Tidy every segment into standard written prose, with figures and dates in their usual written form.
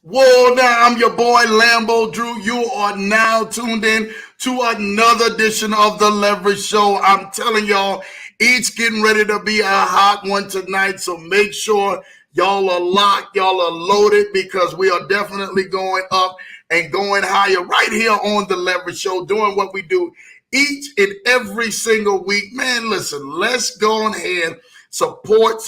Whoa, now I'm your boy Lambo Drew. You are now tuned in to another edition of the Leverage Show. I'm telling y'all, it's getting ready to be a hot one tonight. So make sure y'all are locked, y'all are loaded, because we are definitely going up and going higher right here on the Leverage Show, doing what we do each and every single week. Man, listen, let's go ahead, support.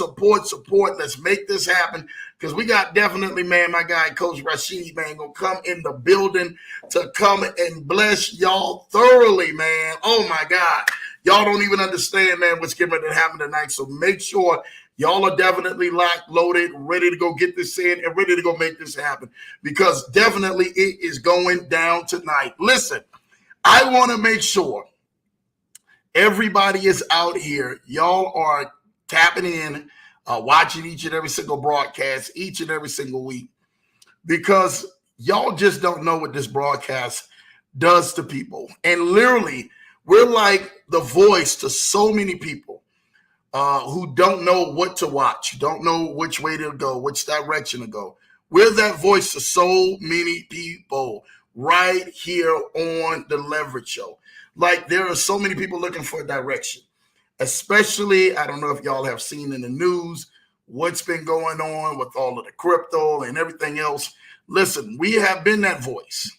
Let's make this happen. Because we got definitely, man, my guy, Coach Rashid, man, going to come in the building to come and bless y'all thoroughly, man. Oh, my God. Y'all don't even understand, man, what's getting ready to happen tonight. So make sure y'all are definitely locked, loaded, ready to go get this in and ready to go make this happen. Because definitely it is going down tonight. Listen, I want to make sure everybody is out here. Y'all are tapping in, watching each and every single broadcast, each and every single week, because y'all just don't know what this broadcast does to people. And literally, we're like the voice to so many people who don't know what to watch, don't know which way to go, which direction to go. We're that voice to so many people right here on the Leverage Show. Like, there are so many people looking for a direction, especially, I don't know if y'all have seen in the news what's been going on with all of the crypto and everything else. Listen, we have been that voice.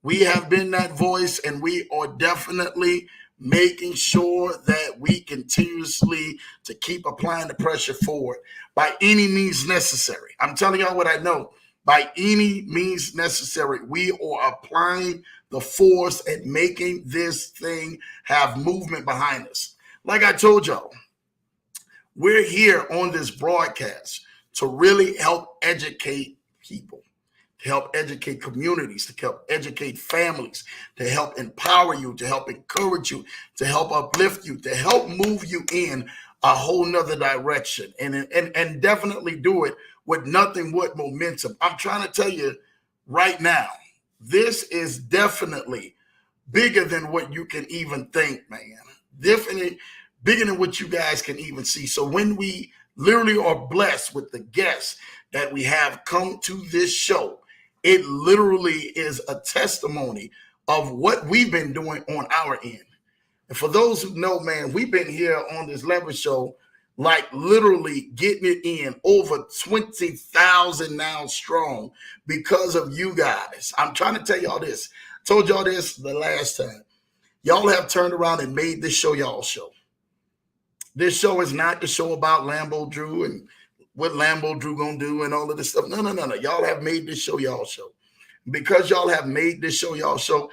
We have been that voice, and we are definitely making sure that we continuously to keep applying the pressure forward by any means necessary. I'm telling y'all what I know. By any means necessary, we are applying the force and making this thing have movement behind us. Like I told y'all, we're here on this broadcast to really help educate people, to help educate communities, to help educate families, to help empower you, to help encourage you, to help uplift you, to help move you in a whole nother direction, and definitely do it with nothing but momentum. I'm trying to tell you right now, this is definitely bigger than what you can even think, man. Definitely bigger than what you guys can even see. So when we literally are blessed with the guests that we have come to this show, it literally is a testimony of what we've been doing on our end. And for those who know, man, we've been here on this Leverage Show, like literally getting it in over 20,000 now strong because of you guys. I'm trying to tell y'all this. I told y'all this the last time. Y'all have turned around and made this show y'all show. This show is not the show about Lambo Drew and what Lambo Drew gonna do and all of this stuff. No. Y'all have made this show y'all show. Because y'all have made this show y'all show,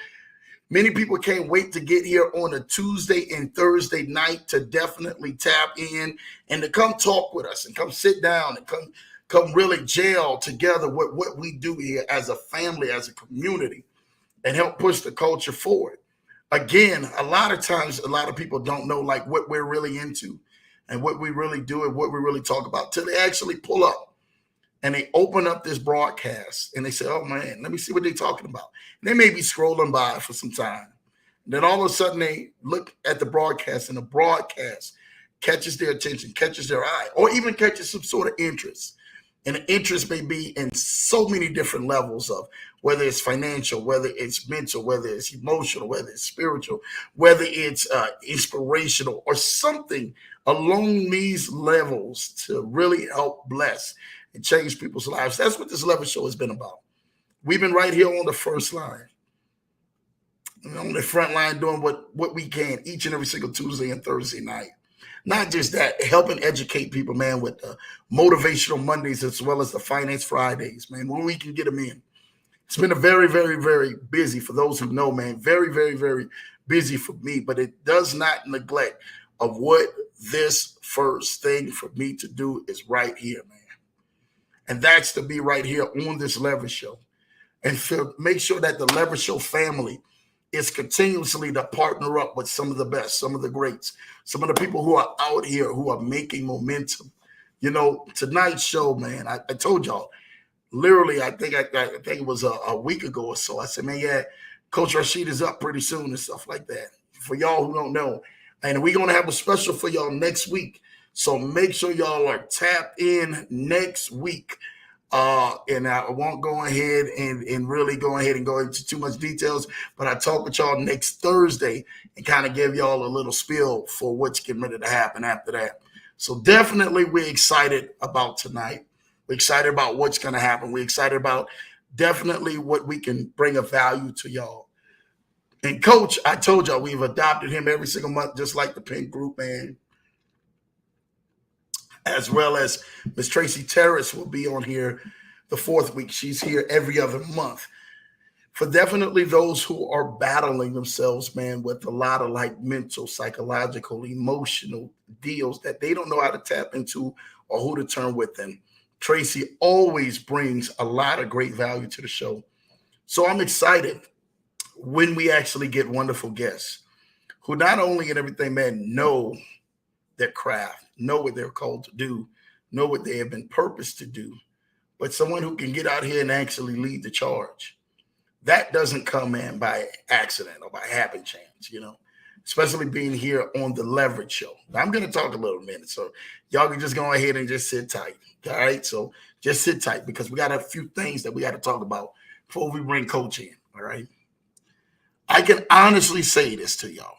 many people can't wait to get here on a Tuesday and Thursday night to definitely tap in and to come talk with us and come sit down and come really gel together with what we do here as a family, as a community, and help push the culture forward. Again, a lot of times, a lot of people don't know like what we're really into and what we really do and what we really talk about till they actually pull up and they open up this broadcast and they say, oh man, let me see what they're talking about. And they may be scrolling by for some time. Then all of a sudden they look at the broadcast and the broadcast catches their attention, catches their eye, or even catches some sort of interest. And the interest may be in so many different levels of whether it's financial, whether it's mental, whether it's emotional, whether it's spiritual, whether it's inspirational or something along these levels to really help bless and change people's lives. That's what this Leverage Show has been about. We've been right here on the first line, on the front line, doing what we can each and every single Tuesday and Thursday night. Not just that, helping educate people, man, with the motivational Mondays as well as the finance Fridays, man, when we can get them in. It's been a very, very, very busy, for those who know, man, very, very, very busy for me, but it does not neglect of what this first thing for me to do is right here, man. And that's to be right here on this Leverage Show and make sure that the Leverage Show family is continuously to partner up with some of the best, some of the greats, some of the people who are out here who are making momentum. You know, tonight's show, man, I told y'all, literally, I think it was a week ago or so. I said, man, yeah, Coach Rashid is up pretty soon and stuff like that. For y'all who don't know, and we're going to have a special for y'all next week. So make sure y'all are tapped in next week. And I won't go ahead and really go ahead and go into too much details, but I talk with y'all next Thursday and kind of give y'all a little spiel for what's getting ready to happen after that. So definitely we're excited about tonight. We're excited about what's going to happen. We're excited about definitely what we can bring of value to y'all. And Coach, I told y'all we've adopted him every single month, just like the Pink Group, man. As well as Miss Tracy Terrace will be on here the fourth week. She's here every other month. For definitely those who are battling themselves, man, with a lot of like mental, psychological, emotional deals that they don't know how to tap into or who to turn within. Tracy always brings a lot of great value to the show. So I'm excited when we actually get wonderful guests who not only in everything, man, know their craft, know what they're called to do, know what they have been purposed to do, but someone who can get out here and actually lead the charge. That doesn't come in by accident or by happen chance, especially being here on the Leverage Show. Now, I'm going to talk a little minute, so y'all can just go ahead and just sit tight. All right, so just sit tight because we got a few things that we got to talk about before we bring Coach in. All right, I can honestly say this to y'all.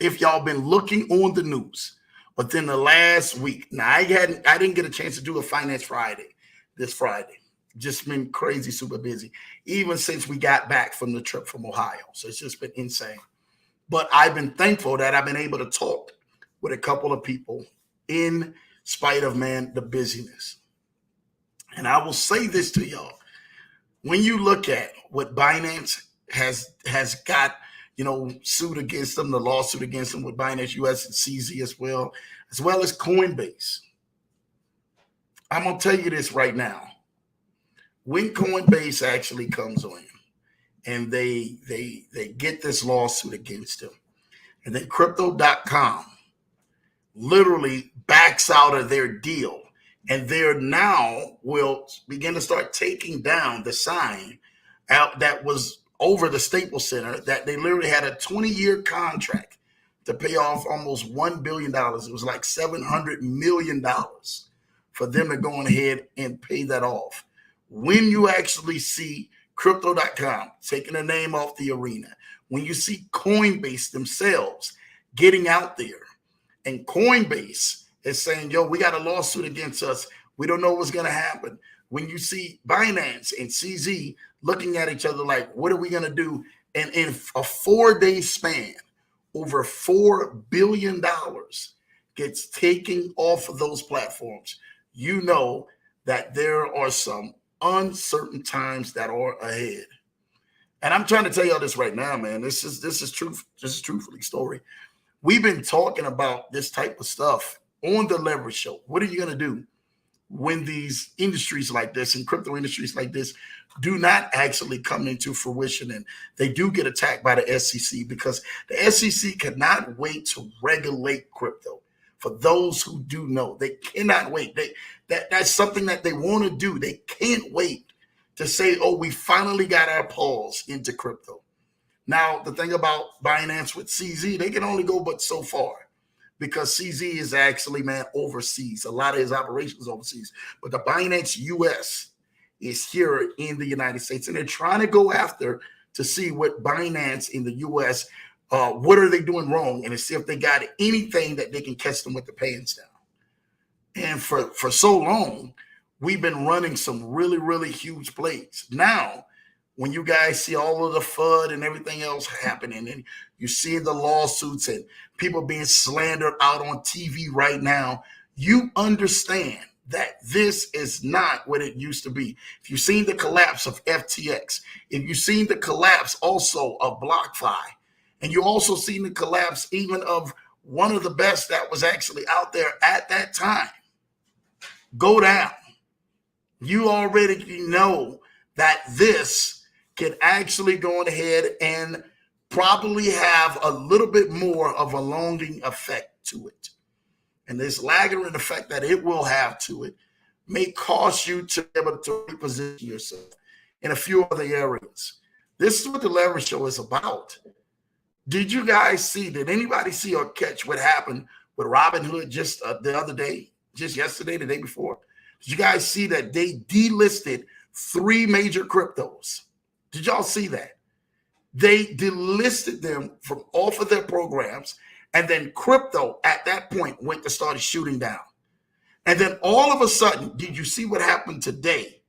If y'all been looking on the news within the last week, now I didn't get a chance to do a Finance Friday this Friday. Just been crazy, super busy, even since we got back from the trip from Ohio. So it's just been insane. But I've been thankful that I've been able to talk with a couple of people in spite of, man, the busyness. And I will say this to y'all. When you look at what Binance has got, sued against them, the lawsuit against them with Binance US and CZ as well as Coinbase. I'm going to tell you this right now. When Coinbase actually comes on and they get this lawsuit against them, and then crypto.com literally backs out of their deal, and they're now will begin to start taking down the sign out that was over the Staples Center, that they literally had a 20-year contract to pay off almost $1 billion. It was like $700 million for them to go ahead and pay that off. When you actually see crypto.com taking the name off the arena, when you see Coinbase themselves getting out there, and Coinbase is saying, yo, we got a lawsuit against us, we don't know what's going to happen. When you see Binance and CZ looking at each other like, what are we going to do? And in a 4-day span, over $4 billion gets taken off of those platforms. You know that there are some uncertain times that are ahead. And I'm trying to tell y'all this right now, man. This is truth. This is truthfully story. We've been talking about this type of stuff on the Leverage Show. What are you going to do when these industries like this and crypto industries like this do not actually come into fruition and they do get attacked by the SEC? Because the SEC cannot wait to regulate crypto. For those who do know, they cannot wait. That's something that they want to do. They can't wait to say, oh, we finally got our paws into crypto. Now, the thing about Binance with CZ, they can only go but so far, because CZ is actually, man, overseas. A lot of his operations overseas. But the Binance US is here in the United States, and they're trying to go after to see what Binance in the US, what are they doing wrong, and to see if they got anything that they can catch them with the pants down. And for so long, we've been running some really, really huge plays. Now, when you guys see all of the FUD and everything else happening, and you see the lawsuits and people being slandered out on TV right now, you understand that this is not what it used to be. If you've seen the collapse of FTX, if you've seen the collapse also of BlockFi, and you also seen the collapse even of one of the best that was actually out there at that time go down, you already know that this can actually go ahead and probably have a little bit more of a longing effect to it. And this lagging effect that it will have to it may cause you to be able to reposition yourself in a few other areas. This is what the Leverage Show is about. Did you guys see, did anybody see or catch what happened with Robinhood just the other day, just yesterday, the day before? Did you guys see that they delisted 3 major cryptos? Did y'all see that? They delisted them from off of their programs, and then crypto at that point went to started shooting down. And then all of a sudden, did you see what happened today?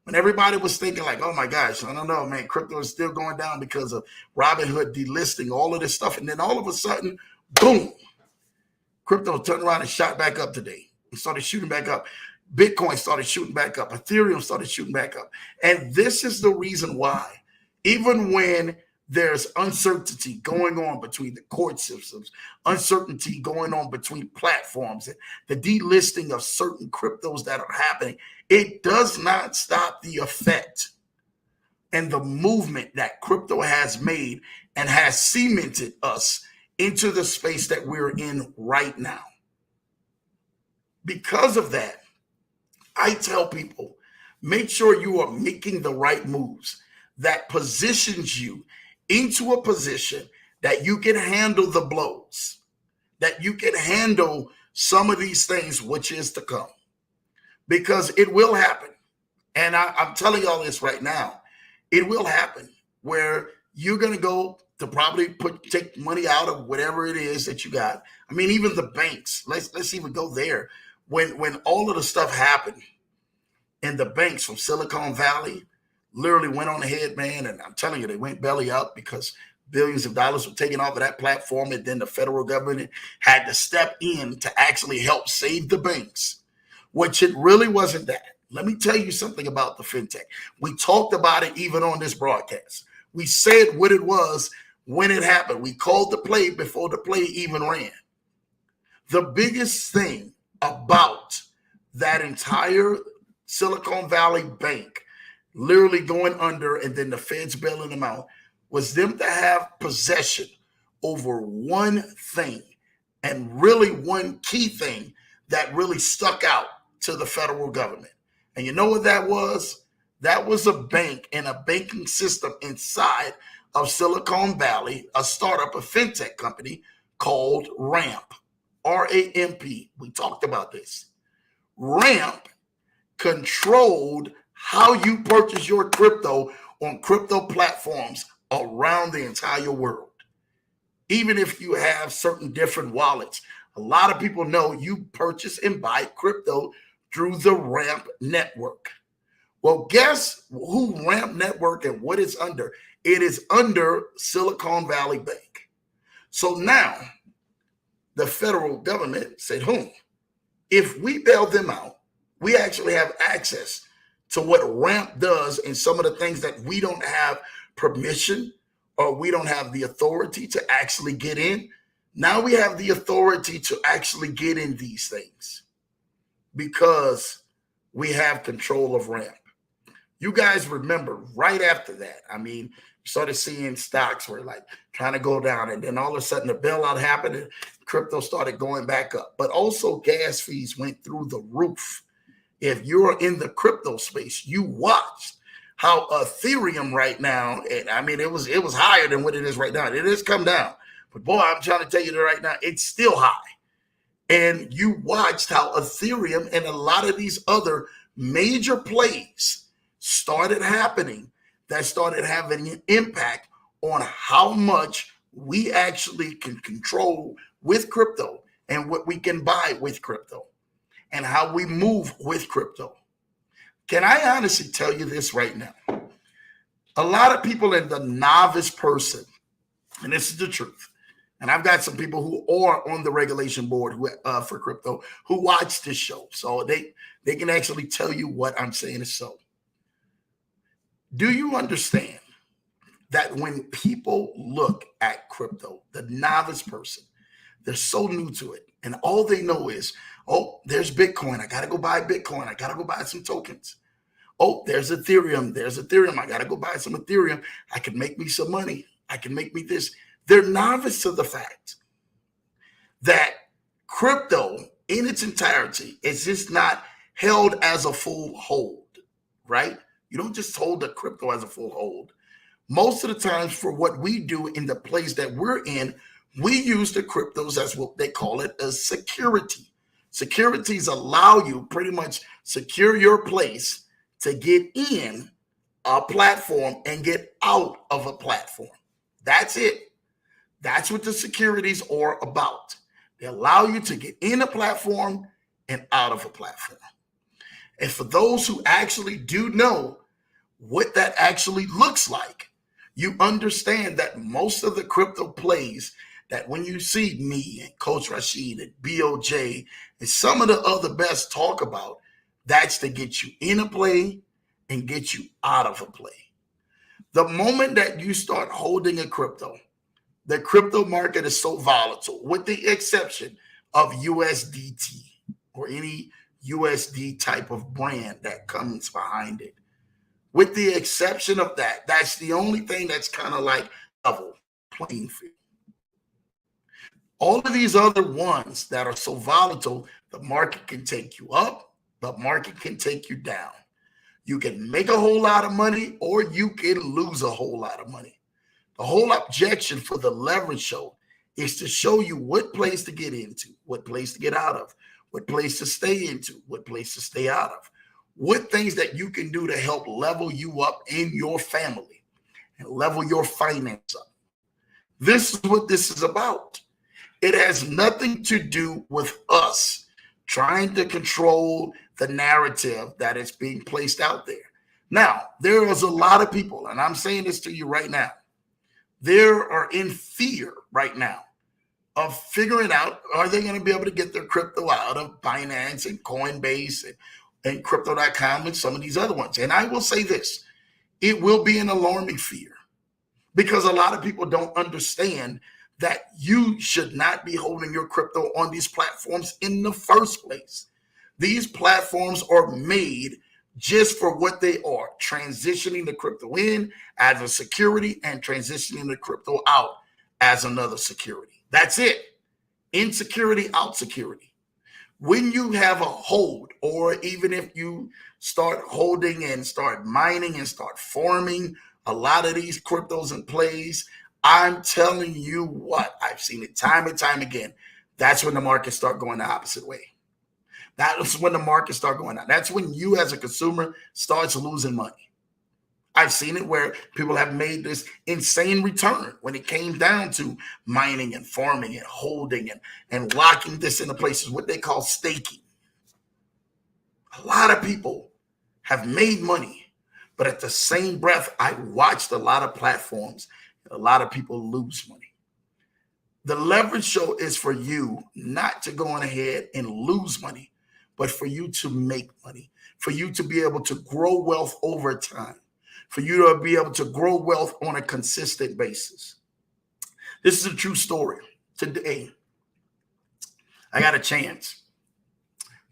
When everybody was thinking like, oh my gosh, I don't know, man, crypto is still going down because of Robinhood delisting all of this stuff. And then all of a sudden, boom, crypto turned around and shot back up today. It started shooting back up. Bitcoin started shooting back up. Ethereum started shooting back up. And this is the reason why, even when there's uncertainty going on between the court systems, uncertainty going on between platforms, and the delisting of certain cryptos that are happening, it does not stop the effect and the movement that crypto has made and has cemented us into the space that we're in right now. Because of that, I tell people, make sure you are making the right moves that positions you into a position that you can handle the blows, that you can handle some of these things which is to come, because it will happen. And I'm telling y'all this right now, it will happen where you're going to go to probably take money out of whatever it is that you got. I mean, even the banks, let's even go there. When all of the stuff happened and the banks from Silicon Valley literally went on ahead, man, and I'm telling you, they went belly up because billions of dollars were taken off of that platform, and then the federal government had to step in to actually help save the banks, which it really wasn't that. Let me tell you something about the fintech. We talked about it even on this broadcast. We said what it was when it happened. We called the play before the play even ran. The biggest thing about that entire Silicon Valley bank literally going under and then the feds bailing them out was them to have possession over one thing, and really one key thing that really stuck out to the federal government. And you know what that was? That was a bank and a banking system inside of Silicon Valley, a startup, a fintech company called RAMP, R-A-M-P. We talked about this. RAMP controlled how you purchase your crypto on crypto platforms around the entire world. Even if you have certain different wallets, a lot of people know you purchase and buy crypto through the RAMP network. Well, guess who RAMP network and what it's under? It is under Silicon Valley Bank. So now the federal government said, if we bail them out, we actually have access to what RAMP does and some of the things that we don't have permission or we don't have the authority to actually get in. Now we have the authority to actually get in these things because we have control of RAMP. You guys remember right after that, I mean, you started seeing stocks were like trying to go down, and then all of a sudden the bailout happened and crypto started going back up. But also gas fees went through the roof. If you're in the crypto space, you watched how Ethereum right now, and I mean, it was higher than what it is right now. It has come down. But boy, I'm trying to tell you that right now, it's still high. And you watched how Ethereum and a lot of these other major plays started happening that started having an impact on how much we actually can control with crypto and what we can buy with crypto and how we move with crypto. Can I honestly tell you this right now? A lot of people in the novice person, and this is the truth, and I've got some people who are on the regulation board who, for crypto who watch this show, so they can actually tell you what I'm saying is so. Do you understand that when people look at crypto, the novice person, they're so new to it, and all they know is, oh, there's Bitcoin. I got to go buy Bitcoin. I got to go buy some tokens. Oh, there's Ethereum. There's Ethereum. I got to go buy some Ethereum. I can make me some money. I can make me this. They're novice to the fact that crypto in its entirety is just not held as a full hold, right? You don't just hold the crypto as a full hold. Most of the times for what we do in the place that we're in, we use the cryptos as what they call it, a security. Securities allow you pretty much secure your place to get in a platform and get out of a platform. That's it. That's what the securities are about. They allow you to get in a platform and out of a platform. And for those who actually do know what that actually looks like, you understand that most of the crypto plays that when you see me and Coach Rashid and BOJ and some of the other best talk about, that's to get you in a play and get you out of a play. The moment that you start holding a crypto, the crypto market is so volatile, with the exception of USDT or any USD type of brand that comes behind it. With the exception of that, that's the only thing that's kind of like level playing field. All of these other ones that are so volatile, the market can take you up, the market can take you down. You can make a whole lot of money or you can lose a whole lot of money. The whole objection for the leverage show is to show you what place to get into, what place to get out of, what place to stay into, what place to stay out of, what things that you can do to help level you up in your family and level your finance up. This is what this is about. It has nothing to do with us trying to control the narrative that is being placed out there. Now, there is a lot of people, and I'm saying this to you right now, there are in fear right now of figuring out, are they going to be able to get their crypto out of Binance and Coinbase and Crypto.com and some of these other ones. And I will say this, it will be an alarming fear because a lot of people don't understand that you should not be holding your crypto on these platforms in the first place. These platforms are made just for what they are, transitioning the crypto in as a security and transitioning the crypto out as another security. That's it. In security, out security. When you have a hold, or even if you start holding and start mining and start forming a lot of these cryptos and plays, I'm telling you what, I've seen it time and time again. That's when the markets start going the opposite way. That's when the markets start going out. That's when you as a consumer starts losing money. I've seen it where people have made this insane return when it came down to mining and farming and holding and locking this into places, what they call staking. A lot of people have made money, but at the same breath, I watched a lot of platforms, a lot of people lose money. The leverage show is for you not to go on ahead and lose money, but for you to make money, for you to be able to grow wealth over time, for you to be able to grow wealth on a consistent basis. This is a true story. Today, I got a chance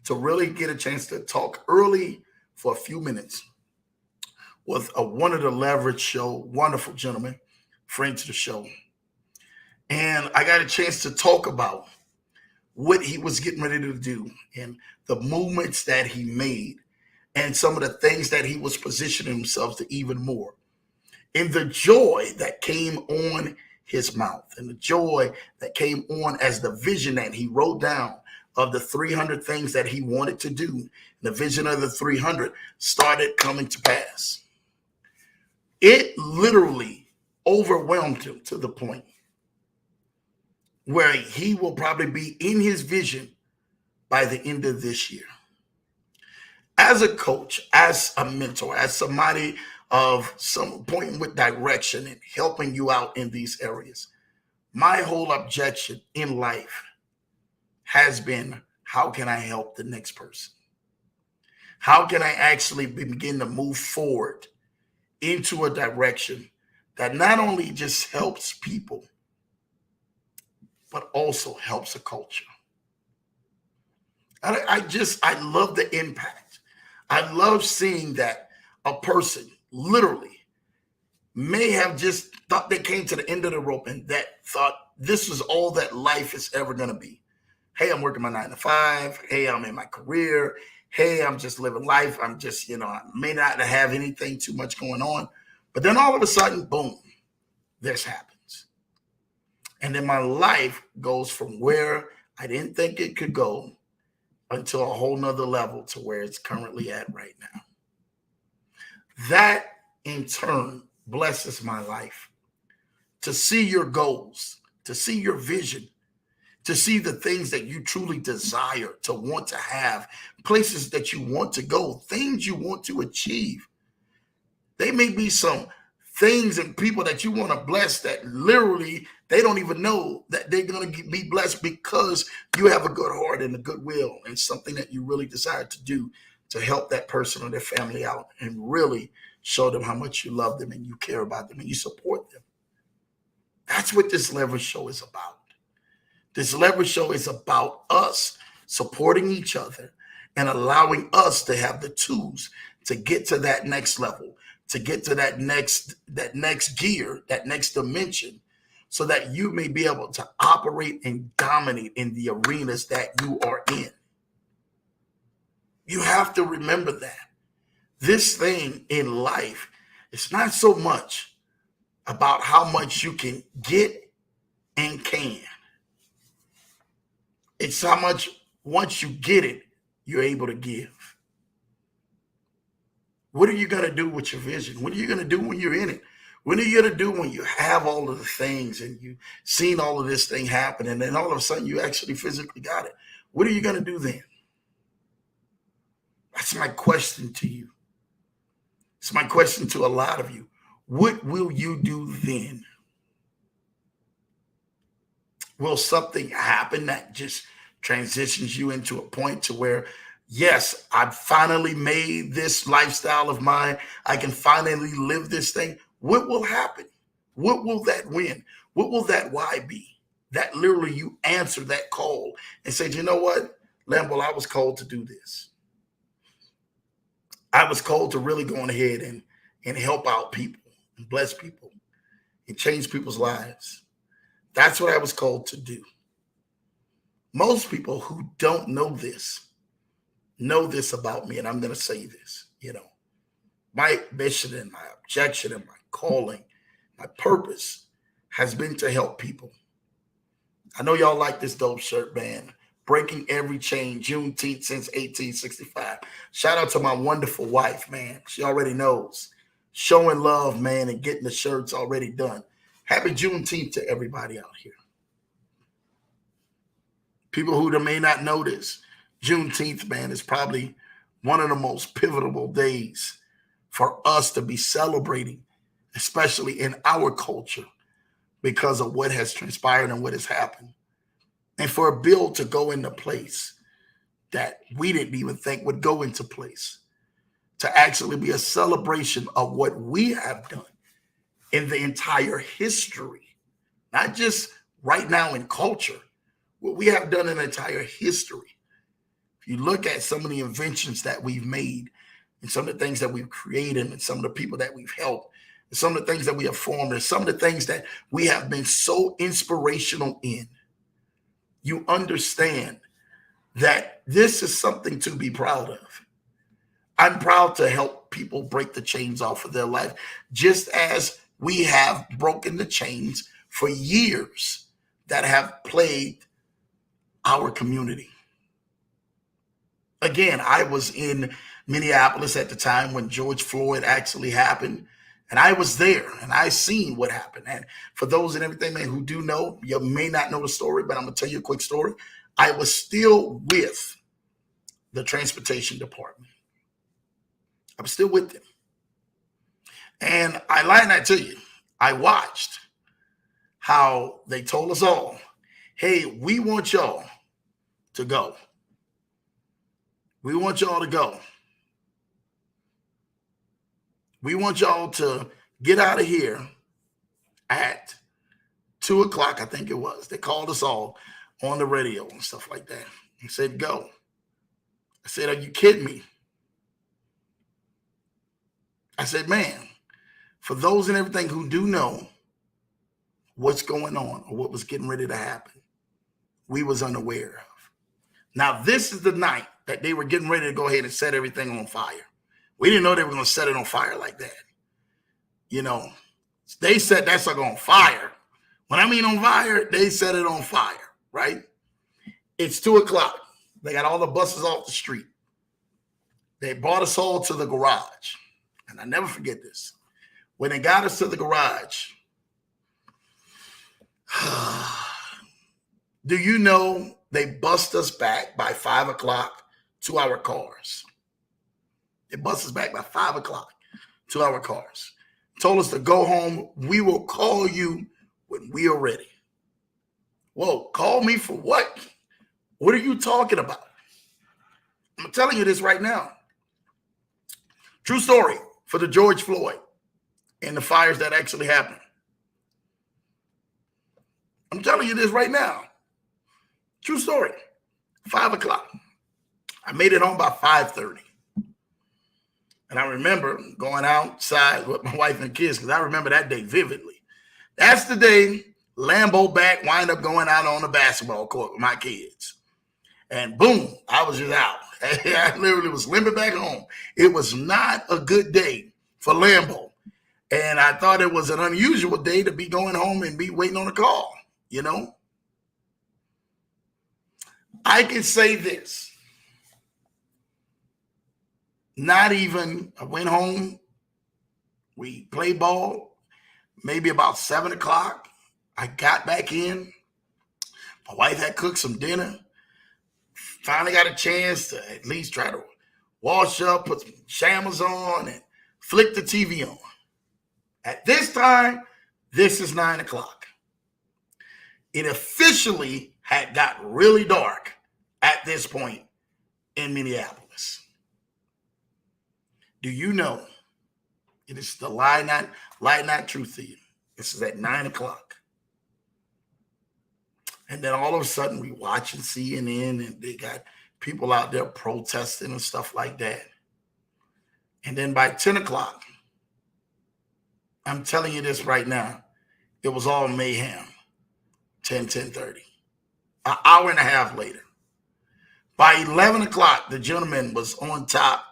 to really get a chance to talk early for a few minutes with one of the leverage show, wonderful gentleman, friend to the show. And I got a chance to talk about what he was getting ready to do and the movements that he made and some of the things that he was positioning himself to even more. And the joy that came on his mouth and the joy that came on as the vision that he wrote down of the 300 things that he wanted to do. And the vision of the 300 started coming to pass. It literally overwhelmed him to the point where he will probably be in his vision by the end of this year. As a coach, as a mentor, as somebody of some point with direction and helping you out in these areas, my whole objection in life has been, how can I help the next person? How can I actually begin to move forward into a direction that not only just helps people, but also helps a culture? I love the impact. I love seeing that a person literally may have just thought they came to the end of the rope and that thought this is all that life is ever going to be. Hey, I'm working my 9 to 5. Hey, I'm in my career. Hey, I'm just living life. I'm just, I may not have anything too much going on. But then all of a sudden, boom, this happens. And then my life goes from where I didn't think it could go until a whole nother level to where it's currently at right now. That in turn blesses my life. To see your goals, to see your vision, to see the things that you truly desire, to want to have, places that you want to go, things you want to achieve. They may be some things and people that you want to bless that literally they don't even know that they're going to be blessed because you have a good heart and a good will and something that you really desire to do to help that person or their family out and really show them how much you love them and you care about them and you support them. That's what this Leverage Show is about. This Leverage Show is about us supporting each other and allowing us to have the tools to get to that next level, to get to that next gear, that next dimension, so that you may be able to operate and dominate in the arenas that you are in. You have to remember that. This thing in life, it's not so much about how much you can get and can. It's how much, once you get it, you're able to give. What are you going to do with your vision? What are you going to do when you're in it? What are you going to do when you have all of the things and you've seen all of this thing happen and then all of a sudden you actually physically got it? What are you going to do then? That's my question to you. It's my question to a lot of you. What will you do then? Will something happen that just transitions you into a point to where, yes, I've finally made this lifestyle of mine. I can finally live this thing. What will happen? What will that win? What will that why be? That literally you answer that call and say, you know what, Lambo, I was called to do this. I was called to really go on ahead and help out people and bless people and change people's lives. That's what I was called to do. Most people who don't know this about me, and I'm going to say this, my mission and my objection and my calling, my purpose has been to help people. I know y'all like this dope shirt, man. Breaking every chain, Juneteenth since 1865. Shout out to my wonderful wife, man. She already knows. Showing love, man, and getting the shirts already done. Happy Juneteenth to everybody out here. People who may not know this, Juneteenth, man, is probably one of the most pivotal days for us to be celebrating, especially in our culture, because of what has transpired and what has happened. And for a bill to go into place that we didn't even think would go into place, to actually be a celebration of what we have done in the entire history, not just right now in culture, what we have done in entire history. If you look at some of the inventions that we've made and some of the things that we've created and some of the people that we've helped and some of the things that we have formed and some of the things that we have been so inspirational in, you understand that this is something to be proud of. I'm proud to help people break the chains off of their life, just as we have broken the chains for years that have plagued our community. Again, I was in Minneapolis at the time when George Floyd actually happened, and I was there, and I seen what happened. And for those and everything, man, who do know, you may not know the story, but I'm going to tell you a quick story. I was still with the transportation department. I was still with them. And I lie not to you. I watched how they told us all, hey, we want y'all to go. We want y'all to go. We want y'all to get out of here at 2 o'clock, I think it was. They called us all on the radio and stuff like that and said, go. I said, are you kidding me? I said, man, for those and everything who do know what's going on or what was getting ready to happen, we was unaware of. Now, this is the night that they were getting ready to go ahead and set everything on fire. We didn't know they were going to set it on fire like that. They set that sucker on fire. When I mean on fire, they set it on fire, right? It's 2 o'clock. They got all the buses off the street. They brought us all to the garage. And I never forget this. When they got us to the garage, do you know they bust us back by 5 o'clock to our cars? They bust us back by 5 o'clock to our cars. Told us to go home. We will call you when we are ready. Whoa, call me for what? What are you talking about? I'm telling you this right now. True story for the George Floyd and the fires that actually happened. I'm telling you this right now. True story. 5 o'clock. I made it home by 5:30. And I remember going outside with my wife and kids because I remember that day vividly. That's the day Lambo back wind up going out on the basketball court with my kids. And boom, I was just out. I literally was limping back home. It was not a good day for Lambo. And I thought it was an unusual day to be going home and be waiting on a call, you know? I can say this. I went home. We played ball, maybe about 7 o'clock. I got back in. My wife had cooked some dinner. Finally got a chance to at least try to wash up, put some pajamas on, and flick the TV on. At this time, this is 9 o'clock. It officially had got really dark at this point in Minneapolis. Do you know it is the lie not truth to you? This is at 9 o'clock. And then all of a sudden we watching CNN and they got people out there protesting and stuff like that. And then by 10 o'clock, I'm telling you this right now, it was all mayhem. 10:30. An hour and a half later. By 11 o'clock, the gentleman was on top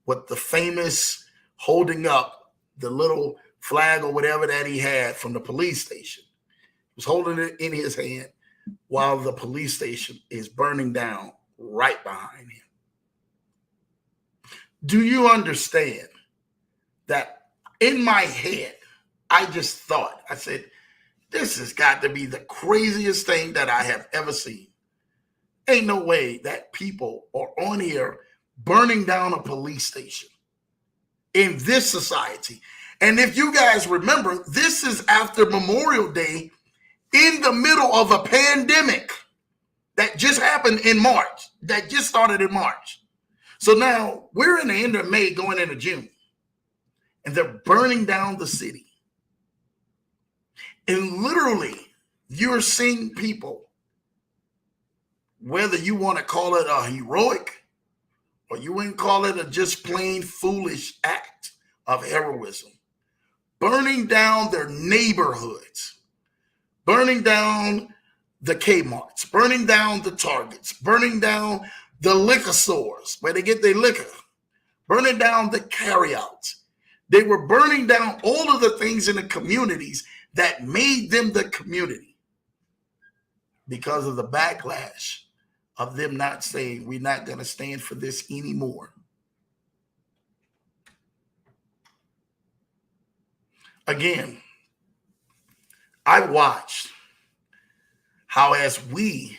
with the famous holding up the little flag or whatever that he had from the police station. He was holding it in his hand while the police station is burning down right behind him. Do you understand that in my head, I just thought, I said, this has got to be the craziest thing that I have ever seen. Ain't no way that people are on here burning down a police station in this society. And if you guys remember, this is after Memorial Day in the middle of a pandemic that just happened in March, that just started in March. So now we're in the end of May going into June, and they're burning down the city. And literally, you're seeing people, whether you want to call it a heroic or you wouldn't call it a just plain foolish act of heroism, burning down their neighborhoods, burning down the Kmarts, burning down the Targets, burning down the liquor stores where they get their liquor, burning down the carryouts. They were burning down all of the things in the communities that made them the community because of the backlash of them not saying, we're not going to stand for this anymore. Again, I watched how as we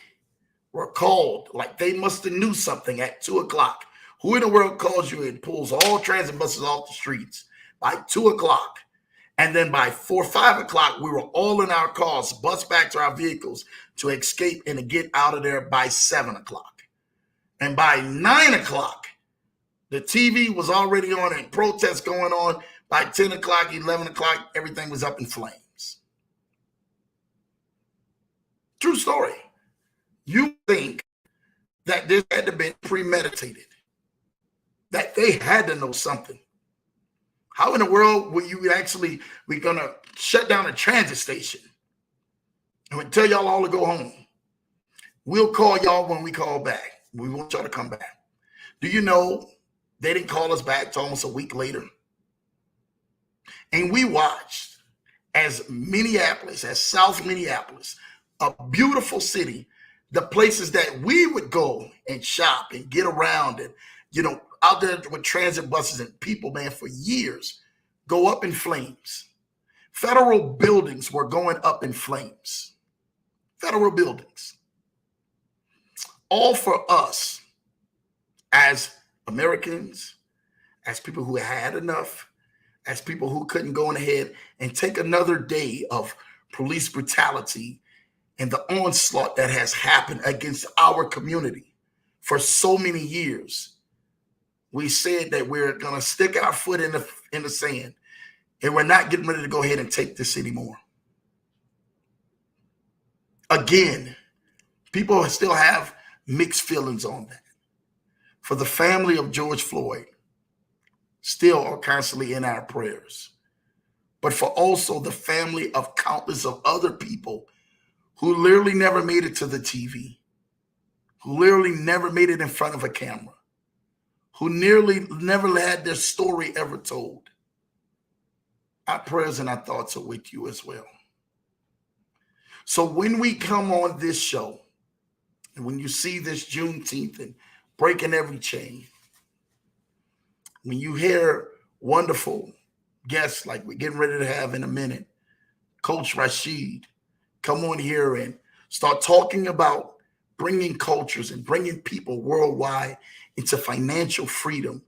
were called, like they must have knew something at 2 o'clock. Who in the world calls you and pulls all transit buses off the streets by 2 o'clock? And then by 4 or 5 o'clock, we were all in our cars, bus back to our vehicles to escape and to get out of there by 7 o'clock. And by 9 o'clock, the TV was already on and protests going on. By 10 o'clock, 11 o'clock, everything was up in flames. True story. You think that this had to be premeditated, that they had to know something. How in the world will you actually, we're going to shut down a transit station and we tell y'all all to go home? We'll call y'all when we call back. We want y'all to come back. Do you know they didn't call us back till almost a week later? And we watched as Minneapolis, as South Minneapolis, a beautiful city the places that we would go and shop and get around and, out there with transit buses and people, man, for years, go up in flames. Federal buildings were going up in flames. Federal buildings. All for us as Americans, as people who had enough, as people who couldn't go on ahead and take another day of police brutality and the onslaught that has happened against our community for so many years. We said that we're going to stick our foot in the sand, and we're not getting ready to go ahead and take this anymore. Again, people still have mixed feelings on that. For the family of George Floyd, still are constantly in our prayers. But for also the family of countless of other people who literally never made it to the TV, who literally never made it in front of a camera, who nearly never had their story ever told. Our prayers and our thoughts are with you as well. So when we come on this show, and when you see this Juneteenth and breaking every chain, when you hear wonderful guests like we're getting ready to have in a minute, Coach Rashid, come on here and start talking about bringing cultures and bringing people worldwide into financial freedom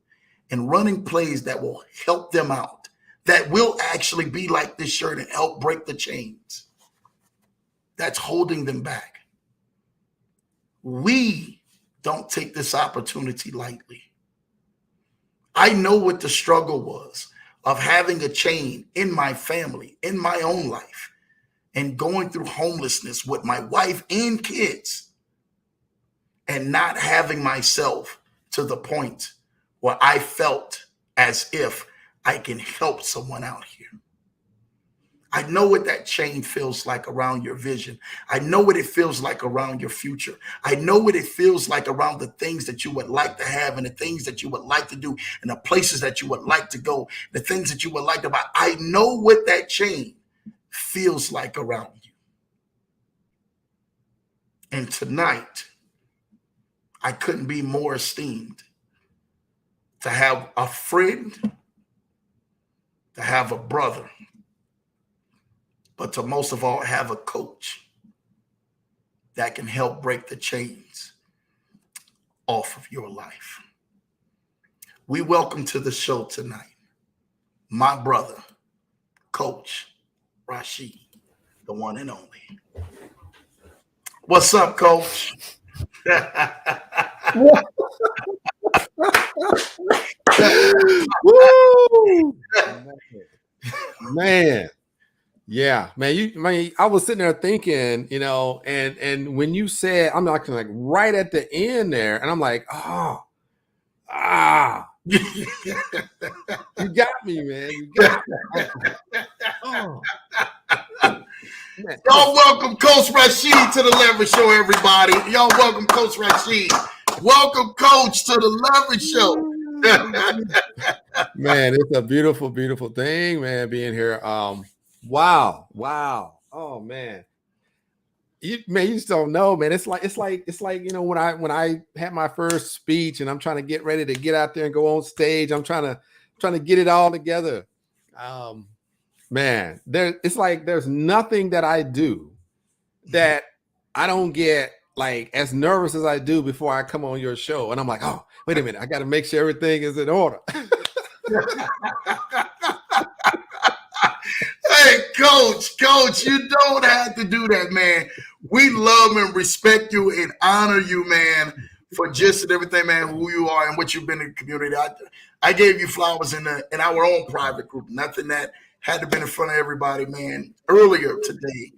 and running plays that will help them out, that will actually be like this shirt and help break the chains that's holding them back. We don't take this opportunity lightly. I know what the struggle was of having a chain in my family, in my own life, and going through homelessness with my wife and kids, and not having myself to the point where I felt as if I can help someone out here. I know what that chain feels like around your vision. I know what it feels like around your future. I know what it feels like around the things that you would like to have and the things that you would like to do and the places that you would like to go, the things that you would like to buy. I know what that chain feels like around you. And tonight, I couldn't be more esteemed to have a friend, to have a brother, but to most of all have a coach that can help break the chains off of your life. We welcome to the show tonight my brother, Coach Rashid, the one and only. What's up, Coach? Woo! Man. Yeah, man. I was sitting there thinking, and when you said, I'm like right at the end there, and I'm like, you got me, man. You got me. Y'all welcome Coach Rashid to the Leverage Show, everybody. Y'all welcome Coach Rashid. Welcome, Coach, to the Leverage Show. Man, it's a beautiful, beautiful thing, man, being here. Wow. Oh man. You just don't know, man. It's like, when I had my first speech and I'm trying to get ready to get out there and go on stage, I'm trying to get it all together. Man, it's like there's nothing that I do that I don't get like as nervous as I do before I come on your show. And I'm like, oh, wait a minute, I got to make sure everything is in order. Hey, Coach, you don't have to do that, man. We love and respect you and honor you, man, for just and everything, man, who you are and what you've been in the community. I gave you flowers in our own private group, nothing that had to be in front of everybody, man, earlier today.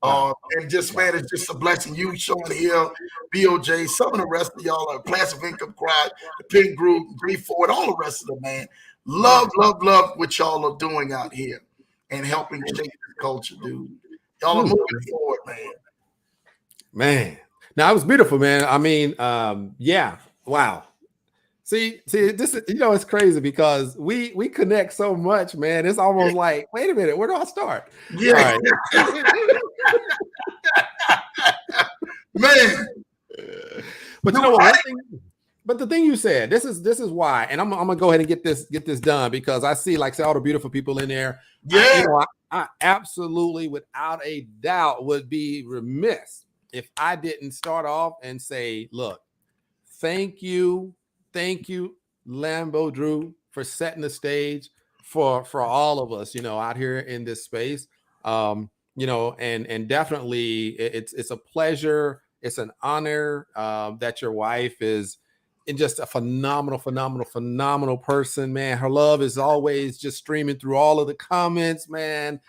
And just, man, it's just a blessing. You, Sean Hill, BOJ, some of the rest of y'all are Passive Income Crowd, the Pink Group, Grief Forward, all the rest of them, man. Love what y'all are doing out here and helping shape the culture, dude. Y'all are moving forward, man. Man. Now, it was beautiful, man. I mean, yeah. Wow. See, this is, it's crazy because we connect so much, man. It's almost like, wait a minute, where do I start? Yeah. All right. Man, But you know what? One thing, but the thing you said, this is why, and I'm gonna go ahead and get this done because I see, like, say, all the beautiful people in there. Yeah. I absolutely, without a doubt, would be remiss if I didn't start off and say, look, thank you, Lambo Drew, for setting the stage for all of us, out here in this space. And definitely it's a pleasure. It's an honor that your wife is just a phenomenal person, man. Her love is always just streaming through all of the comments, man.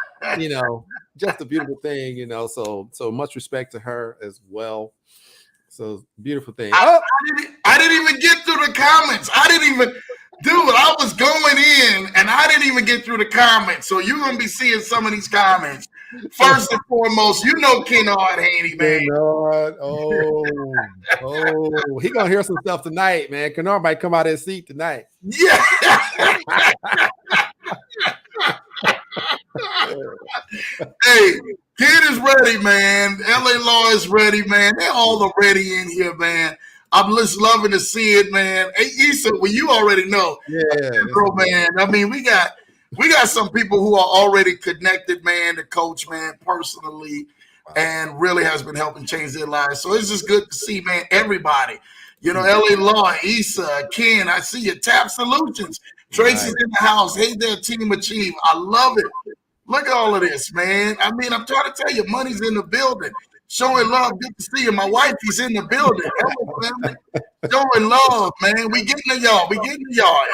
Just a beautiful thing, so much respect to her as well. So beautiful thing. I didn't even get through the comments. Dude, I was going in and I didn't even get through the comments. So you're going to be seeing some of these comments. First and foremost, Kennard Haney, man. Kennard, he going to hear some stuff tonight, man. Kennard might come out of his seat tonight. Yeah. Hey, Kid is ready, man. LA Law is ready, man. They're all already in here, man. I'm just loving to see it, man. Hey, Issa, well, you already know. Yeah. Bro, man. I mean, we got some people who are already connected, man, to Coach, man, personally, and really has been helping change their lives. So it's just good to see, man, everybody. LA Law, Issa, Ken, I see you. Tap Solutions. Tracy's in the house. Hey there, Team Achieve. I love it. Look at all of this, man. I mean, I'm trying to tell you, money's in the building. Showing love. Good to see you. My wife is in the building. Hello, family. Showing love, man. We getting to y'all.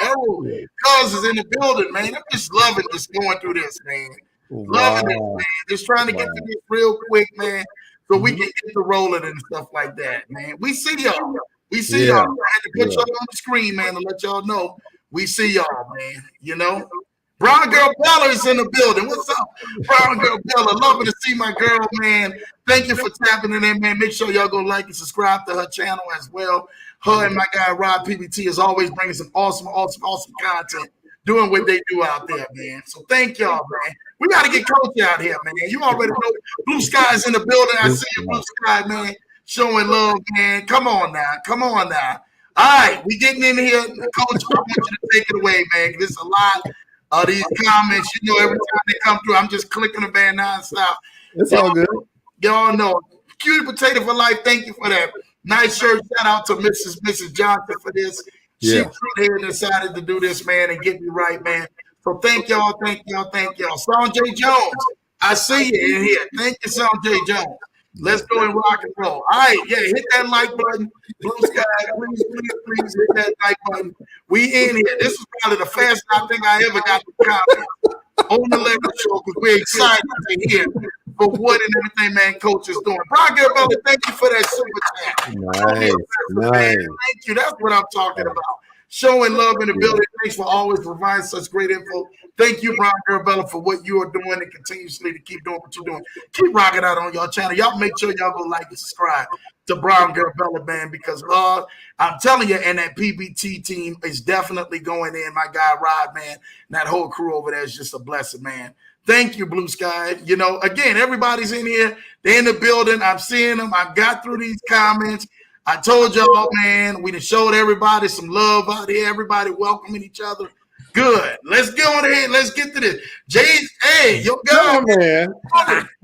Oh, Cuz is in the building, man. I'm just loving just going through this, man. Loving it, man. Just trying to get to this real quick, man, so we can get to rolling and stuff like that, man. We see y'all. I had to put y'all on the screen, man, to let y'all know we see y'all, man. Brown Girl Bella is in the building. What's up, Brown Girl Bella? Loving to see my girl, man. Thank you for tapping in there, man. Make sure y'all go like and subscribe to her channel as well. Her and my guy, Rob PBT, is always bringing some awesome content, doing what they do out there, man. So thank y'all, man. We got to get Coach out here, man. You already know Blue Sky's in the building. I see you, Blue Sky, man, showing love, man. Come on now. All right, we getting in here. Coach, I want you to take it away, man. There's a lot of these comments. Every time they come through, I'm just clicking the band nonstop. It's all good. Y'all know. Cutie Potato for Life, thank you for that. Nice shirt. Shout out to Mrs. Johnson for this. She here decided to do this, man, and get me right, man. So thank y'all. Sanjay Jones, I see you in here. Thank you, Sanjay Jones. Let's go and rock and roll. All right, hit that like button. Blue Sky, please hit that like button. We in here. This is probably the fastest I think I ever got to comment on the Lego Show because we're excited to hear for what and everything, man, Coach is doing. Brown Girl Bella, thank you for that super chat. Nice. Thank you. That's what I'm talking about. Showing love in the building. Thanks for always providing such great info. Thank you, Brown Girl Bella, for what you are doing and continuously to keep doing what you're doing. Keep rocking out on your channel. Y'all make sure y'all go like and subscribe to Brown Girl Bella, man, because I'm telling you, and that PBT team is definitely going in. My guy, Rod, man, and that whole crew over there is just a blessing, man. Thank you, Blue Sky. Again, everybody's in here. They're in the building. I'm seeing them. I got through these comments. I told y'all, man, we done showed everybody some love out here. Everybody welcoming each other. Good. Let's get on ahead. Let's get to this. Hey, your guy, man.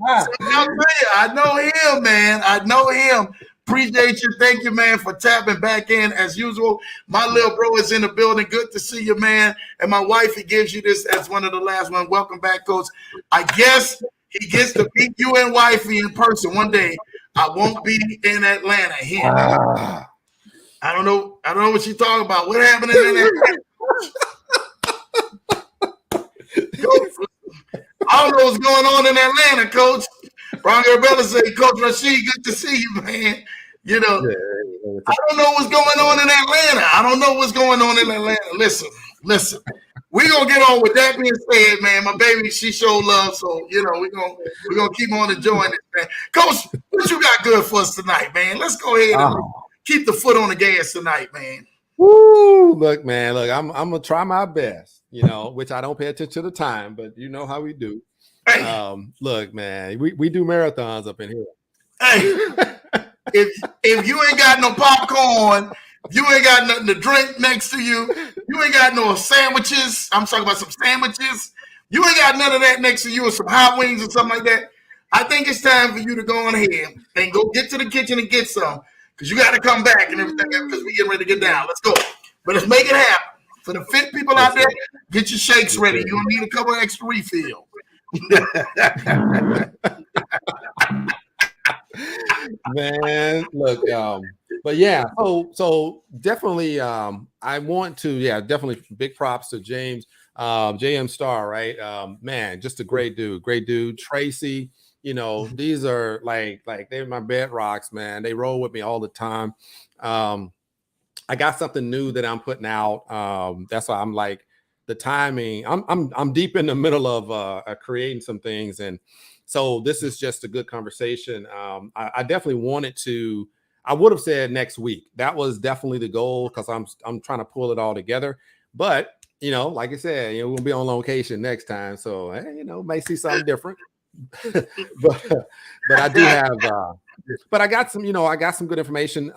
I know him, man. I know him. Appreciate you. Thank you, man, for tapping back in as usual. My little bro is in the building. Good to see you, man. And my wife, he gives you this as one of the last ones. Welcome back, Coach. I guess he gets to meet you and wifey in person one day. I won't be in Atlanta here. I don't know what you're talking about. What happened in Atlanta? I don't know what's going on in Atlanta, Coach. Brown Girl Bella said, Coach Rashid, good to see you, man. I don't know what's going on in Atlanta. Listen. We're gonna get on with that being said, man. My baby, she showed love, so we're gonna keep on enjoying it, man. Coach, what you got good for us tonight, man? Let's go ahead and keep the foot on the gas tonight, man. Woo! Look, man, I'm gonna try my best, which I don't pay attention to the time, but you know how we do. Hey. Look, man, we do marathons up in here. Hey. if you ain't got no popcorn, you ain't got nothing to drink next to you, you ain't got no sandwiches. I'm talking about some sandwiches. You ain't got none of that next to you, or some hot wings or something like that. I think it's time for you to go on ahead and go get to the kitchen and get some, because you got to come back and everything, because we getting ready to get down. Let's go. But let's make it happen. For the fit people out there, get your shakes ready. You're going to need a couple of extra refills. Man, look, but yeah, so definitely, I want to, definitely big props to James, JM Star, right? Man, just a great dude. Tracy, these are like they're my bedrocks, man. They roll with me all the time. I got something new that I'm putting out. That's why I'm like the timing. I'm deep in the middle of creating some things, and so this is just a good conversation. I definitely wanted to. I would have said next week. That was definitely the goal, because I'm trying to pull it all together. But like I said, we'll be on location next time, so may see something different. but I do have. But I got some. I got some good information.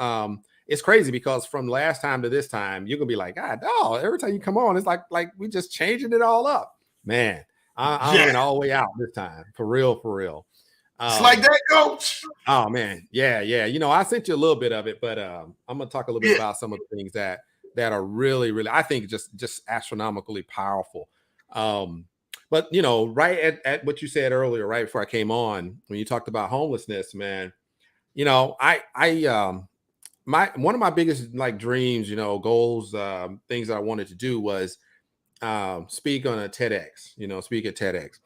It's crazy, because from last time to this time, you're gonna be like, God, oh, every time you come on, it's like we just changing it all up, man. I went all the way out this time, for real. It's like that, Coach. Oh man, yeah. I sent you a little bit of it, but I'm gonna talk a little bit about some of the things that are really, really, I think, just astronomically powerful. But right at what you said earlier, right before I came on, when you talked about homelessness, man, one of my biggest dreams, goals, things that I wanted to do was speak on a TEDx, speak at TEDx.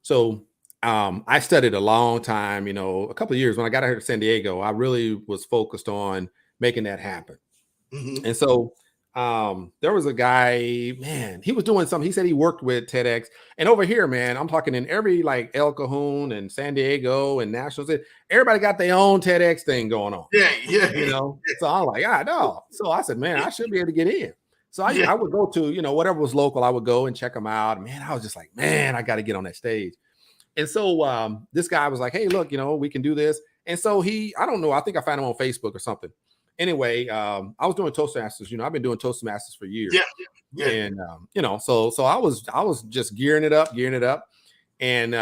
So I studied a long time, a couple of years. When I got out here to San Diego, I really was focused on making that happen. Mm-hmm. And so there was a guy, man, he was doing something. He said he worked with TEDx. And over here, man, I'm talking in every El Cajon and San Diego and National City, everybody got their own TEDx thing going on. Yeah. So I'm like, no. So I said, man, I should be able to get in. So I would go to, whatever was local, I would go and check them out. Man, I was just like, man, I got to get on that stage. And so this guy was like, hey, look, we can do this. And so I don't know, I think I found him on Facebook or something. Anyway, I was doing Toastmasters. I've been doing Toastmasters for years. Yeah. And so I was just gearing it up. And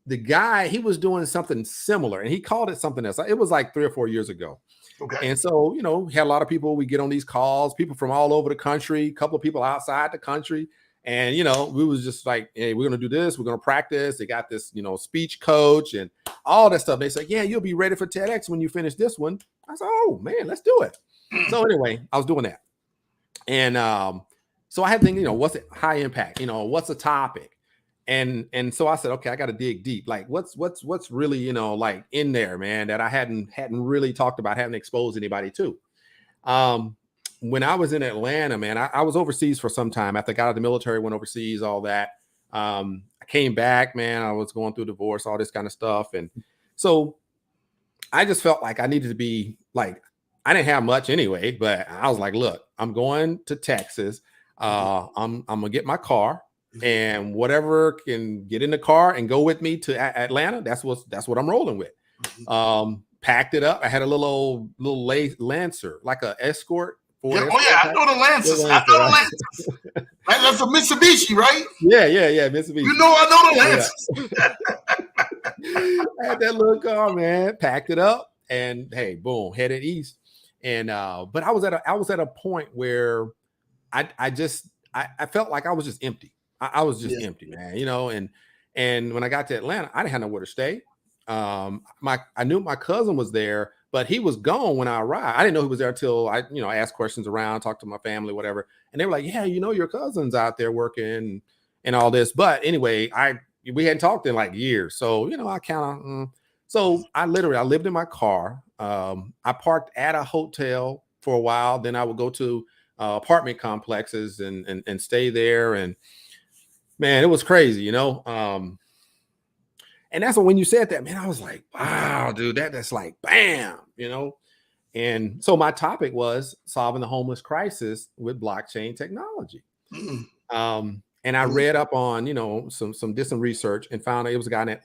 the guy, he was doing something similar, and he called it something else. It was like 3 or 4 years ago. Okay. And so, we had a lot of people. We get on these calls, people from all over the country, a couple of people outside the country. And, we was just like, hey, we're going to do this. We're going to practice. They got this, speech coach and all that stuff. They said, yeah, you'll be ready for TEDx when you finish this one. I said, oh, man, let's do it. So anyway, I was doing that. And so I had to think, what's it, high impact? What's the topic? And so I said, okay, I got to dig deep. Like, what's really, in there, man, that I hadn't really talked about, hadn't exposed anybody to. When I was in Atlanta, man, I was overseas for some time. After I got out of the military, went overseas, all that. I came back, man. I was going through divorce, all this kind of stuff. And so I just felt like I needed to be like, I didn't have much anyway, but I was like, look, I'm going to Texas. I'm going to get my car, and whatever can get in the car and go with me to Atlanta. That's what I'm rolling with. Packed it up. I had a little Lancer, like a Escort. I know the Lancers. That's a Mitsubishi, right? Yeah, Mitsubishi. I know the Lancers. I had that little car, man. Packed it up, and hey, boom, headed east. And but I was at a point where I felt like I was just empty. I was just empty, man. And when I got to Atlanta, I didn't have nowhere to stay. I knew my cousin was there, but he was gone when I arrived. I didn't know he was there until I asked questions around, talked to my family, whatever. And they were like, yeah, your cousin's out there working and all this. But anyway, we hadn't talked in like years. So, I kind of, so I lived in my car. I parked at a hotel for a while. Then I would go to apartment complexes and stay there. And man, it was crazy, and that's when you said that, man, I was like, wow, dude, that's like, bam, And so my topic was solving the homeless crisis with blockchain technology. And I read up on, some distant research and found it was a guy in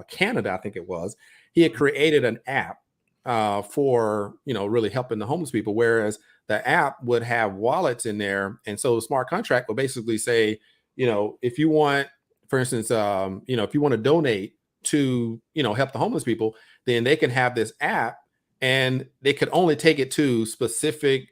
Canada, I think it was. He had created an app for really helping the homeless people, whereas the app would have wallets in there, and so the smart contract will basically say, if you want, for instance, if you want to donate to help the homeless people, then they can have this app, and they could only take it to specific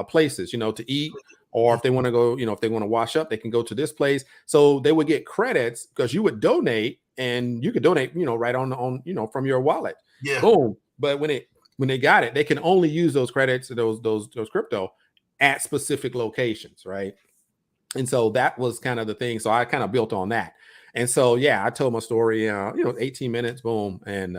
places, to eat, or if they want to go, if they want to wash up, they can go to this place. So they would get credits because you would donate, and you could donate, right on from your wallet. Yeah. Boom. But when they got it, they can only use those credits, those crypto at specific locations, right? And so that was kind of the thing. So I kind of built on that. And so yeah, I told my story, 18 minutes, boom. And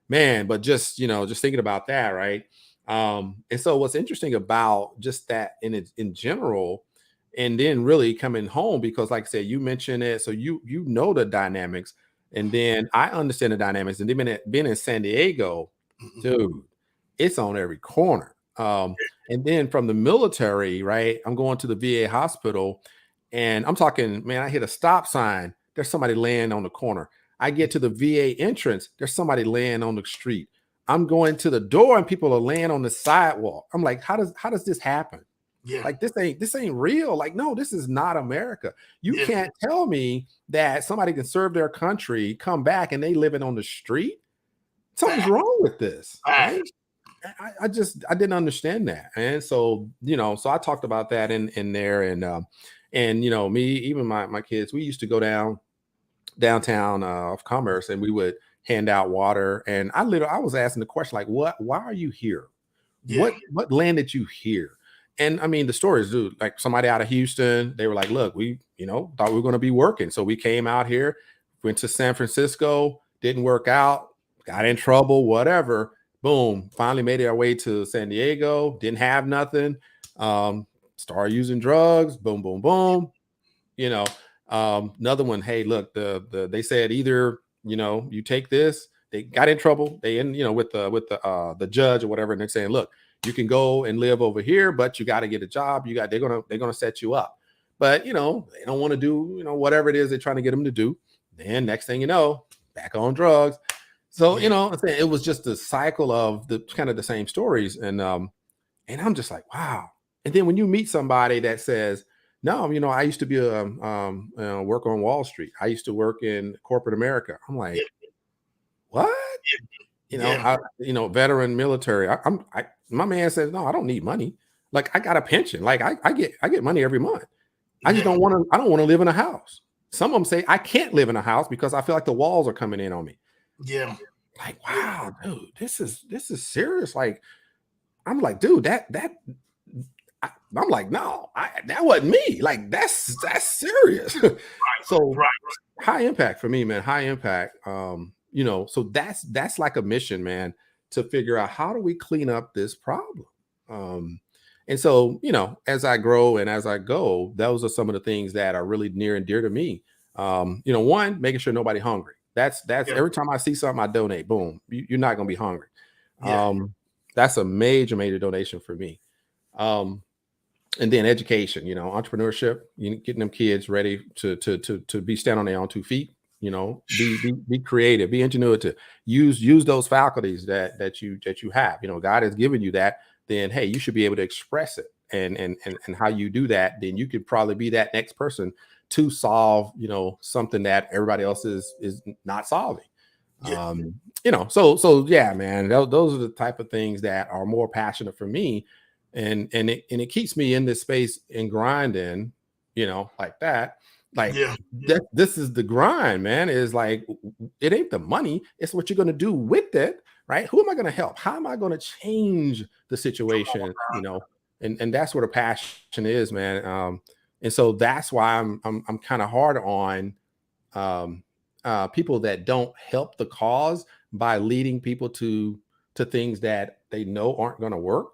man, but just just thinking about that, right? And so what's interesting about just that in general, and then really coming home, because like I said, you mentioned it, so you know the dynamics, and then I understand the dynamics, and then being in San Diego, dude, it's on every corner. And then from the military, right? I'm going to the VA hospital, and I'm talking, man, I hit a stop sign. There's somebody laying on the corner. I get to the VA entrance. There's somebody laying on the street. I'm going to the door, and people are laying on the sidewalk. I'm like, how does this happen? Yeah. Like this ain't real. Like, no, this is not America. You can't tell me that somebody can serve their country, come back, and they living on the street. Something's wrong with this, right? I didn't understand that. And so, so I talked about that in there, and me, even my kids, we used to go downtown of Commerce, and we would hand out water. And I was asking the question, like, why are you here? Yeah. What landed you here? And I mean, the stories, dude, like somebody out of Houston, they were like, look, we, thought we were going to be working. So we came out here, went to San Francisco, didn't work out, got in trouble, whatever. Boom, finally made our way to San Diego, didn't have nothing. Started using drugs, boom, boom, boom. Another one, hey, look, they said either, you take this, they got in trouble, they with the judge or whatever, and they're saying, look, you can go and live over here, but you got to get a job. They're gonna set you up. But they don't want to do, whatever it is they're trying to get them to do. Then next thing you know, back on drugs. So, I'm saying it was just a cycle of the kind of the same stories. And I'm just like, wow. And then when you meet somebody that says, no, I used to be work on Wall Street. I used to work in corporate America. I'm like, what? Veteran military. My man says, no, I don't need money. Like I got a pension. Like I get money every month. I just don't want to live in a house. Some of them say I can't live in a house because I feel like the walls are coming in on me. Yeah. Like, wow, dude, this is serious. Like, I'm like, dude, I'm like, no, that wasn't me. Like, that's serious. Right. So high impact for me, man. High impact. So that's like a mission, man, to figure out how do we clean up this problem. And so, as I grow and as I go, those are some of the things that are really near and dear to me. One, making sure nobody hungry. That's every time I see something, I donate. Boom, you're not gonna be hungry. That's a major donation for me. And then education, entrepreneurship, getting them kids ready to be standing on their own 2 feet. Be creative, be ingenuitive, use those faculties that you have. God has given you that. Then hey, you should be able to express it, and how you do that, then you could probably be that next person to solve something that everybody else is not solving. So yeah, man, those are the type of things that are more passionate for me, and it keeps me in this space and grinding, like that. Like this is the grind, man. Is like, it ain't the money, it's what you're going to do with it, right? Who am I going to help? How am I going to change the situation? And that's where the passion is, man. And so that's why I'm kind of hard on people that don't help the cause by leading people to things that they know aren't going to work.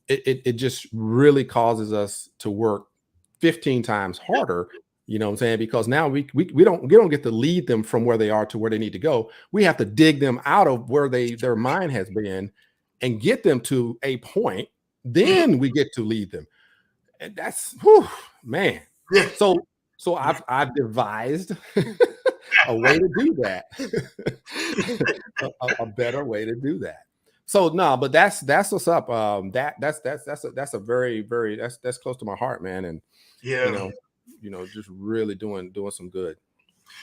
It just really causes us to work 15 times harder, you know what I'm saying? Because now we don't get to lead them from where they are to where they need to go. We have to dig them out of where their mind has been and get them to a point. Then we get to lead them. And that's, man. So I've devised a way to do that. a better way to do that. So no, but that's what's up. That's a very, very, that's close to my heart, man. And Yeah. Just really doing some good.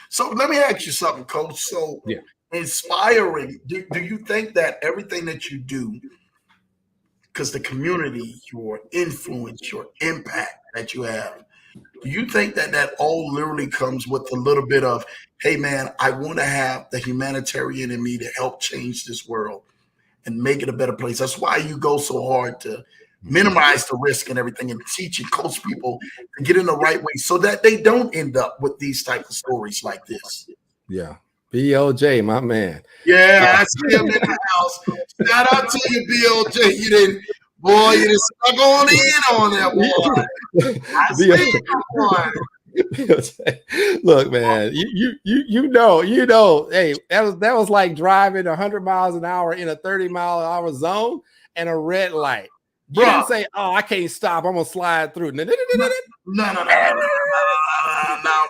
So let me ask you something, Coach. So Yeah. inspiring, do you think that everything that you do, because the community, your influence, your impact that you have, do you think that that all literally comes with a little bit of, hey man, I want to have the humanitarian in me to help change this world and make it a better place? That's why you go so hard to minimize the risk and everything, and teach and coach people to get in the right way so that they don't end up with these type of stories like this. Yeah. BLJ, my man. Yeah, I see him in the house. Shout out to you, BLJ. You didn't stuck on in on that, boy. I see you, boy. Look, man, you know, hey, that was like driving 100 miles an hour in a 30-mile-an-hour zone and a red light. You didn't say, "Oh, I can't stop. I'm gonna slide through." No,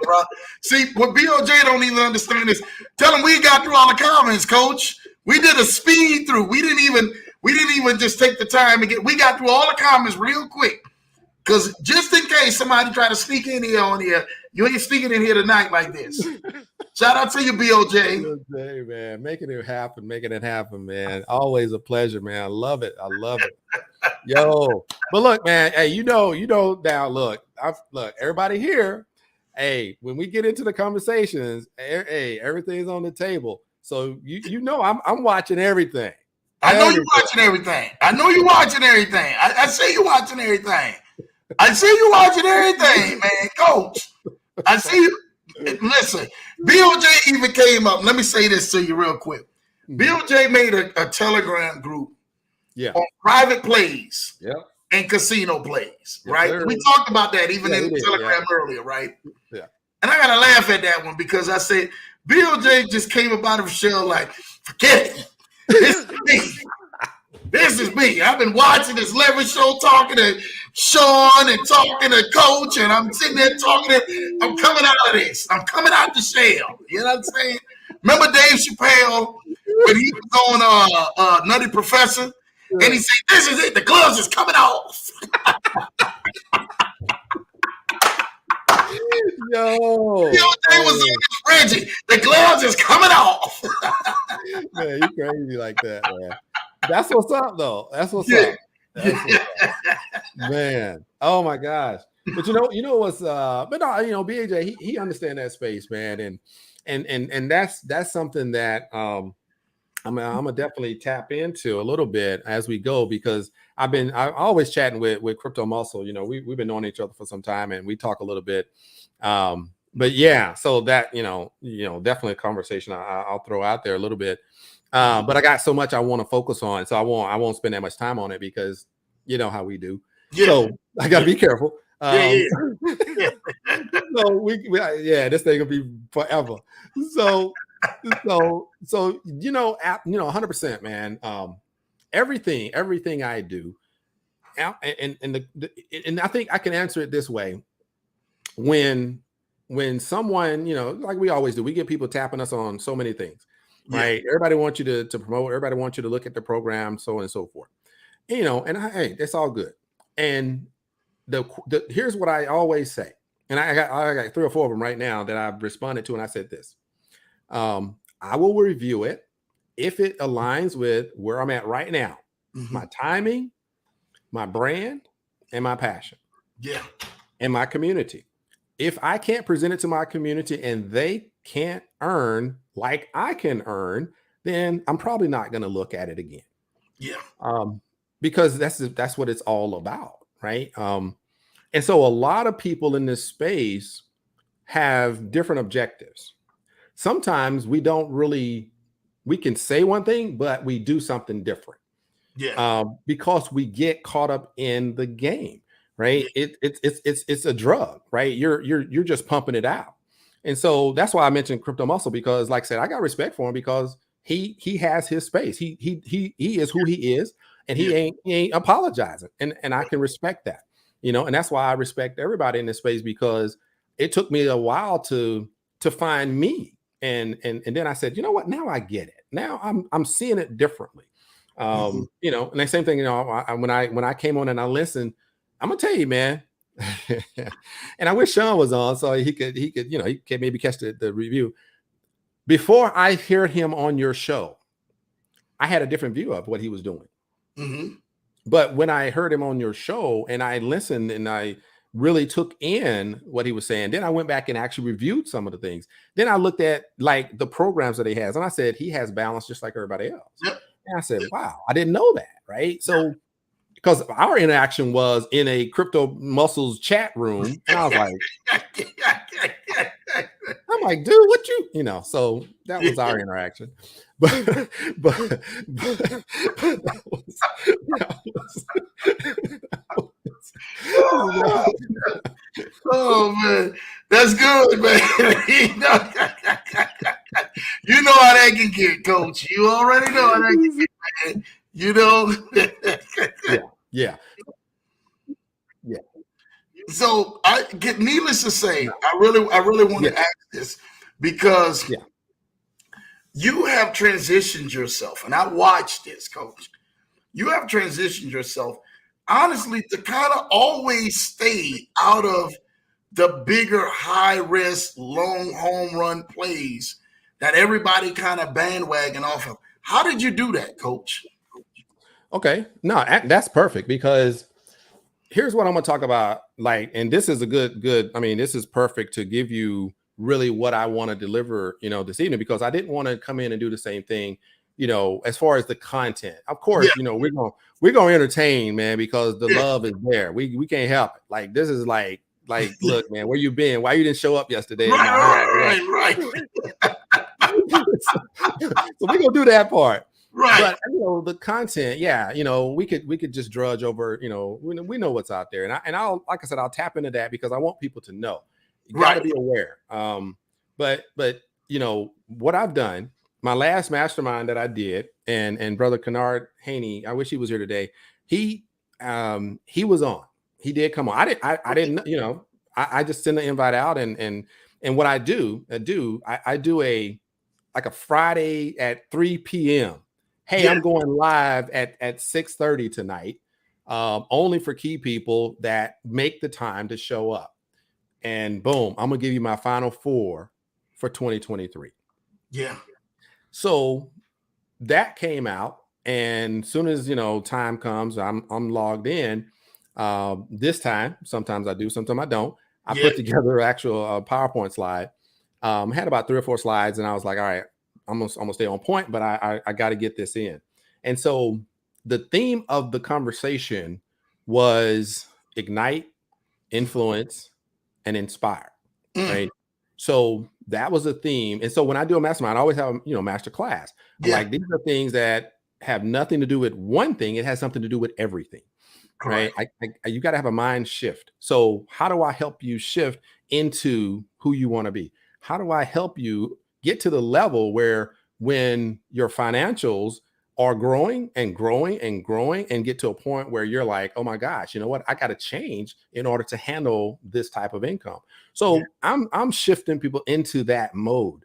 bro. See, what BLJ don't even understand is, tell him we got through all the comments, Coach. We did a speed through. We didn't even just take the time to we got through all the comments real quick. Because just in case somebody try to sneak in here on here, you ain't sneaking in here tonight like this. Shout out to you, BLJ. BLJ, man, making it happen, man. Always a pleasure, man. I love it. Yo, but look, man. Hey, now. Look, everybody here. Hey, when we get into the conversations, hey, everything's on the table. So I'm watching everything. I know you're watching everything. I see you watching everything. Man, Coach. I see you. Listen, BLJ even came up. Let me say this to you real quick. BLJ made a Telegram group on private plays and casino plays, right? We talked about that even in Telegram earlier, right? Yeah. And I got to laugh at that one because I said, BLJ just came up out of shell like, forget it. This is me. This is me. I've been watching this Leverage show, talking to Sean and talking to Coach, and I'm sitting there talking to, I'm coming out of this. I'm coming out the shell. You know what I'm saying? Remember Dave Chappelle when he was on Nutty Professor? And he said, this is it. The gloves is coming off. Yo. BLJ was on Reggie. The gloves is coming off. Man, you crazy like that, man. That's what's up, though. That's what's up. Man. Oh my gosh. But you know what's but no, BAJ, he understand that space, man. And that's something that I'm gonna definitely tap into a little bit as we go, because I'm always chatting with Crypto Muscle. We've been knowing each other for some time, and we talk a little bit. But yeah, so that definitely a conversation I'll throw out there a little bit. But I got so much I want to focus on, so I won't spend that much time on it, because you know how we do. Yeah. So I gotta be careful. So this thing will be forever. So 100%, man. Everything I do, and I think I can answer it this way. When someone, like we always do, we get people tapping us on so many things, right? Everybody wants you to promote. Everybody wants you to look at the program, so on and so forth. Hey, that's all good. And here's what I always say, and I got 3 or 4 of them right now that I've responded to, and I said this. I will review it if it aligns with where I'm at right now, my timing, my brand, and my passion, and my community. If I can't present it to my community and they can't earn like I can earn, then I'm probably not going to look at it again. Because that's what it's all about, right? And so a lot of people in this space have different objectives. Sometimes we can say one thing, but we do something different. Because we get caught up in the game, right? It's a drug, right? You're just pumping it out. And so that's why I mentioned Crypto Muscle, because like I said, I got respect for him because he has his space. He is who he is, and he ain't apologizing. And I can respect that, and that's why I respect everybody in this space, because it took me a while to find me. And then I said, you know what? Now I get it. now I'm seeing it differently. Mhm. You know, and the same thing, you know, when I came on and I listened, I'm gonna tell you, man. And I wish Sean was on so he could, you know, he could maybe catch the review. Before I heard him on your show, I had a different view of what he was doing. Mhm. But when I heard him on your show and I listened and I really took in what he was saying, then I went back and actually reviewed some of the things. Then I looked at like the programs that he has, and I said he has balance just like everybody else. Yep. And I said, wow, I didn't know that, right? So because our interaction was in a crypto muscles chat room, and I was like, I'm like, dude, what you know? So that was our interaction, but that was, Oh man, that's good, man. You know how that can get, Coach. You already know how that can get, man. You know. yeah. Yeah. So I get needless to say, I really want to ask this because you have transitioned yourself, and I watched this, Coach. You have transitioned yourself, honestly, to kind of always stay out of the bigger, high risk, long home run plays that everybody kind of bandwagon off of. How did you do that, Coach? Okay. No, that's perfect because here's what I'm going to talk about. Like, and this is a good, I mean, this is perfect to give you really what I want to deliver, you know, this evening, because I didn't want to come in and do the same thing, you know, as far as the content. Of course, Yeah. you know, we're going to entertain, man, because the Yeah. love is there. We can't help it. Like, this is like, look, man, where you been? Why you didn't show up yesterday at my house? Right. So we're gonna do that part. Right. But you know, the content, yeah, you know, we could just drudge over, you know, we know what's out there. And I'll like I said, I'll tap into that because I want people to know. You gotta be aware. But you know, what I've done, my last mastermind that I did, and Brother Kennard Haney, I wish he was here today. He was on. He did come on. I didn't, you know, I just send the invite out and what I do a like a Friday at 3 p.m. Hey, I'm going live at 6:30 tonight, only for key people that make the time to show up. And boom, I'm gonna give you my final four for 2023. Yeah. So that came out, and soon as you know time comes, I'm logged in. This time, sometimes I do, sometimes I don't. I put together an actual PowerPoint slide. Had about 3 or 4 slides, and I was like, all right, I'm gonna stay on point, but I got to get this in. And so the theme of the conversation was ignite, influence, and inspire. Right. So that was a theme. And so when I do a mastermind, I always have, you know, master class. I'm like, these are things that have nothing to do with one thing. It has something to do with everything. Correct. Right. You got to have a mind shift. So how do I help you shift into who you want to be? How do I help you get to the level where when your financials are growing and growing and growing and get to a point where you're like, oh my gosh, you know what? I got to change in order to handle this type of income. So I'm shifting people into that mode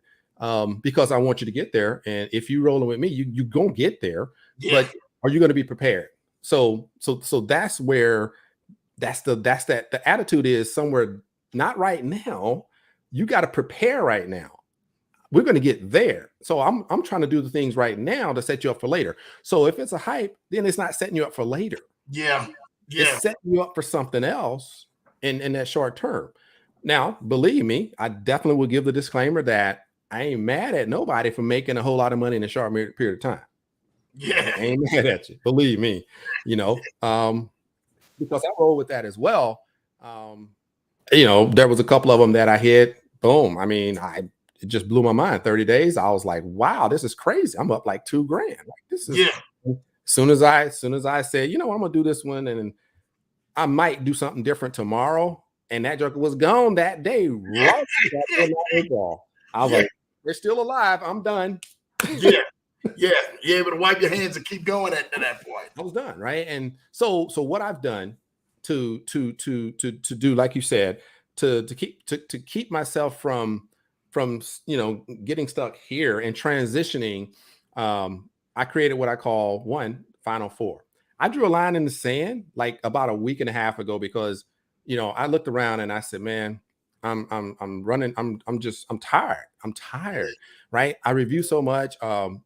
because I want you to get there. And if you rolling with me, you gonna get there. But are you going to be prepared? So that's where the attitude is somewhere not right now. You got to prepare right now. We're going to get there. So I'm trying to do the things right now to set you up for later. So if it's a hype, then it's not setting you up for later. It's setting you up for something else in that short term. Now, believe me, I definitely will give the disclaimer that I ain't mad at nobody for making a whole lot of money in a short period of time. I ain't mad at you. Believe me, you know, because I roll with that as well. You know, there was a couple of them that I hit. Boom. I mean, it just blew my mind. 30 days. I was like, wow, this is crazy. I'm up like $2,000. Like, this is soon as I said, you know, I'm gonna do this one, and I might do something different tomorrow. And that joker was gone that day. Right. I was like, they're still alive. I'm done. You're able to wipe your hands and keep going at that point. I was done, right? And so what I've done to do, like you said, to keep myself from you know getting stuck here and transitioning I created what I call Final Four. I drew a line in the sand like about a week and a half ago because, I looked around and I said, man, I'm running. I'm tired. I'm tired. Right. I review so much. 10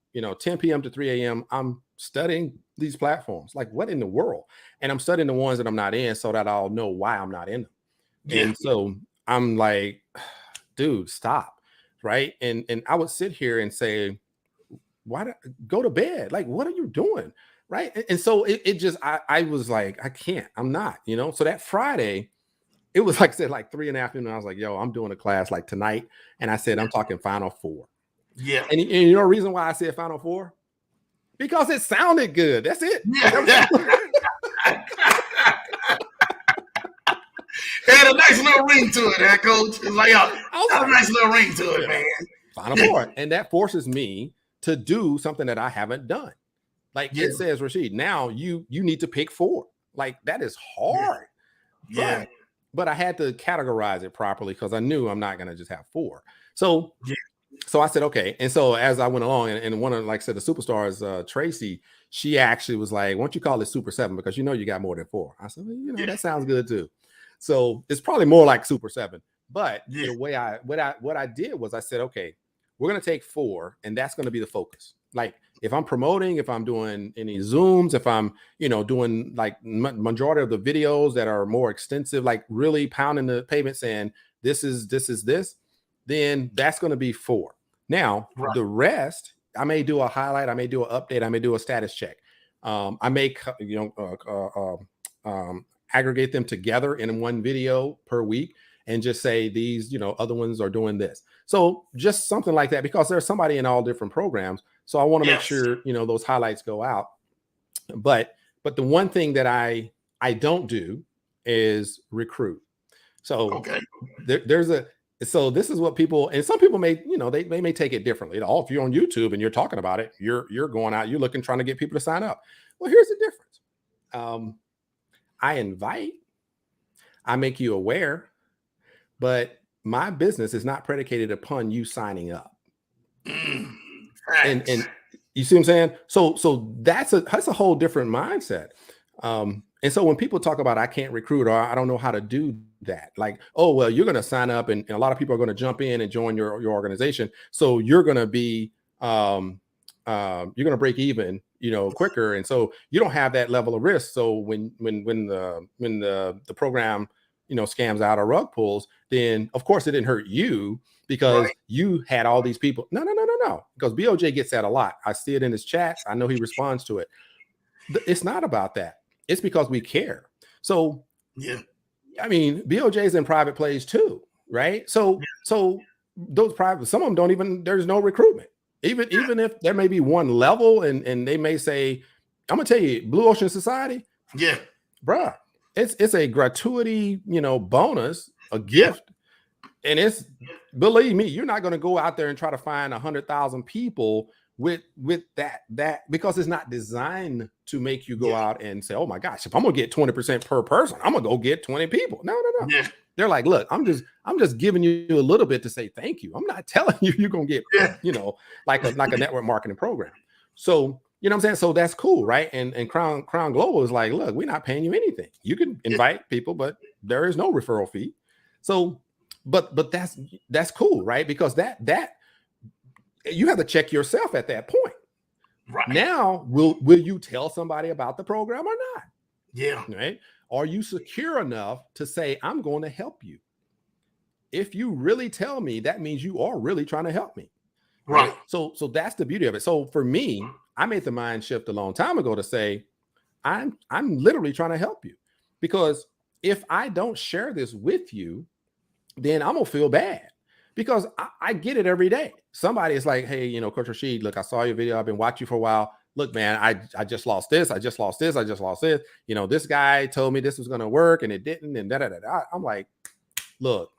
p.m. to 3 a.m. I'm studying these platforms. Like, what in the world? And I'm studying the ones that I'm not in so that I'll know why I'm not in them. Yeah. And so I'm like, dude, stop. Right. And I would sit here and say, go to bed? Like, what are you doing? Right. And so it just, I was like, I can't, I'm not, so that Friday, it was like I said, like 3 in the afternoon. I was like, yo, I'm doing a class like tonight. And I said, I'm talking Final Four. Yeah. And you know the reason why I said Final Four? Because it sounded good. That's it. Yeah. It had a nice little ring to it, Coach. It's like, got a nice little ring to it, man. Final Four. And that forces me to do something that I haven't done. Like it says, Rashid, now you need to pick 4. Like that is hard. Yeah. But I had to categorize it properly because I knew I'm not going to just have 4. So I said, okay. And so as I went along, and one of, like I said, the superstars, Tracy, she actually was like, why don't you call it Super 7? Because you got more than 4. I said, well, that sounds good too. So it's probably more like Super 7. But the way what I did was I said, okay, we're going to take 4 and that's going to be the focus. Like if I'm promoting, if I'm doing any Zooms, if I'm, doing like majority of the videos that are more extensive, like really pounding the pavement saying this is this, then that's going to be 4. Now, the rest, I may do a highlight, I may do an update, I may do a status check. I may, aggregate them together in one video per week and just say these, other ones are doing this. So just something like that, because there's somebody in all different programs. So I want to make sure, those highlights go out. But the one thing that I don't do is recruit. So so this is what people, and some people may, they may take it differently. If you're on YouTube and you're talking about it, you're going out, you're looking, trying to get people to sign up. Well, here's the difference. I invite, I make you aware, but my business is not predicated upon you signing up. And you see what I'm saying? So that's a whole different mindset. And so when people talk about I can't recruit or I don't know how to do that, like, oh, well, you're going to sign up and a lot of people are going to jump in and join your organization. So you're going to be, you're going to break even, quicker. And so you don't have that level of risk. So when the program, scams out or rug pulls, then of course it didn't hurt you because you had all these people. No. Because BOJ gets that a lot. I see it in his chats. I know he responds to it. It's not about that. It's because we care. So, I mean, BOJ's in private plays too, right? So those private, some of them don't even, there's no recruitment. Even if there may be one level and they may say, I'm gonna tell you, Blue Ocean Society, bruh, it's a gratuity, bonus, a gift. And it's, believe me, you're not going to go out there and try to find 100,000 people with that because it's not designed to make you go out and say, oh my gosh, if I'm gonna get 20% per person, I'm gonna go get 20 people. No. They're like, look, I'm just giving you a little bit to say thank you. I'm not telling you you're gonna get, like a network marketing program. So you know what I'm saying? So that's cool, right? And Crown Global is like, look, we're not paying you anything. You can invite people, but there is no referral fee. So, but that's cool, right? Because that you have to check yourself at that point. Right. Now, will you tell somebody about the program or not? Yeah. Right. Are you secure enough to say, I'm going to help you? If you really tell me, that means you are really trying to help me. Right. So that's the beauty of it. So for me, I made the mind shift a long time ago to say, I'm literally trying to help you, because if I don't share this with you, then I'm gonna feel bad, because I get it every day. Somebody is like, hey, Coach Rashid, look, I saw your video. I've been watching you for a while. Look, man, I just lost this. I just lost this. I just lost this. This guy told me this was going to work and it didn't. And I'm like, look,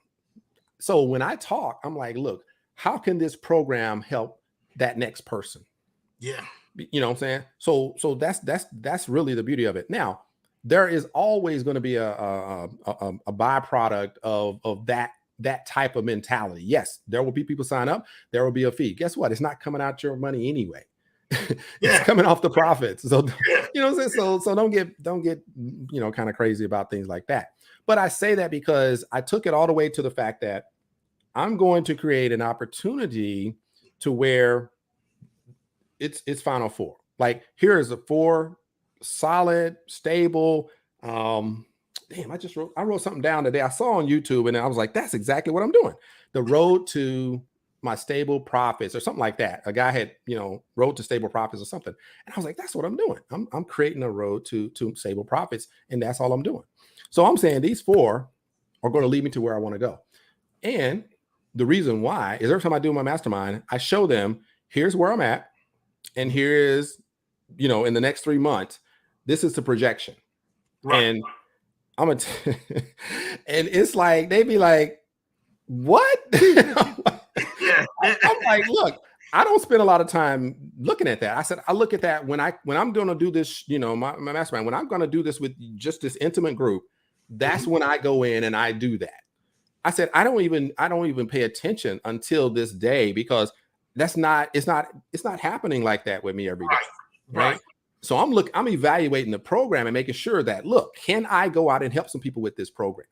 so when I talk, I'm like, look, how can this program help that next person? Yeah. You know what I'm saying? So that's really the beauty of it. Now, there is always going to be a byproduct of that type of mentality. Yes, there will be people sign up. There will be a fee. Guess what? It's not coming out your money anyway. it's Yeah. coming off the profits. So Yeah. you know what I'm saying? So don't get kind of crazy about things like that. But I say that because I took it all the way to the fact that I'm going to create an opportunity to where it's Final Four. Like here is a four solid, stable. Um, damn, I wrote something down today. I saw on YouTube and I was like, that's exactly what I'm doing. The road to my stable profits or something like that. A guy had, road to stable profits or something. And I was like, that's what I'm doing. I'm creating a road to stable profits, and that's all I'm doing. So I'm saying these four are going to lead me to where I want to go. And the reason why is every time I do my mastermind, I show them here's where I'm at. And here is, in the next 3 months, this is the projection. Right. And I'm and it's like, they be like, what? Yeah. I'm like, look, I don't spend a lot of time looking at that. I said, I look at that when I'm going to do this, my mastermind, when I'm going to do this with just this intimate group, that's when I go in and I do that. I said, I don't even pay attention until this day, because it's not happening like that with me every day. Right. So I'm evaluating the program and making sure that, look, can I go out and help some people with this program?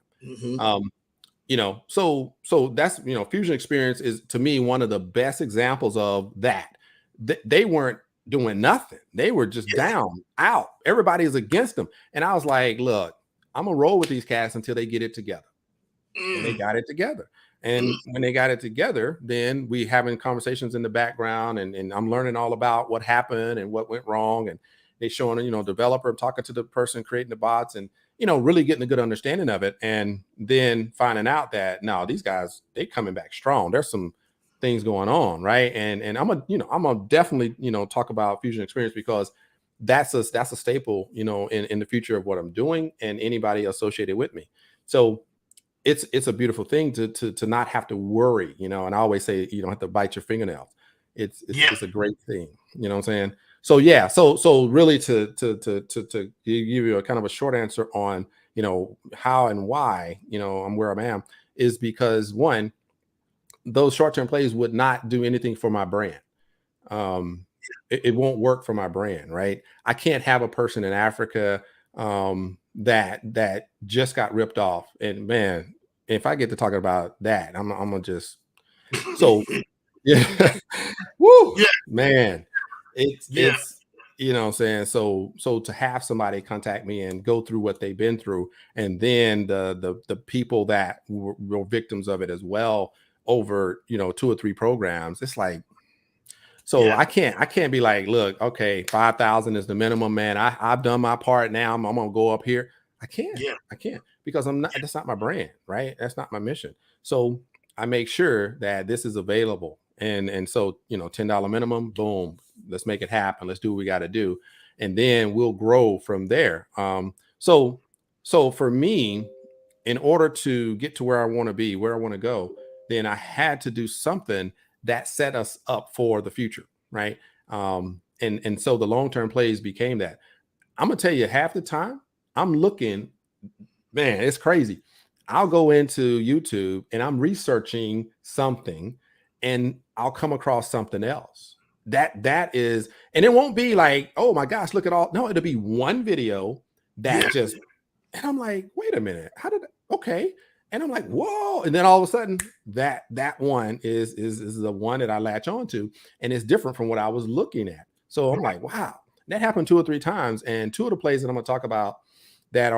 So that's, Fusion Experience is, to me, one of the best examples of that. They weren't doing nothing. They were just down, out. Everybody is against them. And I was like, look, I'm going to roll with these cats until they get it together. And they got it together. And when they got it together, then we having conversations in the background, and I'm learning all about what happened and what went wrong. And they showing, developer, talking to the person creating the bots, and, really getting a good understanding of it. And then finding out that, no, these guys, they coming back strong. There's some things going on. Right. And I'm gonna definitely, talk about Fusion Experience, because that's a staple, in the future of what I'm doing and anybody associated with me. So it's a beautiful thing to not have to worry, and I always say you don't have to bite your fingernails. It's a great thing, what I'm saying? So yeah, so really to give you a kind of a short answer on, how and why, I'm where I am, is because, one, those short-term plays would not do anything for my brand. It won't work for my brand, right? I can't have a person in Africa that just got ripped off. And man, if I get to talking about that, I'm gonna just yeah. Woo, Yeah. man. It's Yeah. what I'm saying. So to have somebody contact me and go through what they've been through, and then the people that were victims of it as well over 2 or 3 programs, it's like, so I can't be like, look, okay, 5,000 is the minimum, man. I've done my part. Now I'm gonna go up here. I can't, because that's not my brand, right? That's not my mission. So I make sure that this is available. And so, $10 minimum, boom, let's make it happen. Let's do what we got to do. And then we'll grow from there. So for me, in order to get to where I want to be, where I want to go, then I had to do something that set us up for the future, right? And so the long-term plays became that. I'm gonna tell you, half the time I'm looking, man, it's crazy. I'll go into YouTube and I'm researching something, and I'll come across something else. That is, and it won't be like, oh my gosh, look at all. No, it'll be one video that just, and I'm like, wait a minute, how did, okay. And I'm like, whoa. And then all of a sudden that one is the one that I latch on to, and it's different from what I was looking at. So I'm like, wow, that happened 2 or 3 times. And 2 of the plays that I'm gonna talk about that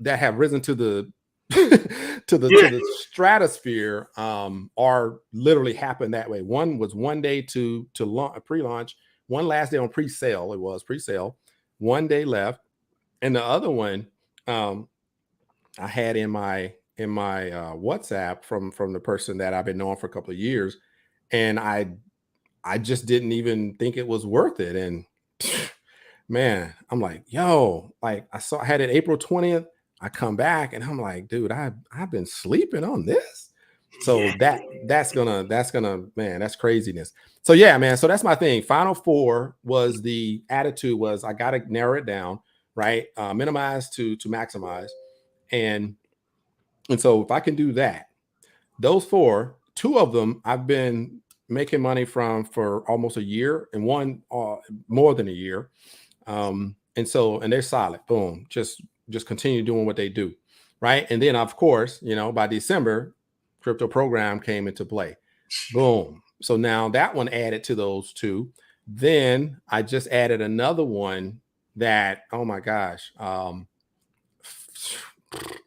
have risen to the to the stratosphere are literally happened that way. One was one day to launch, pre-launch, one last day on pre-sale. It was pre-sale, one day left. And the other one I had in my WhatsApp from the person that I've been knowing for a couple of years, and I just didn't even think it was worth it. And man, I'm like, yo, like I had it April 20th. I come back and I'm like, dude, I've been sleeping on this. So that's gonna, man, that's craziness. So yeah, man. So that's my thing. Final Four was the attitude was I gotta narrow it down, right? Minimize to maximize. And so if I can do that, those 4, 2 of them I've been making money from for almost a year, and one more than a year. And they're solid. Boom, just continue doing what they do, right? And then of course, by December, crypto program came into play. Boom. So now that one added to those two. Then I just added another one that, oh my gosh,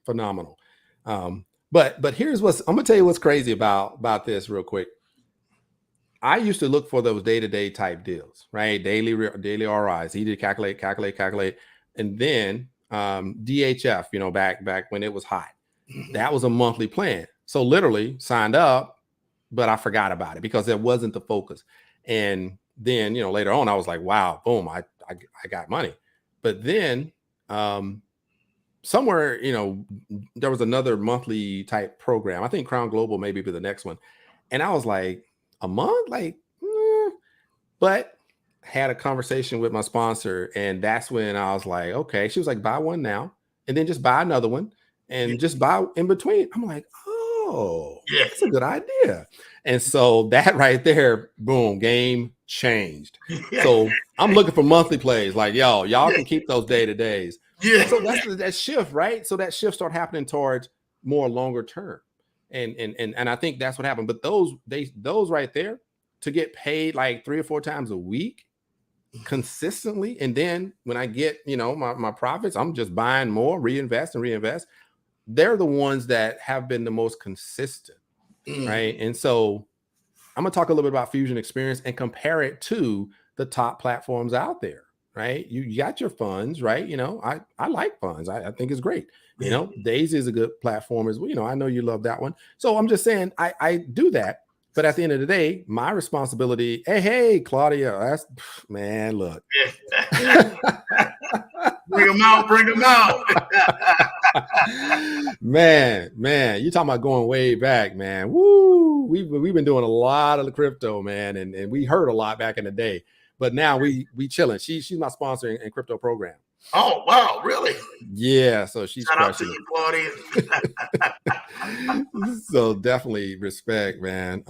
phenomenal. But here's what's I'm gonna tell you what's crazy about this real quick. I used to look for those day-to-day type deals, right? Daily RIs. He did calculate, and then DHF. Back when it was hot, that was a monthly plan. So literally signed up, but I forgot about it because it wasn't the focus. And then later on, I was like, wow, boom, I got money. But then somewhere, there was another monthly type program. I think Crown Global maybe be the next one, and I was like, a month, like, but had a conversation with my sponsor, and that's when I was like, okay. She was like, buy one now, and then just buy another one, and just buy in between. I'm like, oh, that's a good idea. And so that right there, boom, game changed. So I'm looking for monthly plays. Like, y'all can keep those day-to-days. Yeah. So that's that shift, right? So that shift started happening towards more longer term. And I think that's what happened. But those right there, to get paid like 3 or 4 times a week consistently, and then when I get my profits, I'm just buying more, reinvest. They're the ones that have been the most consistent, right? And so I'm gonna talk a little bit about Fusion Experience and compare it to the top platforms out there, right? You got your funds, right? I like funds. I think it's great. Daisy is a good platform as well. I know you love that one. So I'm just saying I do that. But at the end of the day, my responsibility, hey, Claudia, that's, man, look. Bring them out. man, you talking about going way back, man. Woo, we've been doing a lot of the crypto, man, and we heard a lot back in the day. But now we chilling. She's my sponsor in crypto program. Oh, wow, really? Yeah, so she's shout out to you, Claudia. So definitely respect, man.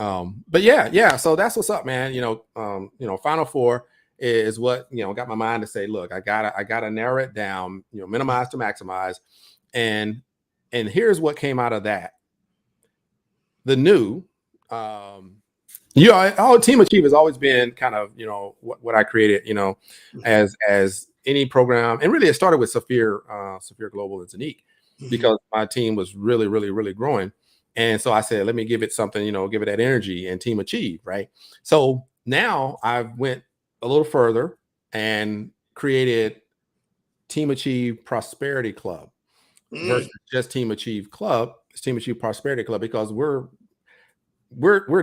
But yeah. So that's what's up, man. Final Four is what got my mind to say, look, I gotta narrow it down, minimize to maximize, and here's what came out of that. The new Team Achieve has always been kind of, what I created, as any program. And really it started with Saphir Global and Zanique, because my team was really, really, really growing. And so I said, let me give it something, give it that energy, and Team Achieve, right? So now I've went a little further and created Team Achieve Prosperity Club versus just Team Achieve Club. It's Team Achieve Prosperity Club because we're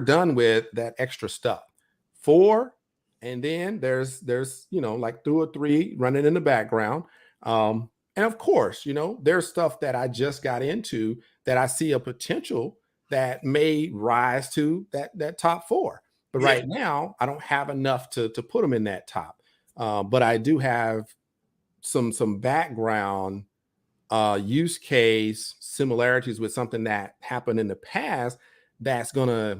done with that extra stuff. 4, and then there's like 2 or 3 running in the background. And of course, there's stuff that I just got into that I see a potential that may rise to that top 4. But right now, I don't have enough to put them in that top. But I do have some background use case similarities with something that happened in the past that's gonna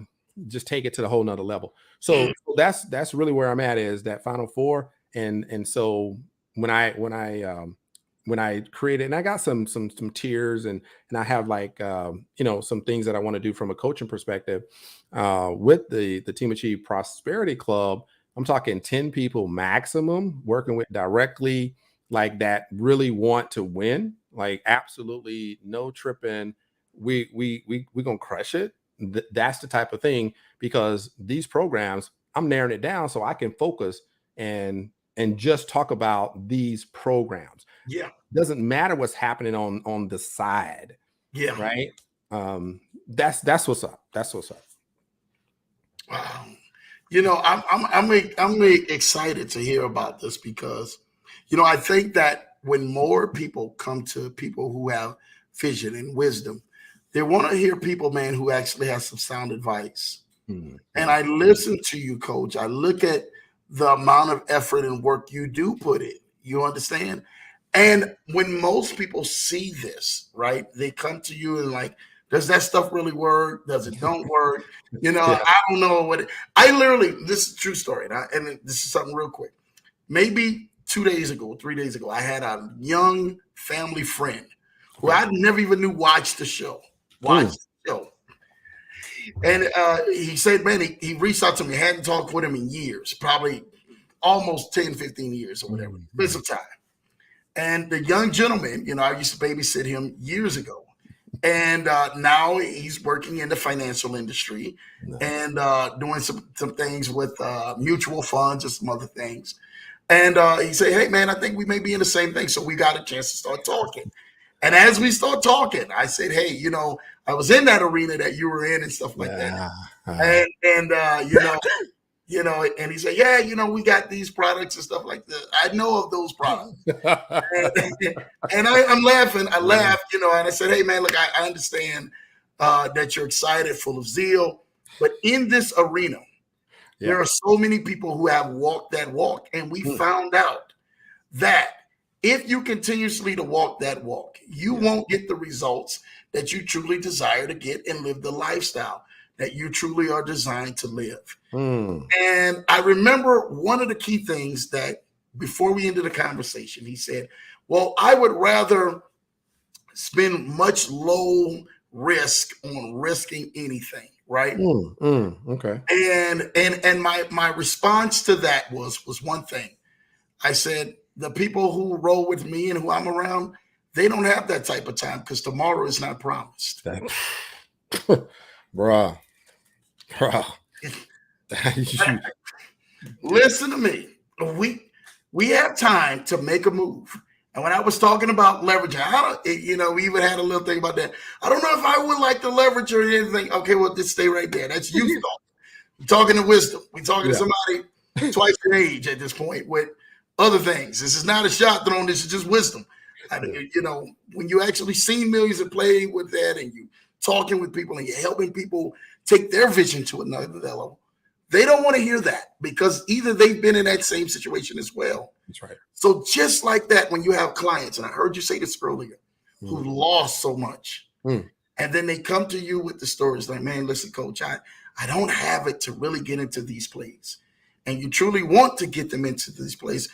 just take it to the whole nother level. So that's really where I'm at, is that Final Four. And so when I created, and I got some tiers, and I have like some things that I want to do from a coaching perspective with the Team Achieve Prosperity Club. I'm talking 10 people maximum, working with directly, like, that really want to win, like absolutely no tripping. We gonna crush it. That's the type of thing, because these programs, I'm narrowing it down so I can focus and just talk about these programs. Doesn't matter what's happening on the side. Right. That's what's up. Wow. I'm excited to hear about this, because I think that when more people come to people who have vision and wisdom, they want to hear people, man, who actually have some sound advice. And I listen to you, Coach. I look at the amount of effort and work you do put in. You understand? And when most people see this, right, they come to you and like, Does that stuff really work? Does it don't work? Yeah. I don't know what I literally, this is a true story. And this is something real quick. Maybe 2 days ago, 3 days ago, I had a young family friend who Okay. I never even knew watched the show. And he said, man, he reached out to me. I hadn't talked with him in years, probably almost 10, 15 years or whatever. Been some time. And the young gentleman, I used to babysit him years ago. And now he's working in the financial industry and doing some things with mutual funds and some other things. And he said, hey, man, I think we may be in the same thing. So we got a chance to start talking. And as we start talking, I said, hey, I was in that arena that you were in and stuff like that. And and he said, yeah, we got these products and stuff like that. I know of those products. and I'm laughing. I laughed, and I said, hey, man, look, I understand that you're excited, full of zeal. But in this arena, there are so many people who have walked that walk. And we found out that if you continuously to walk that walk, you won't get the results that you truly desire to get and live the lifestyle that you truly are designed to live. And I remember one of the key things that before we ended the conversation, he said, well, I would rather spend much low risk on risking anything. Right. Okay. And my response to that was one thing. I said, the people who roll with me and who I'm around, they don't have that type of time because tomorrow is not promised. Bruh. Listen to me. We have time to make a move. And when I was talking about leveraging, we even had a little thing about that. I don't know if I would like to leverage or anything. Okay, well, just stay right there. That's you talking. We're talking to wisdom. We're talking to somebody twice your age at this point with other things. This is not a shot thrown. This is just wisdom. When you actually seen millions and play with that and you talking with people and you're helping people take their vision to another level, they don't want to hear that because either they've been in that same situation as well. That's right. So just like that, when you have clients, and I heard you say this earlier, who lost so much, and then they come to you with the stories like, man, listen, coach, I don't have it to really get into these plays. And you truly want to get them into these plays.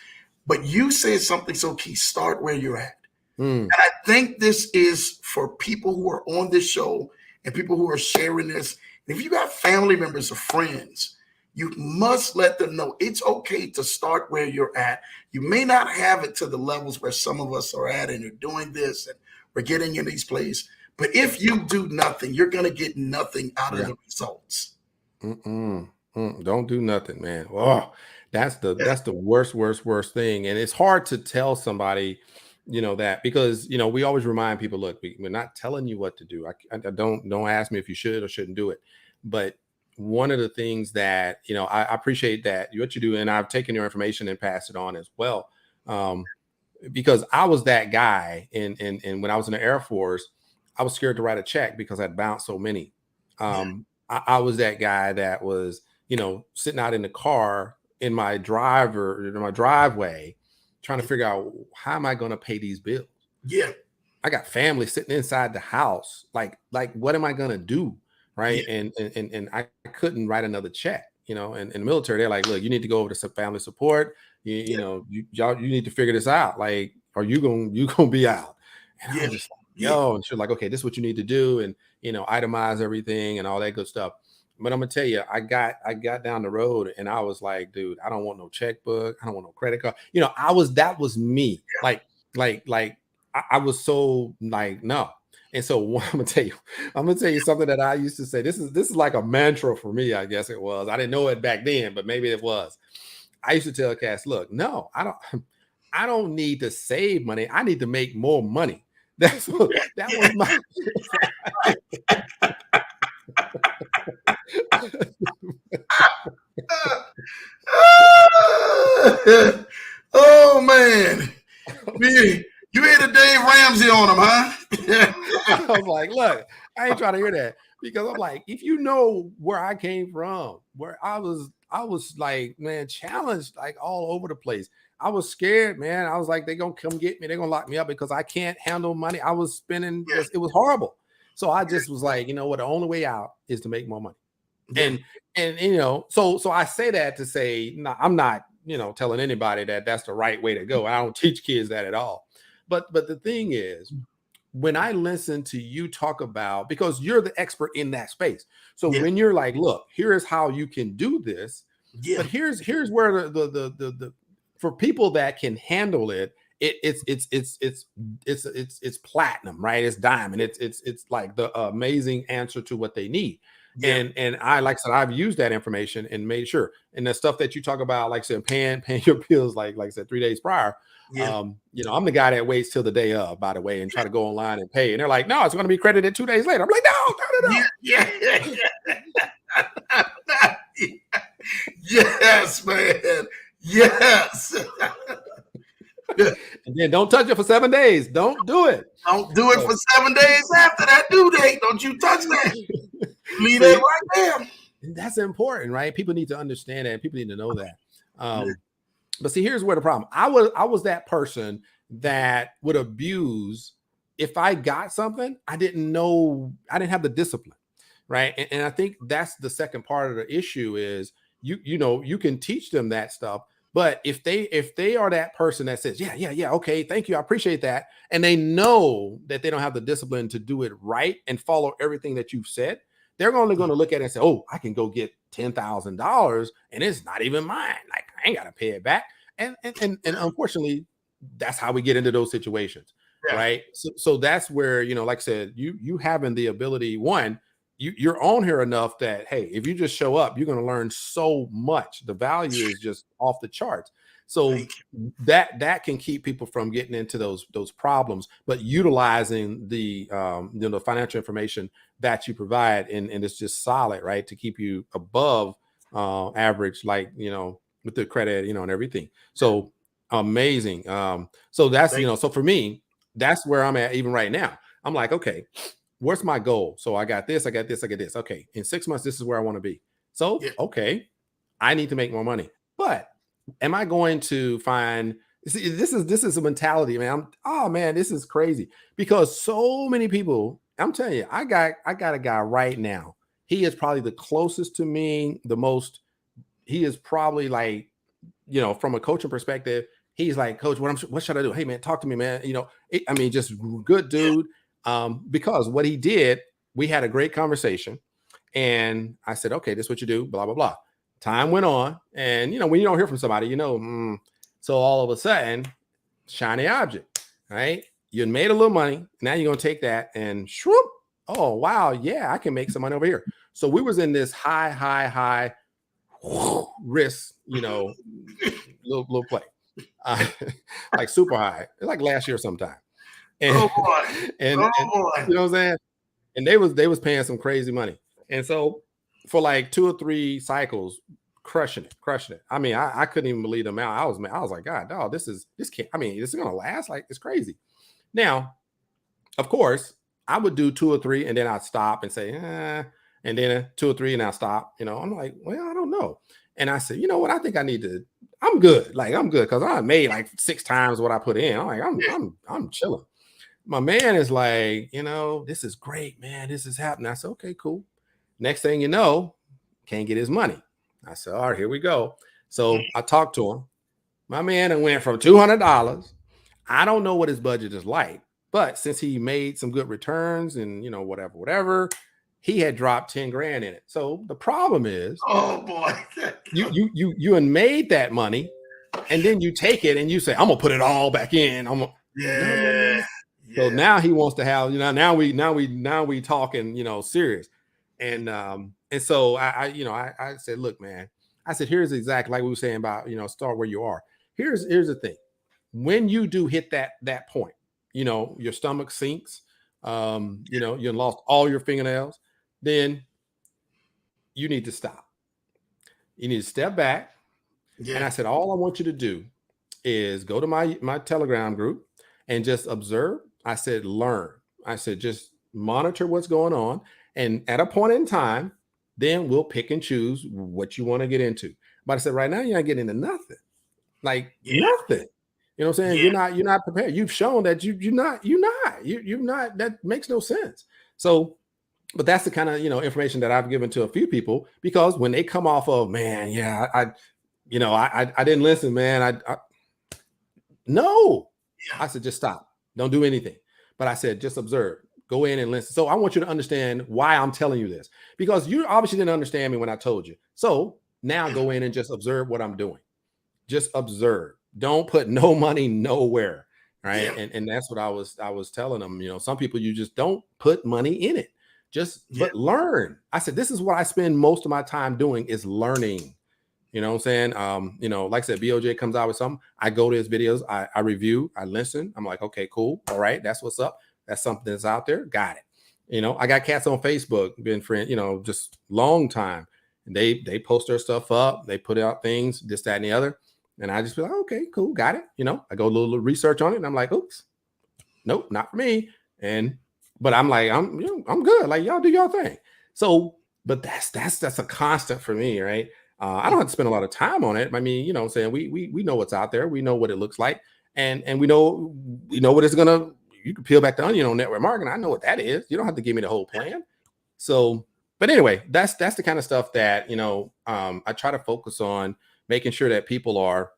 But you said something so key, start where you're at. And I think this is for people who are on this show and people who are sharing this. If you got family members or friends, you must let them know it's okay to start where you're at. You may not have it to the levels where some of us are at and you're doing this and we're getting in these places. But if you do nothing, you're going to get nothing out of the results. Don't do nothing, man. Oh, that's the worst thing. And it's hard to tell somebody, that because, we always remind people, look, we're not telling you what to do. I don't ask me if you should or shouldn't do it. But one of the things that, I appreciate that what you do, and I've taken your information and passed it on as well. Because I was that guy and when I was in the Air Force, I was scared to write a check because I'd bounced so many. I was that guy that was, sitting out in the car in my driveway, trying to figure out how am I going to pay these bills? Yeah. I got family sitting inside the house. Like, what am I going to do? Right. Yeah. And I couldn't write another check, and in the military, they're like, look, you need to go over to some family support. You need to figure this out. Like, are you going to be out? And I was just like, and she's like, okay, this is what you need to do. And, itemize everything and all that good stuff. But I'm going to tell you, I got down the road and I was like, dude, I don't want no checkbook. I don't want no credit card. That was me. Like I was so like, no. And so I'm gonna tell you something that I used to say. This is like a mantra for me. I guess it was. I didn't know it back then, but maybe it was. I used to tell cats, look, no, I don't need to save money. I need to make more money. That was my. Oh man, you hit a Dave Ramsey on him, huh? I was like, look, I ain't trying to hear that because I'm like, if you know where I came from, where I was like, man, challenged like all over the place. I was scared, man. I was like, they're gonna come get me. They're gonna lock me up because I can't handle money. I was spending. It was horrible. So I just was like, you know what, the only way out is to make more money. Yeah. And you know, so I say that to say, no, I'm not, you know, telling anybody that that's the right way to go. I don't teach kids that at all. But the thing is, when I listen to you talk about, because you're the expert in that space. So Yeah. when you're like, look, here is how you can do this, Yeah. but here's where the for people that can handle it, it's platinum, right? It's diamond. It's like the amazing answer to what they need. Yeah. And I, like I said, I've used that information and made sure. And the stuff that you talk about, like I said, paying your bills, like I said, 3 days prior. Yeah. You know, I'm the guy that waits till the day of, by the way, and try to go online and pay. And they're like, no, it's going to be credited 2 days later. I'm like, no. Yeah. Yes, man. Yes. And then don't touch it for 7 days. Don't do it. Don't do it for 7 days after that due date. Don't you touch that. Leave See, that right there. that's important, right? People need to understand that. People need to know that. But see, here's where the problem. I was that person that would abuse if I got something. I didn't have the discipline, right? And I think that's the second part of the issue is you know, you can teach them that stuff, but if they are that person that says, yeah, okay, thank you, I appreciate that, and they know that they don't have the discipline to do it right and follow everything that you've said, they're only going to look at it and say, oh, I can go get $10,000 and it's not even mine. Like, I ain't got to pay it back. And unfortunately, that's how we get into those situations, right? So that's where, you know, like I said, you having the ability, one, you're on here enough that, hey, if you just show up, you're going to learn so much. The value is just off the charts. So that can keep people from getting into those problems, but utilizing the you know, financial information that you provide, and it's just solid, right, to keep you above average, like, you know, with the credit, you know, and everything. So amazing. So that's, you know, so for me, that's where I'm at even right now. I'm like, okay, what's my goal? So I got this. Okay, in 6 months, this is where I want to be. So okay, I need to make more money, but am I going to find, see, this is a mentality, man. Oh man, this is crazy because so many people, I'm telling you, I got a guy right now. He is probably the closest to me, the most, he is probably like, you know, from a coaching perspective, he's like, coach, what should I do? Hey man, talk to me, man. You know, I mean, just good dude. Because what he did, we had a great conversation and I said, okay, this is what you do, blah, blah, blah. Time went on, and you know, when you don't hear from somebody, you know, so all of a sudden, shiny object, right? You made a little money. Now you're gonna take that and shroop. Oh wow, yeah, I can make some money over here. So we was in this high risk, you know, little play, like super high, like last year sometime. And, oh boy, and you know what I'm saying? And they was paying some crazy money, and so for like 2 or 3 cycles, crushing it. I mean, I couldn't even believe them out. I was like, God, dog, this can't. I mean, this is gonna last. Like, it's crazy. Now, of course, I would do 2 or 3, and then I'd stop and say, and then 2 or 3, and I'll stop. You know, I'm like, well, I don't know. And I said, you know what? I think I need to. I'm good. Like, I'm good because I made like 6 times what I put in. I'm like, I'm chilling. My man is like, you know, this is great, man. This is happening. I said, okay, cool. Next thing you know, can't get his money. I said, all right, here we go. So I talked to him. My man went from $200. I don't know what his budget is like, but since he made some good returns and, you know, whatever, he had dropped 10 grand in it. So the problem is, oh boy, you made that money, and then you take it and you say, I'm gonna put it all back in. No. So now he wants to have, you know, now we talking, you know, serious. And so I said, look, man, I said, here's exactly like we were saying about, you know, start where you are. Here's the thing. When you do hit that point, you know, your stomach sinks, you know, you lost all your fingernails, then you need to stop. You need to step back. And I said, all I want you to do is go to my Telegram group and just observe. I said, learn. I said, just monitor what's going on. And at a point in time, then we'll pick and choose what you want to get into. But I said, right now, you're not getting into nothing. Like nothing. You know what I'm saying? You're not prepared. You've shown that you're not, that makes no sense. So, but that's the kind of, information that I've given to a few people, because when they come off of, man, yeah, I didn't listen, man. No, Yeah. I said, just stop. Don't do anything. But I said, just observe, go in and listen. So I want you to understand why I'm telling you this, because you obviously didn't understand me when I told you. So now go in and just observe what I'm doing. Just observe. Don't put no money nowhere. Right. Yeah. And that's what I was telling them. Some people, you just don't put money in it. But learn. I said, this is what I spend most of my time doing, is learning. You know what I'm saying? Like I said, BOJ comes out with something. I go to his videos, I review, I listen. I'm like, okay, cool. All right. That's what's up. That's something that's out there. Got it. I got cats on Facebook, been friend, just long time. And they post their stuff up. They put out things, this, that, and the other. And I just be like, okay, cool. Got it. I go a little research on it and I'm like, oops, nope, not for me. But I'm like, I'm good. Like, y'all do your thing. So, but that's a constant for me, right? I don't have to spend a lot of time on it. I mean, what I'm saying, we know what's out there. We know what it looks like, and we know what it's gonna. You can peel back the onion on network marketing. I know what that is. You don't have to give me the whole plan. So, but anyway, that's the kind of stuff that I try to focus on, making sure that people are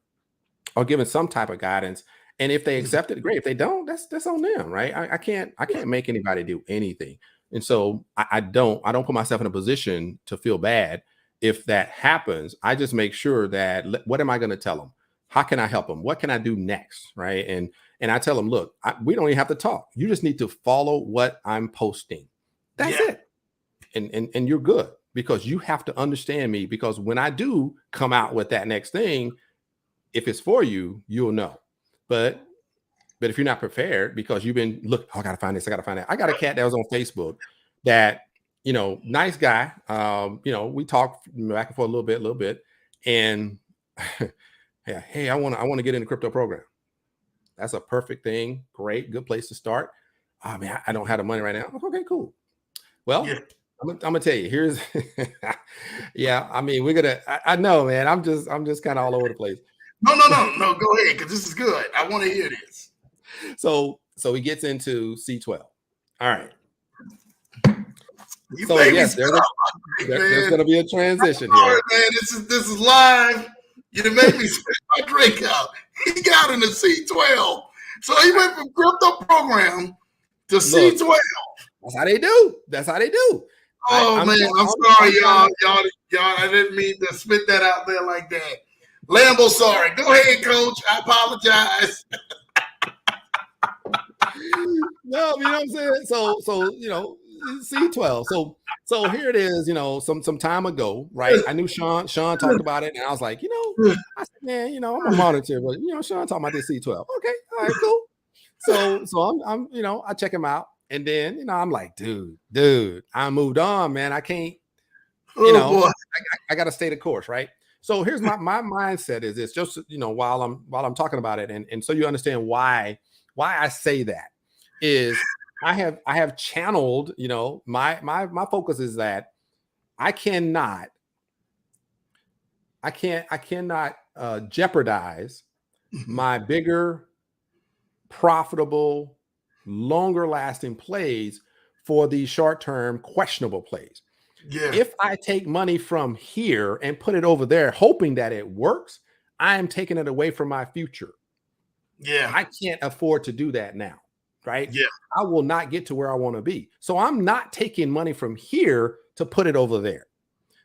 given some type of guidance. And if they accept it, great. If they don't, that's on them, right? I can't make anybody do anything. And so I don't put myself in a position to feel bad if that happens. I just make sure that, what am I going to tell them? How can I help them? What can I do next? Right. And I tell them, look, we don't even have to talk. You just need to follow what I'm posting. That's it. And you're good, because you have to understand me, because when I do come out with that next thing, if it's for you, you'll know. But if you're not prepared, because you've been, look, I got to find this, I got to find that. I got a cat that was on Facebook that, nice guy. We talked back and forth a little bit. And yeah, hey, I want to get in the crypto program. That's a perfect thing. Great. Good place to start. Oh man, I don't have the money right now. Okay, cool. Well, I'm gonna tell you, here's, yeah, I mean, I know, man, I'm just kind of all over the place. No, go ahead, because this is good. I want to hear this. So he gets into C12. All right. So yes, there's going to be a transition here. Man, this is live. You done made me spit my drink out. He got into C12. So he went from crypto program to C12. That's how they do. Oh, man, I'm sorry, y'all. I didn't mean to spit that out there like that. Lambo, sorry. Go ahead, coach. I apologize. No, you know what I'm saying? So C12. So here it is, some time ago, right? I knew Sean talked about it, and I was like, I said, man, I'm a monitor, but Sean talking about this C12. Okay, all right, cool. So I'm I check him out, and then I'm like, dude, I moved on, man. I can't, I got to stay the course, right? So here's my mindset is this, just while I'm talking about it, and so you understand why I say that is I have channeled, my focus is that I cannot jeopardize my bigger, profitable, longer lasting plays for these short-term questionable plays. Yeah. If I take money from here and put it over there, hoping that it works, I am taking it away from my future. Yeah. I can't afford to do that now, right? Yeah. I will not get to where I want to be. So I'm not taking money from here to put it over there.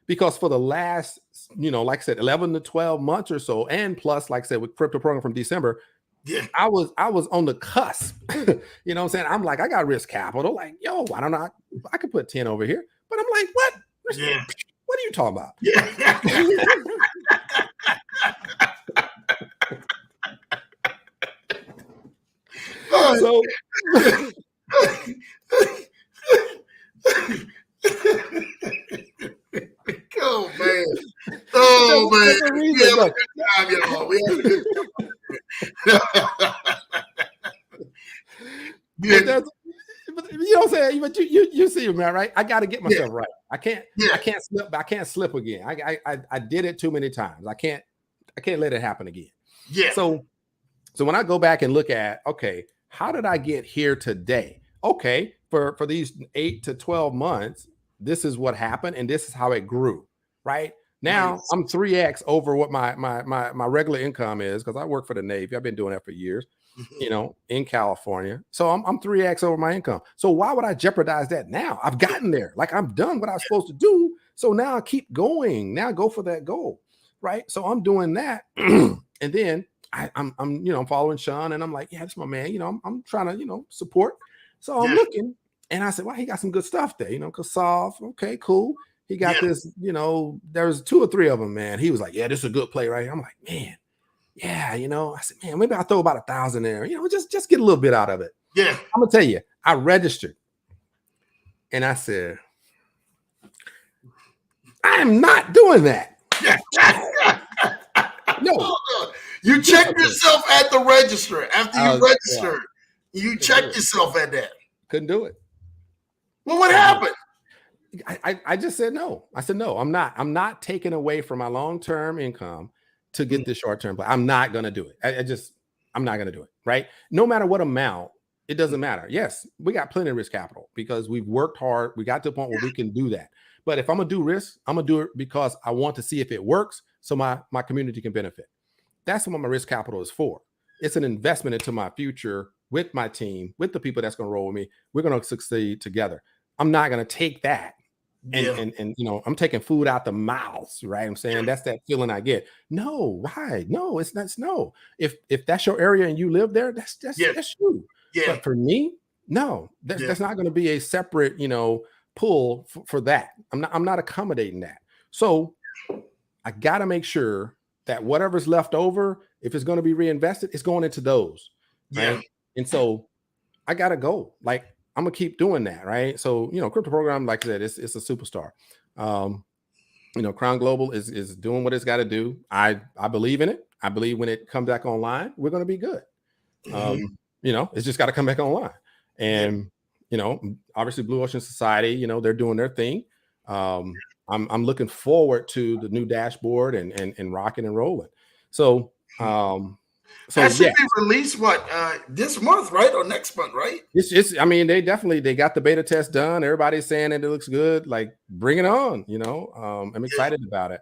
Because for the last, like I said, 11 to 12 months or so, and plus, like I said, with crypto program from December, yeah, I was on the cusp. You know what I'm saying? I'm like, I got risk capital. Like, yo, why don't I could put 10 over here. But I'm like, what? Yeah. What are you talking about? Yeah. So oh man. Oh man. We have a good time, y'all. We have a good time. But you know what I'm saying? But you see, man, right? I got to get myself right. I can't slip. I can't slip again. I did it too many times. I can't let it happen again. Yeah. So when I go back and look at, okay, how did I get here today? okay, for these 8 to 12 months, this is what happened, and this is how it grew. Right now, Nice. I'm 3x over what my regular income is because I work for the Navy. I've been doing that for years, in California. So I'm 3x over my income. So why would I jeopardize that now? I've gotten there. Like I've done what I was supposed to do. So now I keep going. Now go for that goal. Right. So I'm doing that. And then I'm I'm following Sean and I'm like, yeah, that's my man. I'm trying to, support. So I'm Yeah. looking and I said, well, he got some good stuff there, Kasov. Okay, cool. He got Yeah. this, there's 2 or 3 of them, man. He was like, yeah, this is a good play right here. I'm like, man, yeah, I said, man, maybe I'll throw about 1,000 there, just get a little bit out of it. Yeah. I'm gonna tell you, I registered and I said, I am not doing that. No. You check yourself at the register after you registered. You check yourself at that. Couldn't do it. Well, what happened? I just said no. I said no. I'm not taking away from my long-term income to get this short-term play. I'm not gonna do it. I'm not gonna do it. Right? No matter what amount, it doesn't matter. Yes, we got plenty of risk capital because we've worked hard. We got to the point where we can do that. But if I'm gonna do risk, I'm gonna do it because I want to see if it works, so my community can benefit. That's what my risk capital is for. It's an investment into my future with my team, with the people that's gonna roll with me. We're gonna succeed together. I'm not gonna take that. And I'm taking food out the mouths, right? I'm saying that's that feeling I get. No, why? No, it's not. No, if that's your area and you live there, that's you. Yeah. But for me, no, that's not going to be a separate, pull for that. I'm not accommodating that. So I got to make sure that whatever's left over, if it's going to be reinvested, it's going into those. Right? And so I got to go. Like I'm gonna keep doing that, right? So, crypto program, like I said, it's a superstar. Crown Global is doing what it's got to do. I believe in it. I believe when it comes back online, we're gonna be good. It's just got to come back online. And obviously Blue Ocean Society, they're doing their thing. I'm looking forward to the new dashboard and rocking and rolling. So that should be released this month, right? Or next month, right? It's I mean, they got the beta test done. Everybody's saying that it looks good. Like, bring it on, I'm excited about it.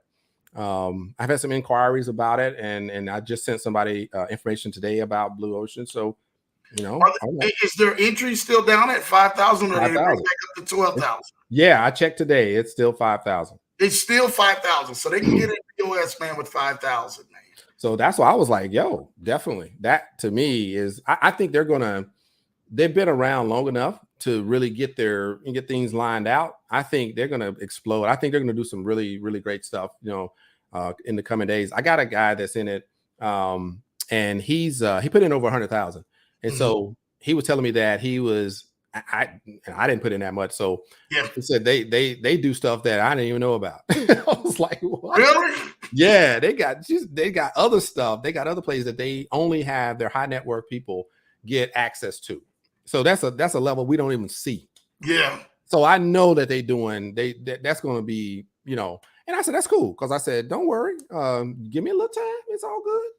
I've had some inquiries about it, and I just sent somebody information today about Blue Ocean. So, is their entry still down at 5,000 or did it bring back up to 12,000? Yeah, I checked today. It's still 5,000. It's still 5,000. So they can get in POS, man, with 5,000, man. So that's why I was like, yo, definitely. That to me is, I think they've been around long enough to really get things lined out. I think they're going to explode. I think they're going to do some really, really great stuff, in the coming days. I got a guy that's in it. And he put in over 100,000. And so he was telling me that he was, I didn't put in that much. So he said they do stuff that I didn't even know about. I was like, what? Really? Yeah, they got other stuff. They got other places that they only have their high net worth people get access to. So that's a level we don't even see. Yeah. So I know that that's going to be, and I said, that's cool. Cause I said, don't worry. Give me a little time. It's all good.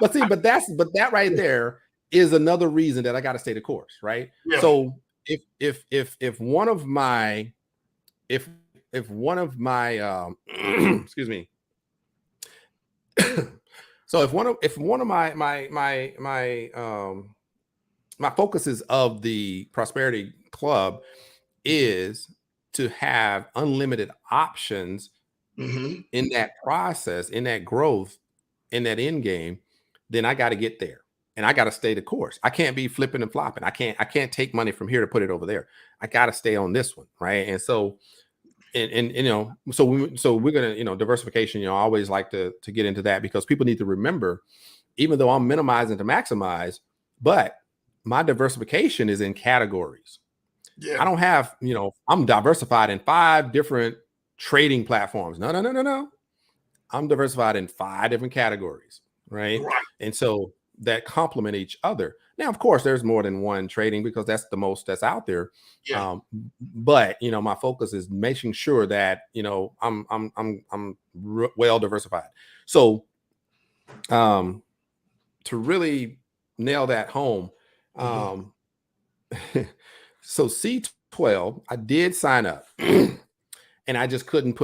But that right there is another reason that I got to stay the course. Right. Yeah. So if one of my, excuse me. So if one of my focuses of the Prosperity Club is to have unlimited options in that process, in that growth, in that end game, then I got to get there and I got to stay the course. I can't be flipping and flopping. I can't take money from here to put it over there. I got to stay on this one. Right. And so, so we're going to, diversification, I always like to get into that because people need to remember, even though I'm minimizing to maximize, but my diversification is in categories. Yeah. I don't have, I'm diversified in 5 different trading platforms. No. I'm diversified in 5 different categories. Right. And so that complement each other. Now, of course, there's more than one trading because that's the most that's out there. Yeah. But my focus is making sure that I'm well diversified. So, to really nail that home. Um, so C12, I did sign up, and I just couldn't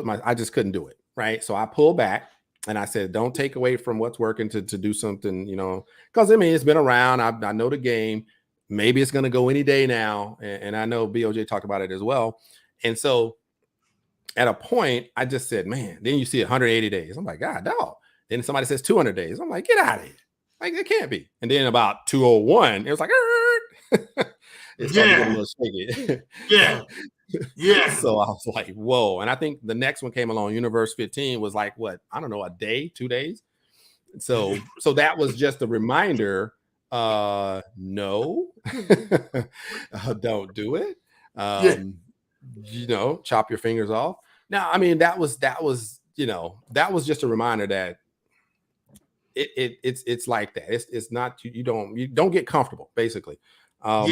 do it. Right. So I pulled back and I said, don't take away from what's working to do something, because I mean, it's been around. I know the game. Maybe it's going to go any day now. And I know BOJ talked about it as well. And so at a point, I just said, man, then you see 180 days. I'm like, God, dog. Then somebody says 200 days. I'm like, get out of here. Like, it can't be. And then about 201, it was like, it started to get a little shaky. Yeah. So I was like, whoa. And I think the next one came along, Universe 15, was like, what? I don't know, a day, 2 days. So that was just a reminder. No, don't do it. Chop your fingers off. Now, I mean, that was just a reminder that it's like that. It's not, you don't get comfortable, basically. So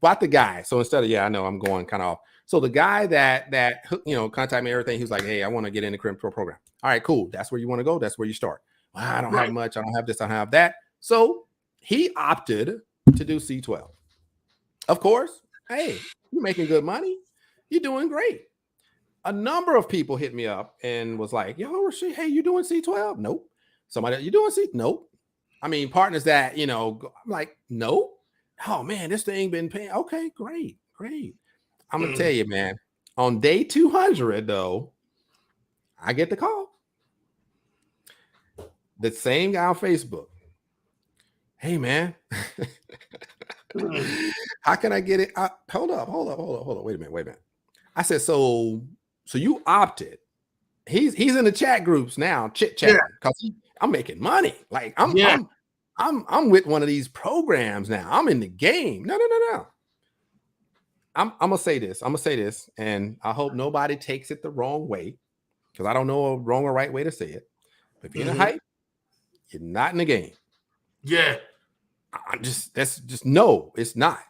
about the guy. So instead of, I know I'm going kind of off. So the guy that contacted me, everything, he was like, hey, I want to get in the crypto program. All right, cool. That's where you want to go. That's where you start. Well, I don't have much. I don't have this. I don't have that. So he opted to do C12. Of course, hey, you're making good money. You're doing great. A number of people hit me up and was like, yo, Rashid, hey, you doing C12? Nope. Somebody, you doing C? Nope. I mean, partners that, I'm like, no. Oh, man, this thing been paying. Okay, great. I'm going to tell you, man, on day 200, though, I get the call. The same guy on Facebook. Hey, man, how can I get it? Hold up. Wait a minute. I said, so you opted. He's in the chat groups now, chit chatting, because I'm making money. Like I'm with one of these programs now. I'm in the game. No. I'm gonna say this, and I hope nobody takes it the wrong way, because I don't know a wrong or right way to say it. But if you're in a hype, you're not in the game. Yeah. No, it's not.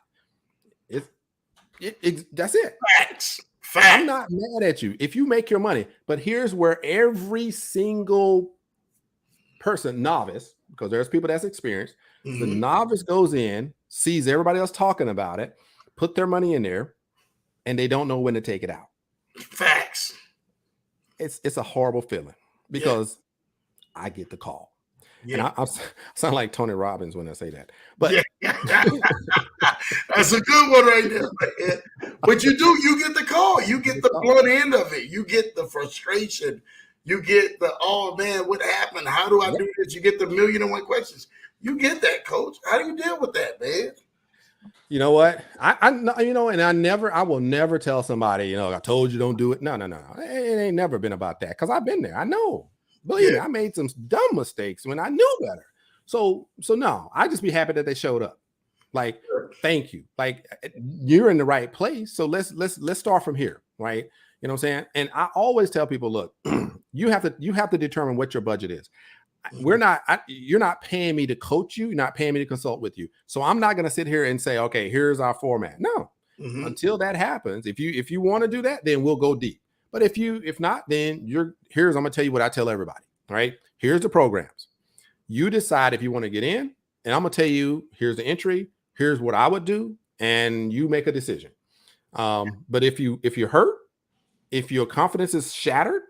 That's it. Facts. I'm not mad at you if you make your money, but here's where every single person, novice, because there's people that's experienced, the novice goes in, sees everybody else talking about it, put their money in there, and they don't know when to take it out. Facts. It's a horrible feeling, because I get the call. And I sound like Tony Robbins when I say that. But that's a good one right there. But you get the call. You get the blunt end of it. You get the frustration. You get the, oh man, what happened? How do I do this? You get the 1,000,001 questions. You get that, coach. How do you deal with that, man? You know what? I will never tell somebody, I told you don't do it. No. It ain't never been about that, because I've been there. I know. Believe me, I made some dumb mistakes when I knew better. So no, I just be happy that they showed up. Like, thank you. Like, you're in the right place. So let's start from here, right? You know what I'm saying? And I always tell people, look, you have to determine what your budget is. You're not paying me to coach you. You're not paying me to consult with you. So I'm not going to sit here and say, okay, here's our format. No, until that happens, if you want to do that, then we'll go deep. But if not, then I'm going to tell you what I tell everybody, right? Here's the programs. You decide if you want to get in, and I'm going to tell you, here's the entry, here's what I would do, and you make a decision. But if you're hurt, if your confidence is shattered,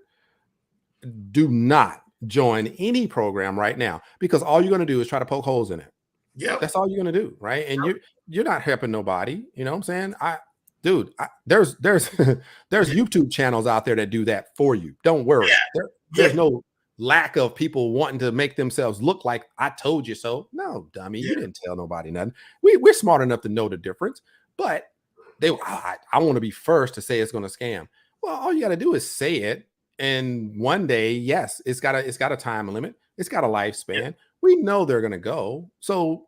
do not join any program right now, because all you're going to do is try to poke holes in it. Yeah, that's all you're going to do, right? And you're not helping nobody. You know what I'm saying? There's YouTube channels out there that do that for you. Don't worry. There's no lack of people wanting to make themselves look like I told you so. No, dummy, you didn't tell nobody nothing. We're smart enough to know the difference, but I want to be first to say it's going to scam. Well, all you got to do is say it, and one day, yes, it's got a time limit. It's got a lifespan. We know they're going to go, so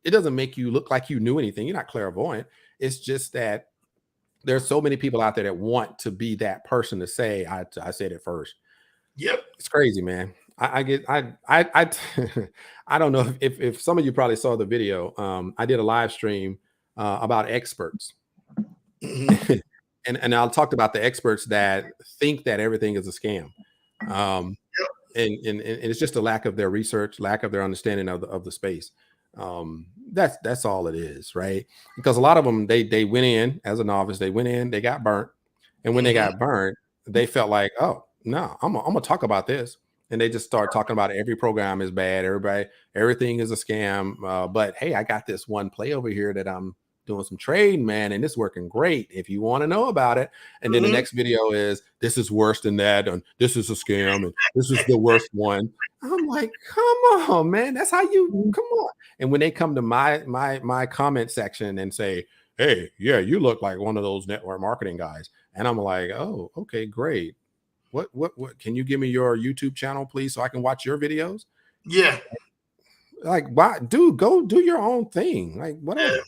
it doesn't make you look like you knew anything. You're not clairvoyant. It's just that there's so many people out there that want to be that person to say, I said it first. Yep. It's crazy, man. I don't know if some of you probably saw the video. I did a live stream about experts. And I talked about the experts that think that everything is a scam. and it's just a lack of their research, lack of their understanding of the space. That's all it is, right? Because a lot of them they went in as a novice, they went in, they got burnt, and when they Mm-hmm. got burnt, they felt like, oh no, I'm gonna talk about this, and they just start talking about every program is bad, everything is a scam. But hey, I got this one play over here that I'm doing some trading, man, and it's working great. If you want to know about it, and then the Mm-hmm. next video is this is worse than that, and this is a scam, and this is the worst one. I'm like, come on, man, that's how you come on. And when they come to my comment section and say, hey, yeah, you look like one of those network marketing guys, and I'm like, oh, okay, great. What can you give me your YouTube channel, please, so I can watch your videos? Yeah. Like, why, dude, go do your own thing, like whatever. Yeah.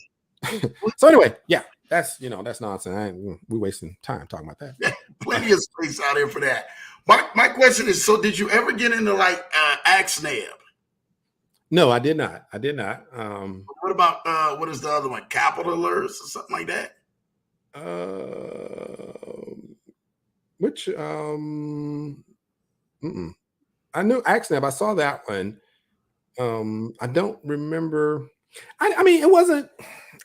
So anyway, yeah, that's nonsense. We're wasting time talking about that. Yeah, plenty of space out there for that. My question is, so did you ever get into like Axnab? No, I did not. What about what is the other one? Capitalers or something like that? Which I knew Axnab. I saw that one. I don't remember. I mean, it wasn't.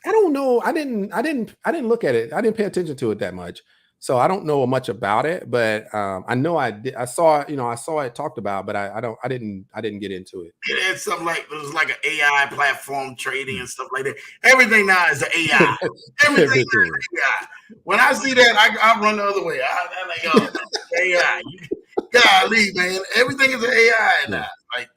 I don't know. I didn't look at it. I didn't pay attention to it that much. So I don't know much about it, but I know I did. I saw it talked about, but I didn't get into it. It had something like it was like an AI platform trading and stuff like that. Everything now is an AI. Everything now is AI. When I see that, I run the other way. I'm like, oh, AI. Golly, man. Everything is an AI now. Like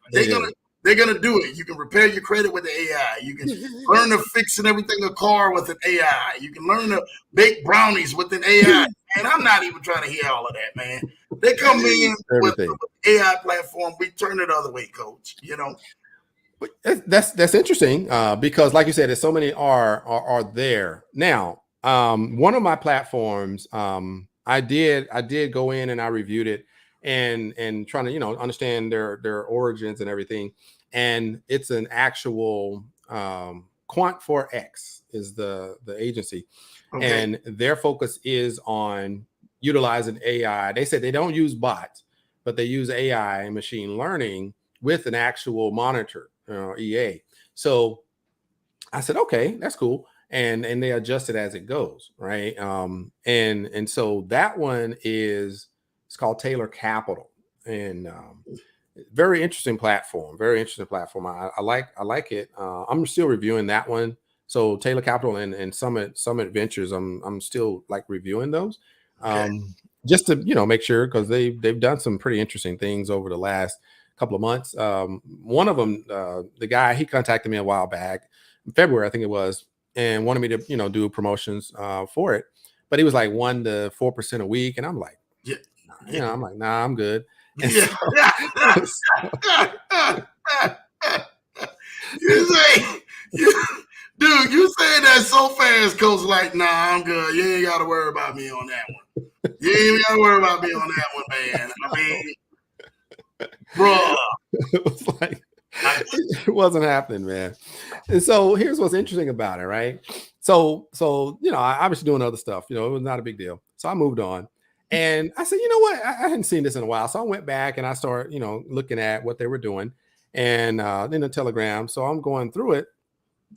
they're gonna do it. You can repair your credit with the AI. You can learn to fix and everything a car with an AI. You can learn to bake brownies with an AI. And I'm not even trying to hear all of that, man. They come in with the AI platform. We turn it the other way, coach. You know. That's interesting because, like you said, there's so many are there now. One of my platforms, I did go in and I reviewed it and trying to understand their origins and everything. And it's an actual Quant4X is the agency, okay. And their focus is on utilizing AI. They said they don't use bots, but they use AI and machine learning with an actual monitor, EA. So I said, okay, that's cool. And they adjust it as it goes, right? And so that one it's called Taylor Capital, and very interesting platform. Very interesting platform. I like it. I'm still reviewing that one. So Taylor Capital and Summit Ventures, I'm still like reviewing those, just to make sure, because they've done some pretty interesting things over the last couple of months. One of them, the guy, he contacted me a while back, in February I think it was, and wanted me to do promotions for it, but he was like 1 to 4% a week, and I'm like, I'm like, nah, I'm good. And you saying that so fast, coach, like, nah, I'm good. You ain't got to worry about me on that one. You ain't got to worry about me on that one, man. I mean, bro, it was like, it wasn't happening, man. And so here's what's interesting about it, right? So I obviously doing other stuff. It was not a big deal. So I moved on. And I said, you know what? I hadn't seen this in a while. So I went back and I started, looking at what they were doing, and in the Telegram. So I'm going through it,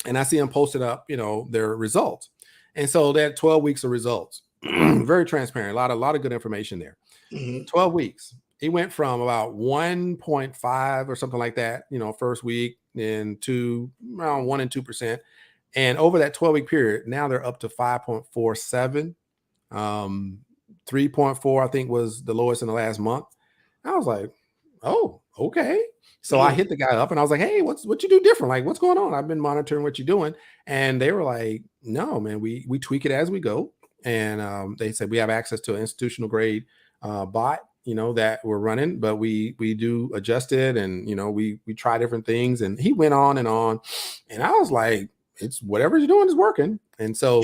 and I see them posted up, their results. And so they had 12 weeks of results. Very transparent. A lot of good information there. 12 weeks. It went from about 1.5 or something like that, first week, and to around 1 and 2%. And over that 12-week period, now they're up to 5.47. 3.4, I think, was the lowest in the last month. I was like, oh, okay. So I hit the guy up and I was like, hey, what you do different? Like, what's going on? I've been monitoring what you're doing. And they were like, no, man, we tweak it as we go. And they said we have access to an institutional grade bot, that we're running, but we do adjust it, and we try different things. And he went on, and I was like, it's whatever you're doing is working. And so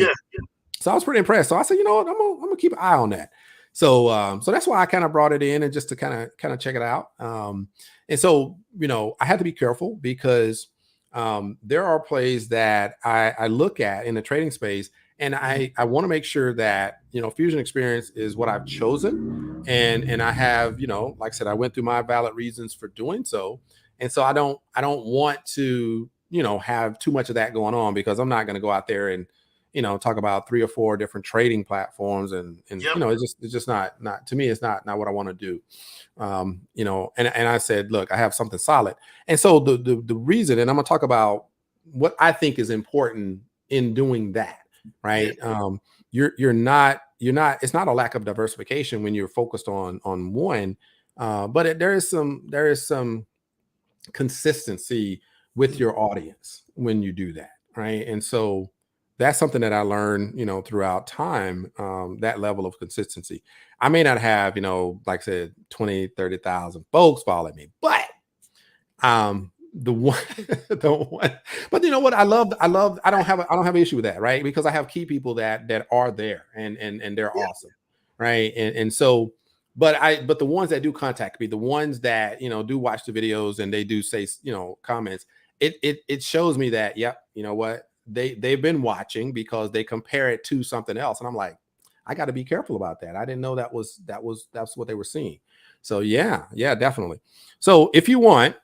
so I was pretty impressed. So I said, you know what, I'm gonna keep an eye on that. So so that's why I kind of brought it in, and just to kind of check it out. And so I had to be careful, because there are plays that I look at in the trading space, And I want to make sure that, Fusion Experience is what I've chosen. And I have, like I said, I went through my valid reasons for doing so. And so I don't want to, have too much of that going on, because I'm not going to go out there and, talk about 3 or 4 different trading platforms. And Yep. it's just not to me, it's not what I want to do. And I said, look, I have something solid. And so the reason, and I'm going to talk about what I think is important in doing that, right? You're not, it's not a lack of diversification when you're focused on one, but there is some consistency with your audience when you do that, right? And so that's something that I learned, throughout time, that level of consistency. I may not have, like I said, 20, 30,000 folks following me, but the one, but you know what? I don't have an issue with that, right? Because I have key people that are there and they're awesome, right? And so, but the ones that do contact me, the ones that, do watch the videos and they do say, comments, it shows me that, yep, you know what? They've been watching because they compare it to something else. And I'm like, I got to be careful about that. I didn't know that's what they were seeing. So yeah, definitely. So if you want,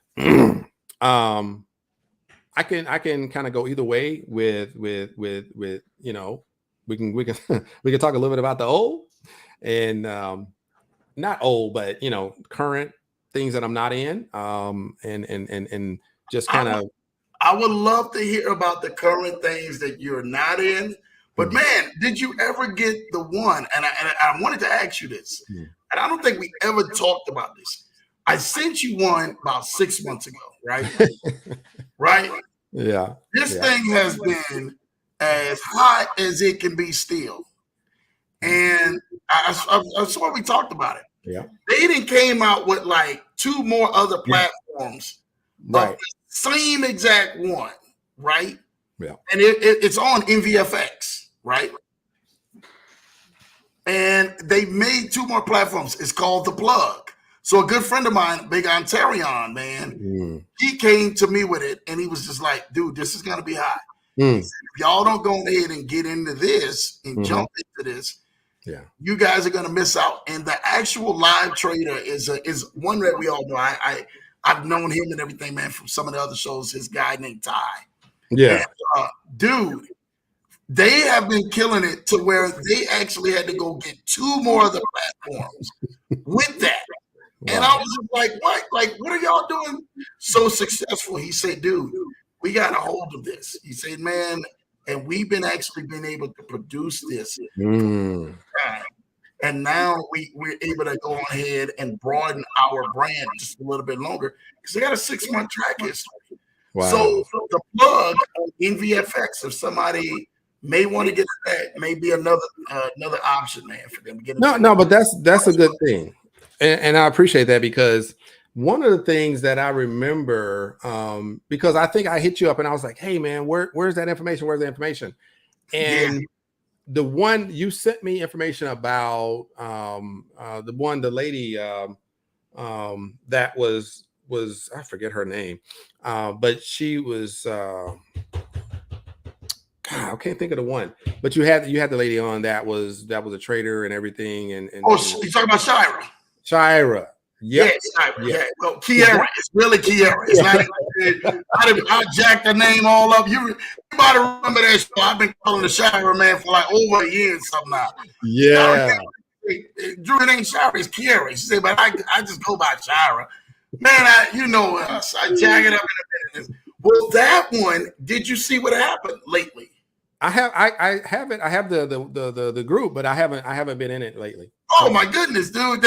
I can kind of go either way with we can we can talk a little bit about the old and not old, but current things that I'm not in, and just kind of. I would love to hear about the current things that you're not in. But man, did you ever get the one? And I wanted to ask you this, and I don't think we ever talked about this. I sent you one about 6 months ago, right? Right? Yeah. This thing has been as hot as it can be still. And I swear we talked about it. Yeah. They didn't came out with like 2 more other platforms. Right. Of the same exact one, right? Yeah. And it's on NVFX, right? And they made 2 more platforms. It's called The Plug. So a good friend of mine, Big Ontarion, man, he came to me with it, and he was just like, dude, this is going to be hot. He said, if y'all don't go ahead and get into this and jump into this, you guys are going to miss out. And the actual live trader is one that we all know. I've known him and everything, man, from some of the other shows, his guy named Ty. Yeah. And, dude, they have been killing it to where they actually had to go get 2 more other platforms with that. Wow. And I was just like, what? Like, what are y'all doing so successful? He said, dude, we got a hold of this. He said, man, and we've been able to produce this. And now we're able to go ahead and broaden our brand just a little bit longer because they got a 6-month track history. Wow. So The Plug on NVFX, if somebody may want to get that, may be another option, man, for them to get. No, but that's a good thing. And I appreciate that, because one of the things that I remember, because I think I hit you up and I was like, hey man, where's that information? Where's the information? And the one you sent me information about, the lady that was I forget her name, but she was God, I can't think of the one. But you had the lady on that was a trader and everything. And you talking about Shira? Shira. Yep. Yeah. Well, Kiera. It's really Kiera. It's not. I jacked the name all up. You might remember that show. I've been calling the Shira, man, for like over a year or something now. Yeah. Drew, it ain't Shira, it's Kiera. She said, but I just go by Shira. Man, you know us. I jack it up in a minute. Well, that one, did you see what happened lately? I have it. I have the group, but I haven't been in it lately. Oh my goodness, dude.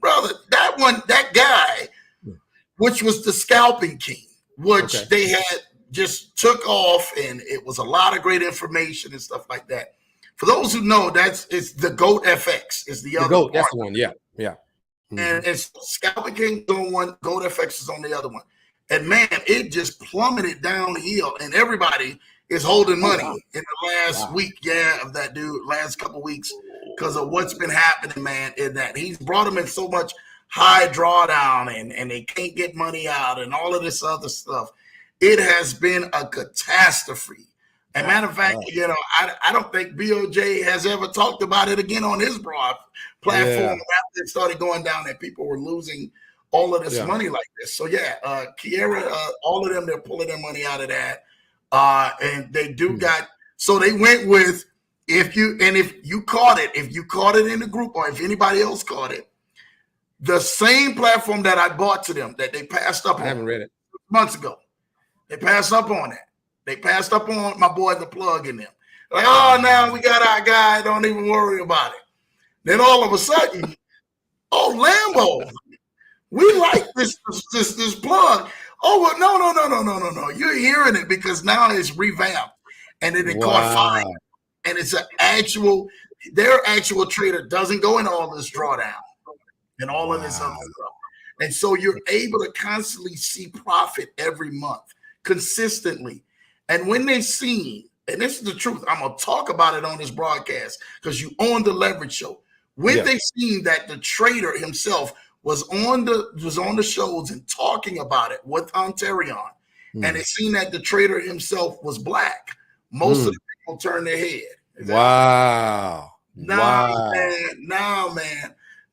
Brother, that guy, which was the Scalping King, which they had just took off, and it was a lot of great information and stuff like that. For those who know, it's the GOAT FX is the other GOAT, that's the one, yeah. And it's Scalping King on one, GOAT FX is on the other one. And man, it just plummeted downhill, and everybody is holding money in the last week, of that dude, last couple of weeks, because of what's been happening, man, in that he's brought them in so much high drawdown and they can't get money out and all of this other stuff. It has been a catastrophe And matter of fact, I don't think BOJ has ever talked about it again on his broad platform after it started going down that people were losing all of this money like this. So Kiera, all of them, they're pulling their money out of that. And they do got, so they went with, if you caught it in the group, or if anybody else caught it, the same platform that I bought to them that they passed up on. I haven't read it. Months ago. They passed up on that. They passed up on my boy the plug in them. Like, oh, now we got our guy. Don't even worry about it. Then all of a sudden, Lambo, we like this plug. Oh, well, no. You're hearing it because now it's revamped, and then it caught fire, and it's their actual trader doesn't go in all this drawdown and all of this other stuff. And so you're able to constantly see profit every month, consistently. And when they see, and this is the truth, I'm going to talk about it on this broadcast because you own the Leverage Show. When they seen that the trader himself was on the shows and talking about it with Ontario, and they seen that the trader himself was black, most of the people turned their head.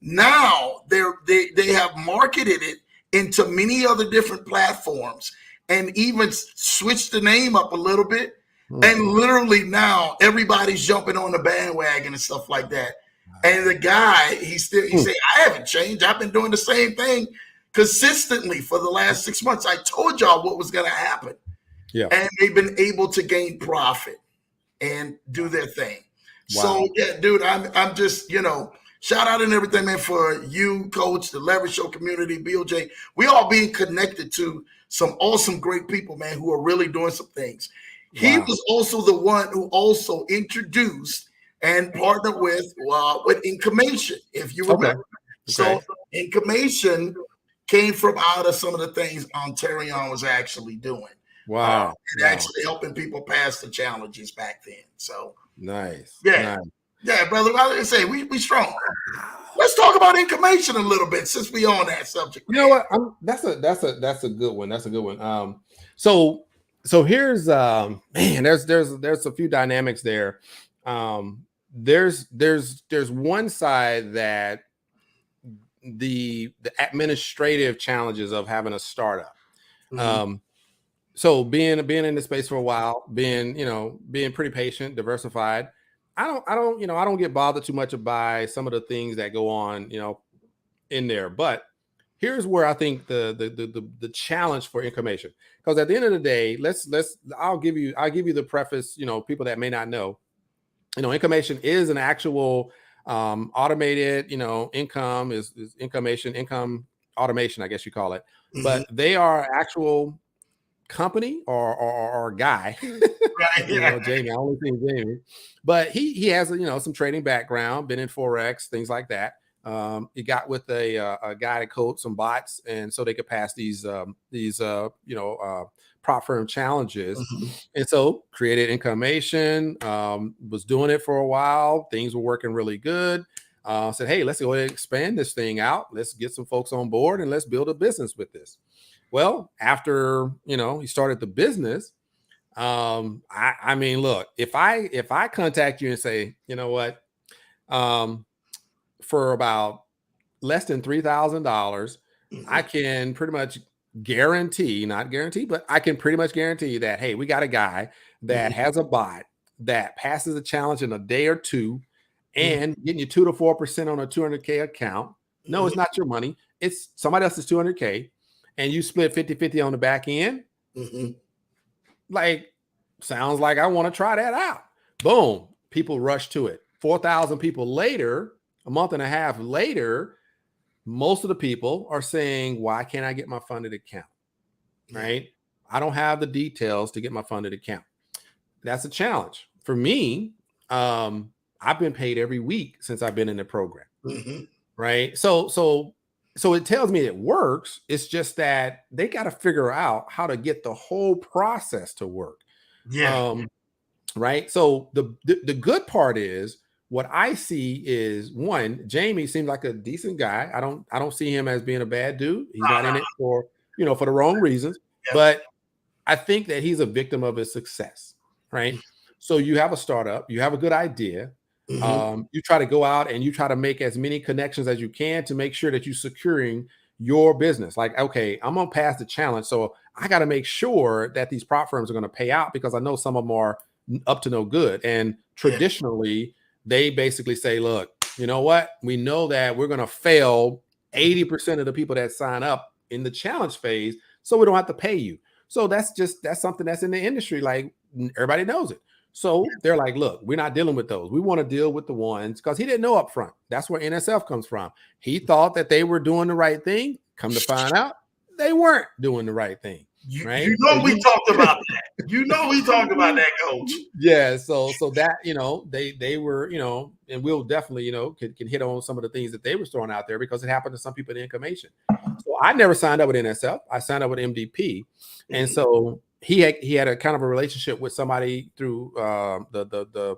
Now they have marketed it into many other different platforms and even switched the name up a little bit. And literally now everybody's jumping on the bandwagon and stuff like that. And the guy, he said, I haven't changed. I've been doing the same thing consistently for the last 6 months. I told y'all what was going to happen. Yeah. And they've been able to gain profit and do their thing. So dude, I'm just, shout out and everything, man, for you, Coach, the Leverage Show community, BOJ. We all being connected to some awesome, great people, man, who are really doing some things. He was also the one who also introduced and partnered with Incomation, if you remember. So Incomation came from out of some of the things Ontario was actually doing. And actually helping people pass the challenges back then. So nice. Yeah, brother. I was say we strong. Let's talk about Incomation a little bit since we on that subject. You know what? That's a good one. That's a good one. So here's there's a few dynamics there. There's one side that the administrative challenges of having a startup. So being in the space for a while, being pretty patient, diversified. I don't get bothered too much by some of the things that go on, in there. But here's where I think the challenge for Incomation, because at the end of the day, I'll give you the preface. People that may not know, Incomation is an actual automated, income is income automation, I guess you call it. But they are actual company or guy. Jamie, I only think Jamie, but he has some trading background, been in Forex, things like that. He got with a guy to code some bots, and so they could pass these prop firm challenges. And so created Incomation, was doing it for a while. Things were working really good. Said, hey, let's go ahead and expand this thing out. Let's get some folks on board and let's build a business with this. Well, after he started the business, I mean, look, if I contact you and say, you know what, for about less than $3,000, I can pretty much not guarantee, but I can pretty much guarantee that, hey, we got a guy that has a bot that passes a challenge in a day or two and getting you 2 to 4% on a 200K account. No, it's not your money. It's somebody else's 200K. And you split 50-50 on the back end. Like, sounds like I want to try that out. Boom. People rush to it. 4,000 people later, a month and a half later, most of the people are saying, why can't I get my funded account? Right? I don't have the details to get my funded account. That's a challenge. For me, I've been paid every week since I've been in the program. Right? So it tells me it works. It's just that they got to figure out how to get the whole process to work. Right. So the good part is what I see is, one, Jamie seems like a decent guy. I don't see him as being a bad dude. He's not in it for the wrong reasons. But I think that he's a victim of his success. right? So you have a startup, you have a good idea. Mm-hmm. You try to go out and you try to make as many connections as you can to make sure that you're securing your business. Like, okay, I'm gonna pass the challenge, so I got to make sure that these prop firms are going to pay out because I know some of them are up to no good. And Yeah. traditionally, they basically say, look, you know what? We know that we're going to fail 80% of the people that sign up in the challenge phase, so we don't have to pay you. So that's something that's in the industry. Like, everybody knows it. So they're like, look, we're not dealing with those. We want to deal with the ones, because he didn't know up front. That's where NSF comes from. He thought that they were doing the right thing. Come to find out, they weren't doing the right thing. Right. You know, we talked about that. You know, we talked about that, Coach. Yeah. So that, they were, and we'll definitely, can hit on some of the things that they were throwing out there, because it happened to some people in information. So I never signed up with NSF. I signed up with MDP. And so he had a kind of a relationship with somebody through the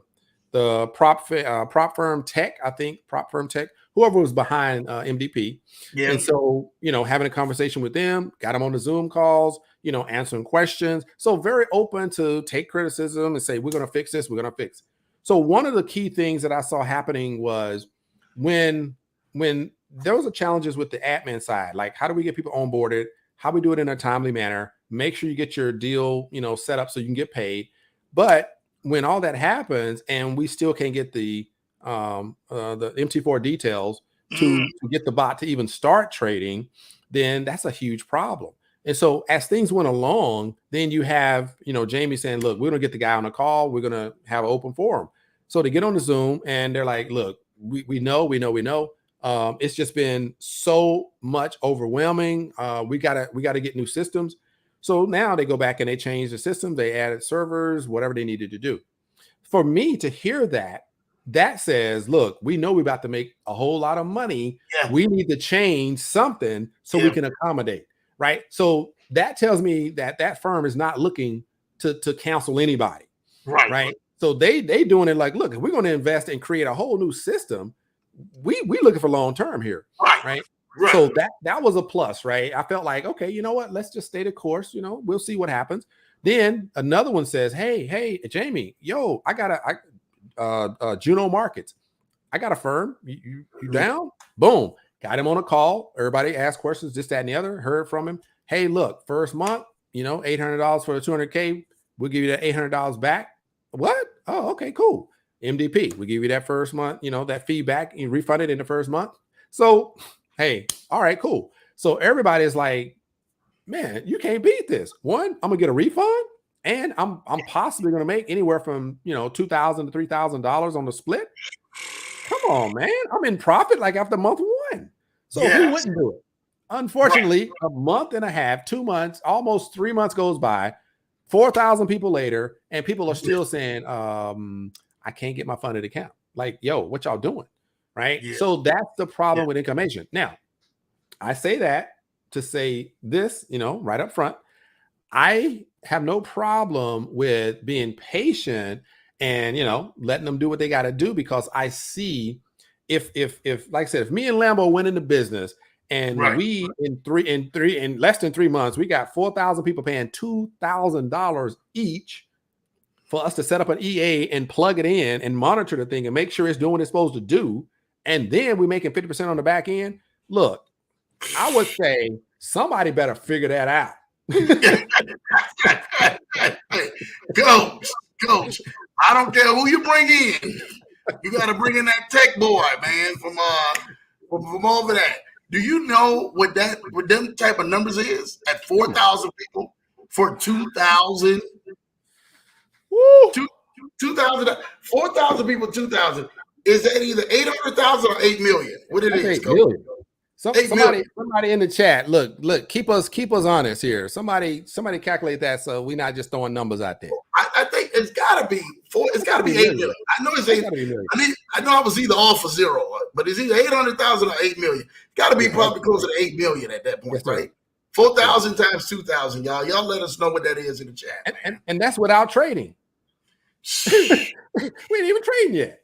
prop firm tech, I think, prop firm tech, whoever was behind MDP. Yeah. And so, having a conversation with them, got them on the Zoom calls, answering questions. So very open to take criticism and say, we're going to fix this, we're going to fix. So one of the key things that I saw happening was when there was challenges with the admin side, like how do we get people onboarded, how we do it in a timely manner, make sure you get your deal, set up so you can get paid. But when all that happens and we still can't get the MT4 details to get the bot to even start trading, then that's a huge problem. And so as things went along, then you have, Jamie saying, look, we're going to get the guy on the call. We're going to have an open forum. So they get on the Zoom and they're like, look, we know. It's just been so much overwhelming. We gotta get new systems. So now they go back and they change the system. They added servers, whatever they needed to do. For me to hear that says, look, we know we're about to make a whole lot of money. Yeah. We need to change something so we can accommodate, right? So that tells me that firm is not looking to counsel anybody, right? So they doing it like, look, if we're going to invest and create a whole new system, we looking for long term here, right? So that was a plus, right? I felt like, okay, you know what? Let's just stay the course. We'll see what happens. Then another one says, hey, Jamie, yo, I got Juno Markets. I got a firm. You down? Boom. Got him on a call. Everybody asked questions, this, that, and the other. Heard from him. Hey, look, first month, $800 for the 200K. We'll give you that $800 back. What? Oh, okay, cool. MDP, we give you that first month, that feedback, you refund it in the first month. So, hey, all right, cool. So everybody is like, man, you can't beat this. One, I'm gonna get a refund, and I'm possibly gonna make anywhere from $2,000 to $3,000 on the split. Come on, man, I'm in profit like after month one. So who wouldn't do it? Unfortunately, a month and a half, 2 months, almost 3 months goes by, 4,000 people later, and people are still saying, I can't get my funded account. Like, yo, what y'all doing? Right. Yeah. So that's the problem with information. Now, I say that to say this, right up front. I have no problem with being patient and, letting them do what they got to do, because I see if like I said, if me and Lambo went into business and we in less than 3 months, we got 4,000 people paying $2,000 each for us to set up an EA and plug it in and monitor the thing and make sure it's doing what it's supposed to do. And then we're making 50% on the back end. Look, I would say somebody better figure that out. Coach, I don't care who you bring in. You got to bring in that tech boy, man, from over that. Do you know what them type of numbers is at 4,000 people for 2,000? 2,000, 4,000 people, 2,000. Is that either 800,000 or 8 million? What it is? 8 million. Somebody in the chat, look, keep us honest here. Somebody calculate that so we're not just throwing numbers out there. I think it's gotta be 8 million. I know it's 8 million. I know I was either off for zero, but it's either 800,000 or 8 million. Gotta be probably closer to 8 million at that point, right? 4,000 times 2,000, y'all. Y'all let us know what that is in the chat. And that's without trading. We ain't even trading yet.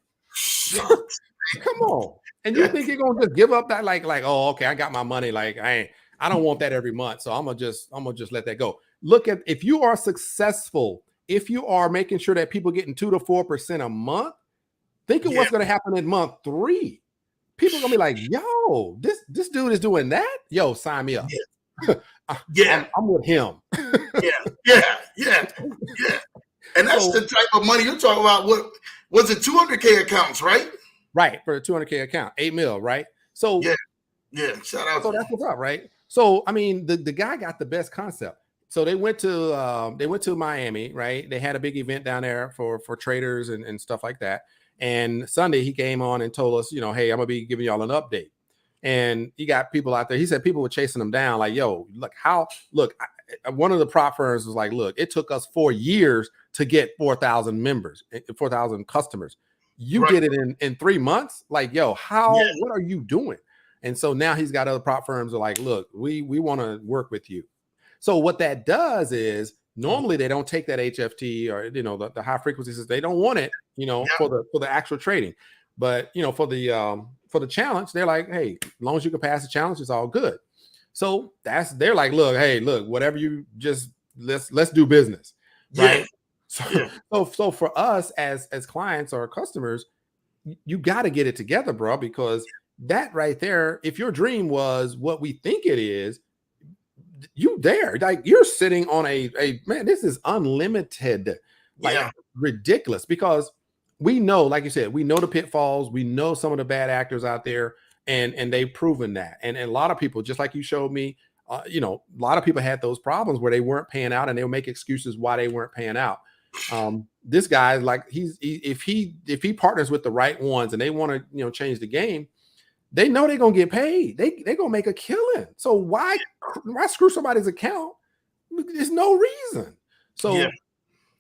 Come on. And you think you're gonna just give up that like, oh, okay, I got my money. Like I don't want that every month. So I'm gonna just let that go. Look at, if you are successful if you are making sure that people getting 2 to 4% a month, think of what's going to happen in month 3. People are gonna be like, yo, this dude is doing that. Yo, sign me up. Yeah. I'm with him. Yeah. And that's the type of money you're talking about. What was it? 200K accounts, right? Right, for a 200K account, 8 mil, right? So yeah. Shout out. So that's what's up, right? So I mean, the guy got the best concept. So they went to Miami, right? They had a big event down there for traders and stuff like that. And Sunday he came on and told us, hey, I'm gonna be giving y'all an update. And he got people out there. He said people were chasing him down, like, yo, one of the prop firms was like, look, it took us 4 years to get 4,000 members, 4,000 customers. You get it in 3 months? Like, yo, what are you doing? And so now he's got other prop firms are like, look, we want to work with you. So what that does is normally they don't take that HFT or the high frequencies. They don't want it, for the actual trading. But for the challenge, they're like, hey, as long as you can pass the challenge, it's all good. So they're like, look, whatever you just let's do business, right? So for us as clients or customers, you got to get it together, bro, because that right there, if your dream was what we think it is, you're sitting on a man, this is unlimited, ridiculous, because we know, like you said, we know the pitfalls, we know some of the bad actors out there, and they've proven that. And a lot of people, just like you showed me, a lot of people had those problems where they weren't paying out and they would make excuses why they weren't paying out. This guy, like, if he partners with the right ones and they want to, change the game, they know they're gonna get paid. They're gonna make a killing. So why screw somebody's account? There's no reason. So you know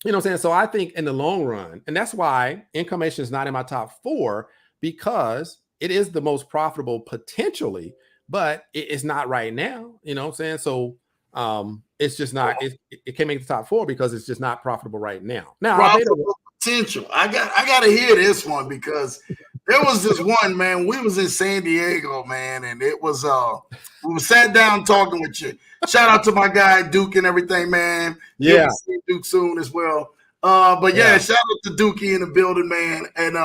what I'm saying? So I think in the long run, and that's why Incomation is not in my top 4, because it is the most profitable potentially, but it's not right now. You know what I'm saying? So it's just not, it can't make the top 4 because it's just not profitable right now. Now potential. I gotta hear this one, because there was this one, man. We was in San Diego, man, and it was we were sat down talking with you. Shout out to my guy Duke and everything, man. Yeah, you'll see Duke soon as well. But shout out to Dookie in the building, man. And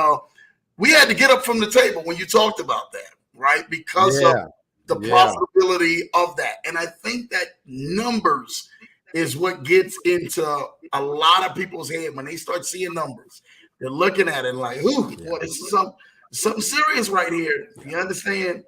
we had to get up from the table when you talked about that, right? Because of the profitability of that. And I think that numbers is what gets into a lot of people's head when they start seeing numbers. They're looking at it like, ooh, boy, this is something serious right here. You understand?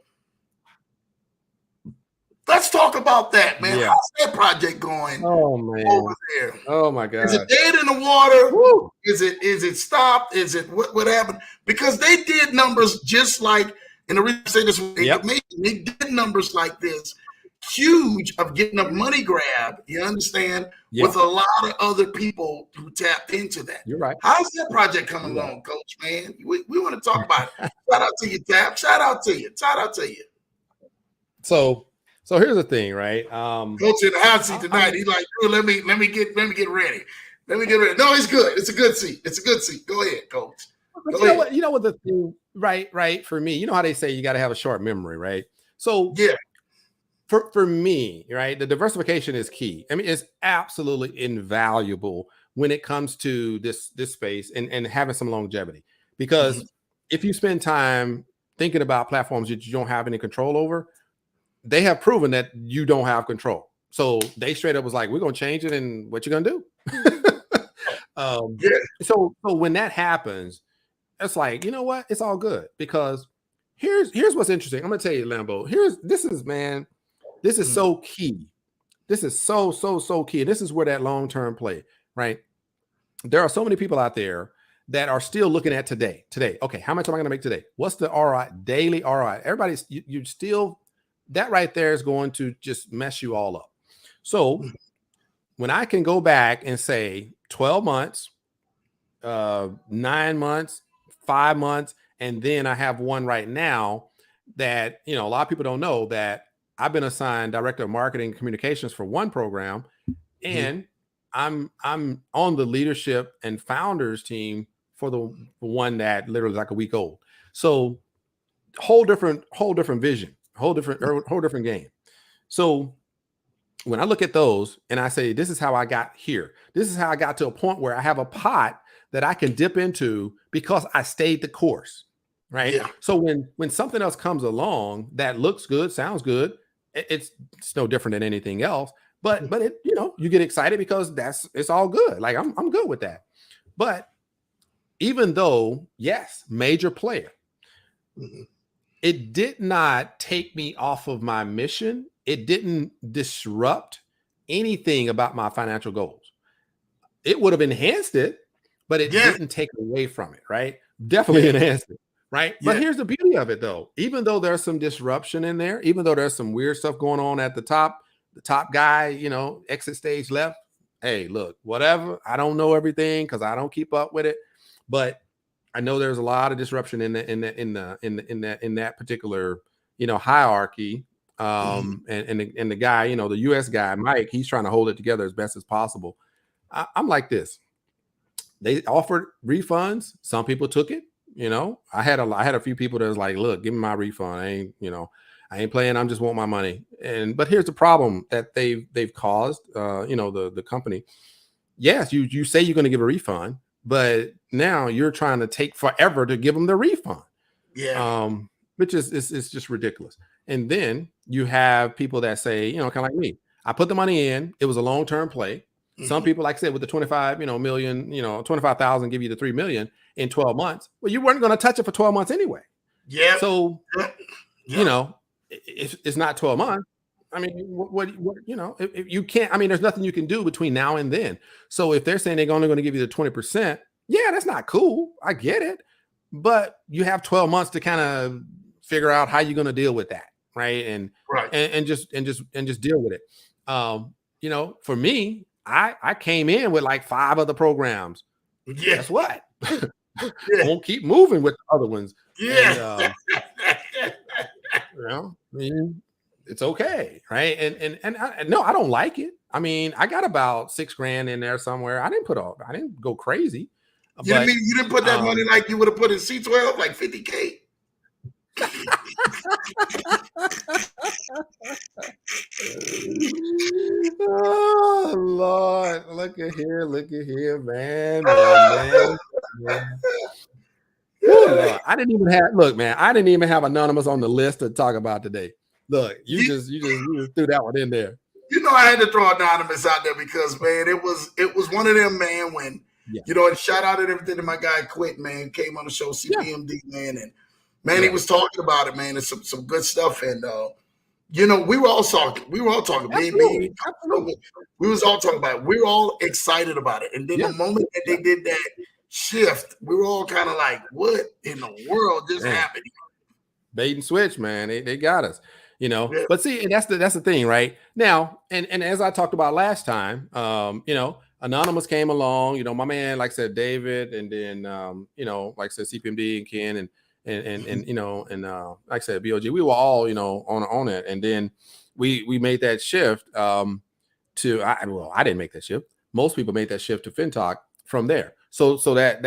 Let's talk about that, man. Yeah. How's that project going? Oh, man. Over there. Oh my God. Is it dead in the water? Woo. Is it stopped? Is it what happened? Because they did numbers just like, and the reason I say this, they did numbers like this, huge, of getting a money grab, you understand, with a lot of other people who tapped into that. You're right. How's that project coming along, Coach, man? We want to talk about it. Shout out to you, Tap. Shout out to you. So here's the thing, right? Coach in the hot seat tonight. He's like, let me get ready. Let me get ready. No, it's good. It's a good seat. Go ahead, Coach. You know what the thing, right? For me, you know how they say you got to have a short memory, right? So for me, right, the diversification is key. I mean, it's absolutely invaluable when it comes to this space and having some longevity. Because if you spend time thinking about platforms that you don't have any control over, they have proven that you don't have control. So they straight up was like, we're gonna change it, and what you gonna do? So when that happens, it's like, you know what? It's all good, because here's what's interesting. I'm gonna tell you, Lambo. This is so key. This is so key. This is where that long-term play, right? There are so many people out there that are still looking at today. Okay, how much am I gonna make today? What's the ROI, daily ROI? Everybody's you still, that right there is going to just mess you all up. So when I can go back and say 12 months, 9 months, 5 months, and then I have one right now that, a lot of people don't know that I've been assigned director of marketing communications for one program, and I'm on the leadership and founders team for the one that literally is like a week old. So whole different vision. Whole different game. So when I look at those and I say, this is how I got here. This is how I got to a point where I have a pot that I can dip into because I stayed the course. Right. Yeah. So when something else comes along that looks good, sounds good, it's no different than anything else. But it, you get excited because it's all good. Like I'm good with that. But even though, yes, major player, it did not take me off of my mission. It didn't disrupt anything about my financial goals. It would have enhanced it, but it didn't take away from it, right? Definitely enhanced it, right? But here's the beauty of it, though. Even though there's some disruption in there, even though there's some weird stuff going on at the top guy, exit stage left. Hey, look, whatever. I don't know everything because I don't keep up with it, but I know there's a lot of disruption in that particular hierarchy. And the guy, the US guy, Mike, he's trying to hold it together as best as possible. I'm like this. They offered refunds. Some people took it. I had a few people that was like, look, give me my refund. I ain't playing. I'm just want my money. But here's the problem that they've caused. The company. Yes, you say you're going to give a refund, but now you're trying to take forever to give them the refund. Yeah. Which is it's just ridiculous. And then you have people that say, kind of like me. I put the money in. It was a long-term play. Some people, like I said, with the 25, million, 25,000, give you the 3 million in 12 months. Well, you weren't going to touch it for 12 months anyway. Yeah. So, it's not 12 months. I mean, what if you can't, there's nothing you can do between now and then. So if they're saying they're only going to give you the 20%, yeah, that's not cool. I get it. But you have 12 months to kind of figure out how you're going to deal with that. Right. And just deal with it. For me, I came in with like 5 other programs. Yeah. Guess what? I won't keep moving with the other ones. Yeah. And, it's okay, right? And no, I don't like it. I got about $6,000 in there somewhere. I didn't go crazy. You didn't put that money like you would have put in C12, like 50K. Oh Lord, look at here, man. Ooh, Lord. I didn't even have Anonymous on the list to talk about today. Look, you just threw that one in there. I had to throw Anonymous out there because, man, it was one of them, man, when and shout out and everything to my guy Quit, man, came on the show, CPMD, man, and man, he was talking about it, man. It's some good stuff, and we were all talking. We was all talking about it. We were all excited about it, and then the moment that they did that shift, we were all kind of like, "What in the world just happened?" Bait and switch, man. They got us, But see, and that's the thing, right? Now, and as I talked about last time, Anonymous came along. My man, like I said, David, and then like I said, CPMD and Ken, and like I said, BOG. We were all on it, and then we made that shift I didn't make that shift. Most people made that shift to FinTalk from there. So that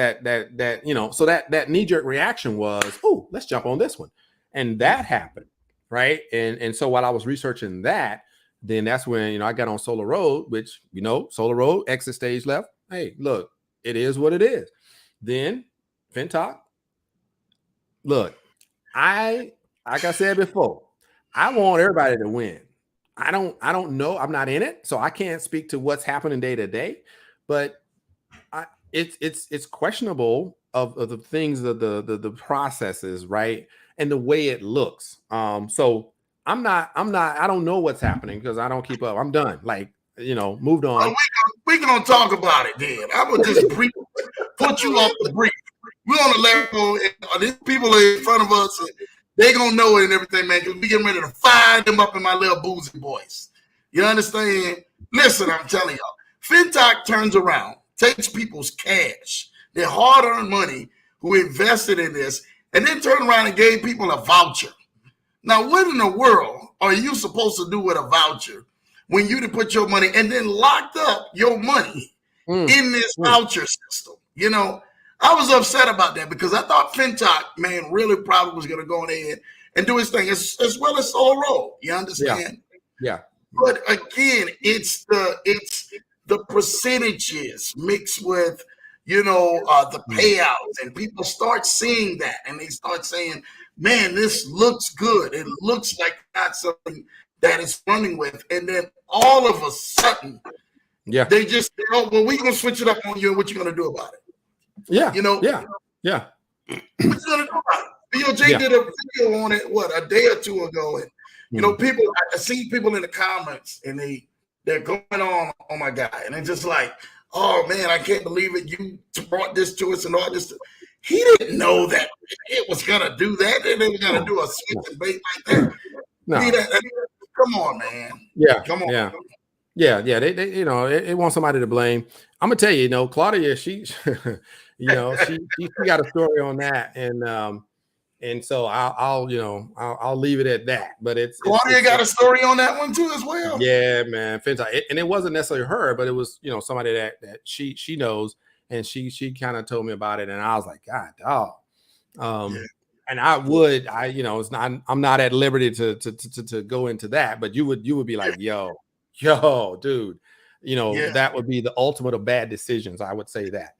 knee-jerk reaction was, oh, let's jump on this one. And that happened, right? And so while I was researching that, then that's when, I got on Solar Road, which, Solar Road, exit stage left. Hey, look, it is what it is. Then FinTalk. Look, like I said before, I want everybody to win. I don't know. I'm not in it, so I can't speak to what's happening day to day, but it's questionable of the things, the processes, right? And the way it looks. So I don't know what's happening because I don't keep up. I'm done. Like, moved on. Well, we gonna talk about it then. I would just put you off the brief. We're on the level, these people are in front of us, and they gonna know it and everything, man, because we getting ready to fire them up in my little boozy voice. You understand? Listen, I'm telling y'all, FinTalk turns around, takes people's cash, their hard-earned money, who invested in this, and then turn around and gave people a voucher. Now, what in the world are you supposed to do with a voucher when you to put your money and then locked up your money in this voucher system? I was upset about that because I thought FinTalk, man, really probably was going to go ahead and do his thing as well as Solar Road. You understand? Yeah. But again, it's the percentages mixed with the payouts, and people start seeing that, and they start saying, "Man, this looks good. It looks like got something that is running with," and then all of a sudden, they just say, "Oh, well, we're gonna switch it up on you. And what you gonna do about it?" Yeah, you know, yeah, yeah. what you gonna do about it? BOJ did a video on it a day or two ago, and people, I see people in the comments, and they're going on my guy, and they're just like, "Oh man, I can't believe it! You brought this to us and all this." He didn't know that it was gonna do that, and they were gonna do a switch and bait like that. No. Come on, man. Yeah, come on. Yeah. They it wants somebody to blame. I'm gonna tell you, Claudia, she, she got a story on that, and so I'll leave it at that. But Claudia got a story on that one too as well. Yeah, man. And it wasn't necessarily her, but it was somebody that she knows, and she kind of told me about it, and I was like, God, dog. And it's not, I'm not at liberty to go into that, but you would be like, yo, dude, that would be the ultimate of bad decisions. I would say that.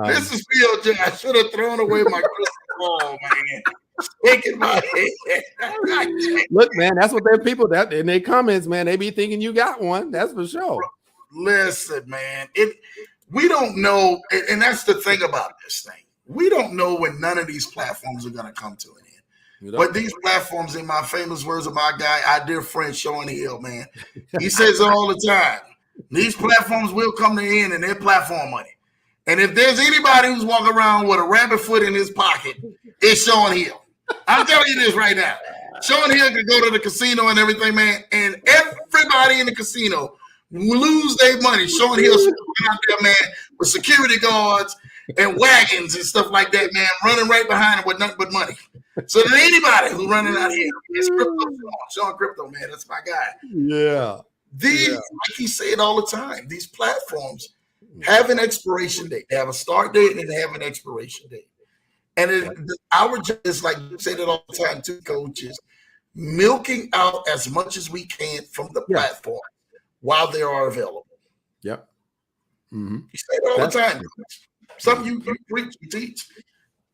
This is BOJ. I should have thrown away my crystal ball, man. Thinking my head. Look, man, that's what their people that in their comments, man, they be thinking you got one. That's for sure. Listen, man, we don't know, and that's the thing about this thing. We don't know when none of these platforms are going to come to an end. But these platforms, in my famous words of my guy, our dear friend Sean Hill, man, he says it all the time. These platforms will come to an end, and their platform money. And if there's anybody who's walking around with a rabbit foot in his pocket, it's Sean Hill. I'm telling you this right now. Sean Hill could go to the casino and everything, man, and everybody in the casino will lose their money. Sean Hill's out there, man, with security guards and wagons and stuff like that, man, running right behind him with nothing but money. So that anybody who's running out here, it's Sean Crypto, man, that's my guy. Yeah. Like he said all the time, these platforms have an expiration date. They have a start date and they have an expiration date. And our job is, like you said it all the time too, Coach, is milking out as much as we can from the platform while they are available. Yep. You say it all the time. Some you preach, you teach.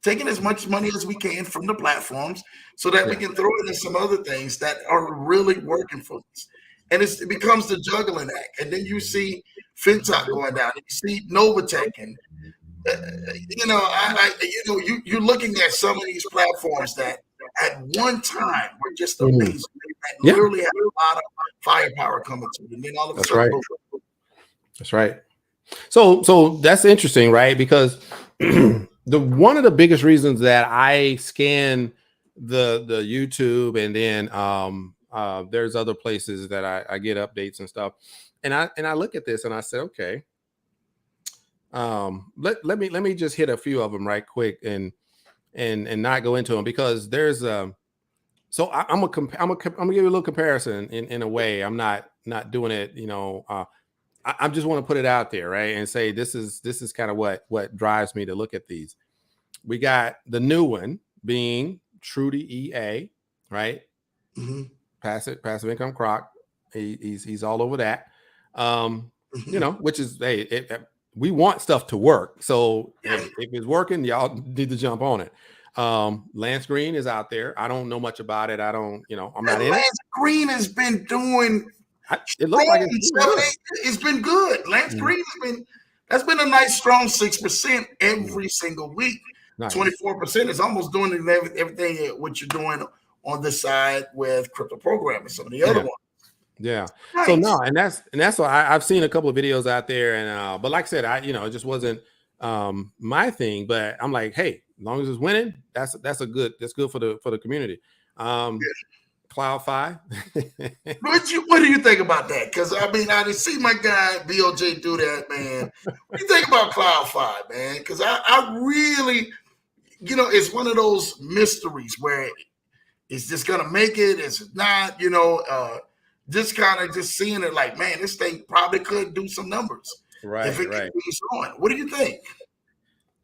Taking as much money as we can from the platforms so that we can throw it in some other things that are really working for us. And it becomes the juggling act. And then you see FinTech going down. And you see Novatech. And, you're looking at some of these platforms that at one time were just amazing. That literally had a lot of firepower coming to them. And then all of a sudden, That's right. So that's interesting, right? Because one of the biggest reasons that I scan the YouTube, and then there's other places that I get updates and stuff, and I look at this and I said, okay, let me just hit a few of them right quick and not go into them, because there's so I'm gonna give you a little comparison in a way. I'm not doing it, I just want to put it out there, right, and say this is kind of what drives me to look at these. We got the new one being Trudy EA, right? Mm-hmm. Passive income croc. He's all over that. Which is we want stuff to work. So if it's working, y'all need to jump on it. Lance Green is out there. I don't know much about it. I'm not in it. Lance Green has been doing. It looks like it's been good. Lance Green has been a nice strong 6% every single week. 24% is almost doing everything what you're doing on the side with crypto programming, some of the other ones. Yeah. Nice. So no, and that's why I've seen a couple of videos out there, and but like I said, it just wasn't my thing. But I'm like, hey, as long as it's winning, that's good for the community. Cloud 5. What do you think about that? Because I didn't see my guy BOJ do that, man. What do you think about Cloud 5, man? Because I really, it's one of those mysteries where it's just gonna make it, is it not? Just kind of just seeing it like, man, this thing probably could do some numbers if it continues on. What do you think?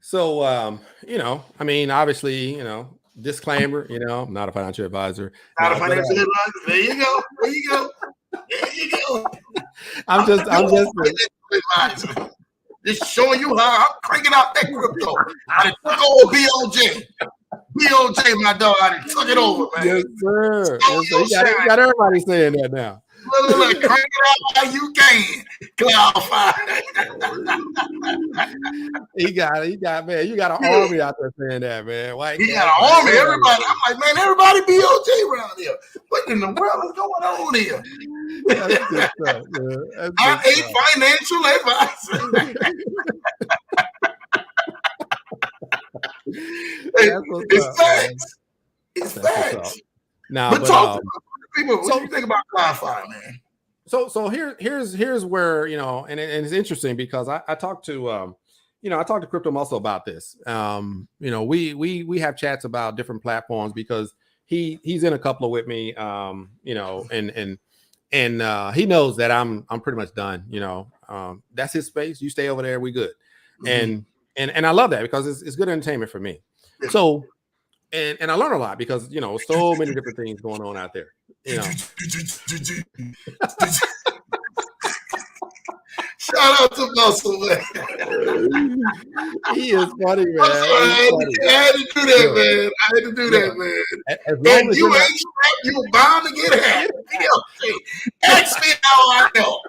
So obviously, disclaimer, I'm not a financial advisor. Not a No, but financial advisor. There you go. There you go. There you go. I'm just advisor. Just showing you how I'm cranking out that crypto. I done took over BOJ. BOJ, my dog, I done took it over, man. Yes, sir. Yes, sir. You got everybody saying that now. Look, crank it out how you can. Cloud5. You got an army out there saying that, man. He got an army, everybody. I'm like, man, everybody BOJ around here. What in the world is going on here? That's good stuff, man. I'm a financial advisor. It's facts. It's facts. Now, but talk to people. What do you think about Cloud5, man? So here's where, and it's interesting because I talked to I talked to Crypto Muscle about this. We have chats about different platforms because he's in a couple with me, and he knows that I'm pretty much done. That's his space. You stay over there, we good. Mm-hmm. And I love that because it's good entertainment for me. Yeah. So and I learn a lot because so many different things going on out there. Shout out to Muscle, man. He is funny, man. I had to do that, man. I had to do that, man. And you ain't strapped, you bound to get hacked. Ask me how I know.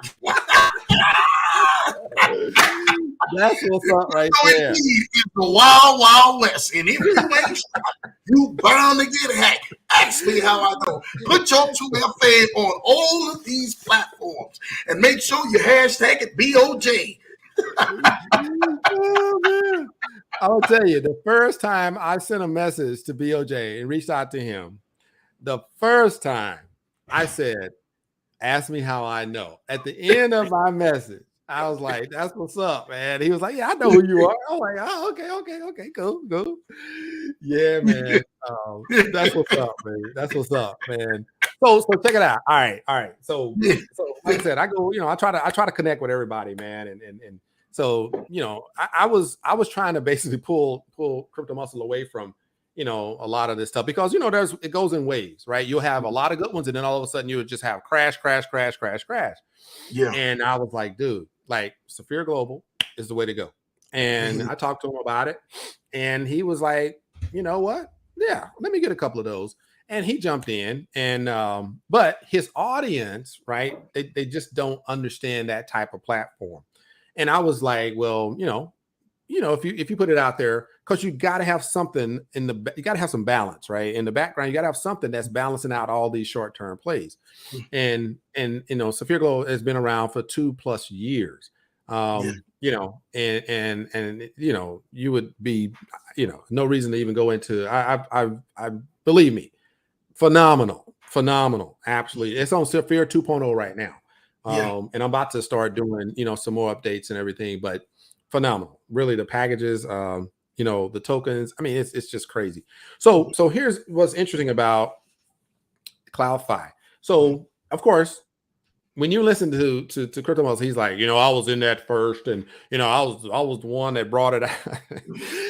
That's what's up right there. It's the wild, wild west. And if you ain't strapped, you bound to get hacked. Ask me how I know. Put your 2FA on all of these platforms and make sure you hashtag it BOJ. Oh, man. I'll tell you, the first time I sent a message to BOJ and reached out to him, the first time I said, ask me how I know. At the end of my message, I was like, that's what's up, man. He was like, yeah, I know who you are. I'm like, oh, okay, cool. Yeah, man. That's what's up, man. That's what's up, man. So check it out. All right. So like I said, I go, I try to connect with everybody, man. And so, I was trying to basically pull Crypto Muscle away from, a lot of this stuff because, it goes in waves, right? You'll have a lot of good ones. And then all of a sudden you would just have crash. Yeah. And I was like, dude, like Saphir Global is the way to go. And I talked to him about it and he was like, you know what? Yeah, let me get a couple of those. And he jumped in and, but his audience, right. They just don't understand that type of platform. And I was like, well, if you put it out there, because you got to have something you got to have some balance, right? In the background, you got to have something that's balancing out all these short-term plays. And Saphir Glow has been around for 2+ years. And you would be, no reason to even go into, I believe me, phenomenal. Absolutely. It's on Saphir 2.0 right now. And I'm about to start doing, some more updates and everything, but phenomenal. Really, the packages, the tokens. I mean, it's just crazy. So here's what's interesting about Cloud5. So of course, when you listen to Crypto Muscle, he's like, I was in that first, and I was the one that brought it out,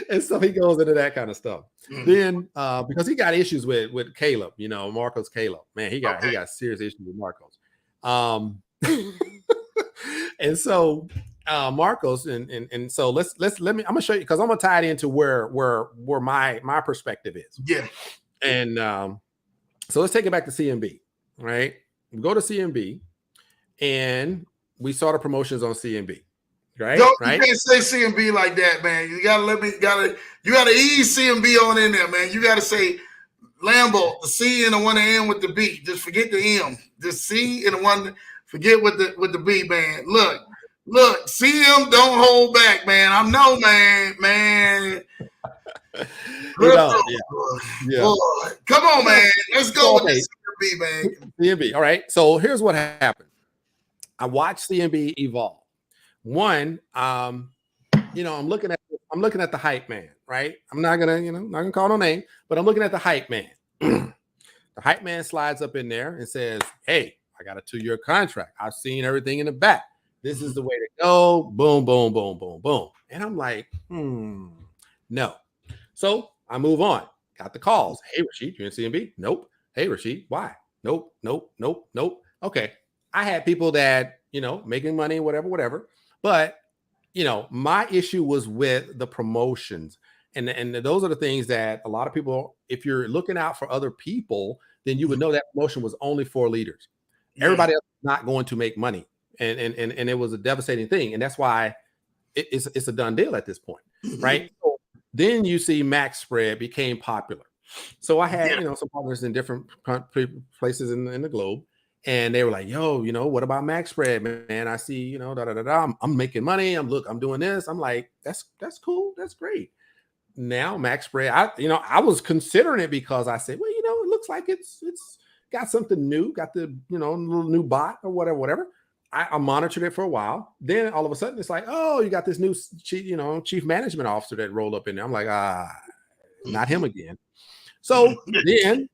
and so he goes into that kind of stuff. Then because he got issues with Caleb, Marcos Caleb, man, he got serious issues with Marcos. And so Marcos and so let me, I'm gonna show you because I'm gonna tie it into where my perspective is. Yeah. And so let's take it back to CMB, right? We go to CMB and we saw the promotions on CMB, right? You can't say CMB like that, man. You gotta ease CMB on in there, man. You gotta say Lambo, the C and the one end with the B. Just forget the M. The C and the one, forget with the B, man. Look, CM don't hold back, man. I know, man. Yeah. Boy, come on, man. Let's go with the CMB, man. CMB. All right. So here's what happened. I watched CMB evolve. One, I'm looking at the hype man, right? I'm not gonna call no name, but I'm looking at the hype man. The hype man slides up in there and says, "Hey, I got a 2-year contract. I've seen everything in the back. This is the way to go. Boom, boom, boom, boom, boom." And I'm like, no. So I move on. got the calls. Hey, Rashid, you in CMB? Nope. Hey, Rashid, why? Nope, nope, nope, nope. Okay. I had people that, making money, whatever. But, my issue was with the promotions. And those are the things that a lot of people, if you're looking out for other people, then you would know that promotion was only for leaders. Yeah. Everybody else is not going to make money. And it was a devastating thing. And that's why it's a done deal at this point, right? So then you see max spread became popular. So I had, some partners in different places in the globe, and they were like, yo, what about max spread, man? I see, I'm making money. I'm doing this. I'm like, that's cool. That's great. Now max spread, I was considering it because I said, well, it looks like it's got something new, got the, little new bot or whatever. I monitored it for a while. Then all of a sudden it's like, oh, you got this new chief management officer that rolled up in there. I'm like, not him again. So then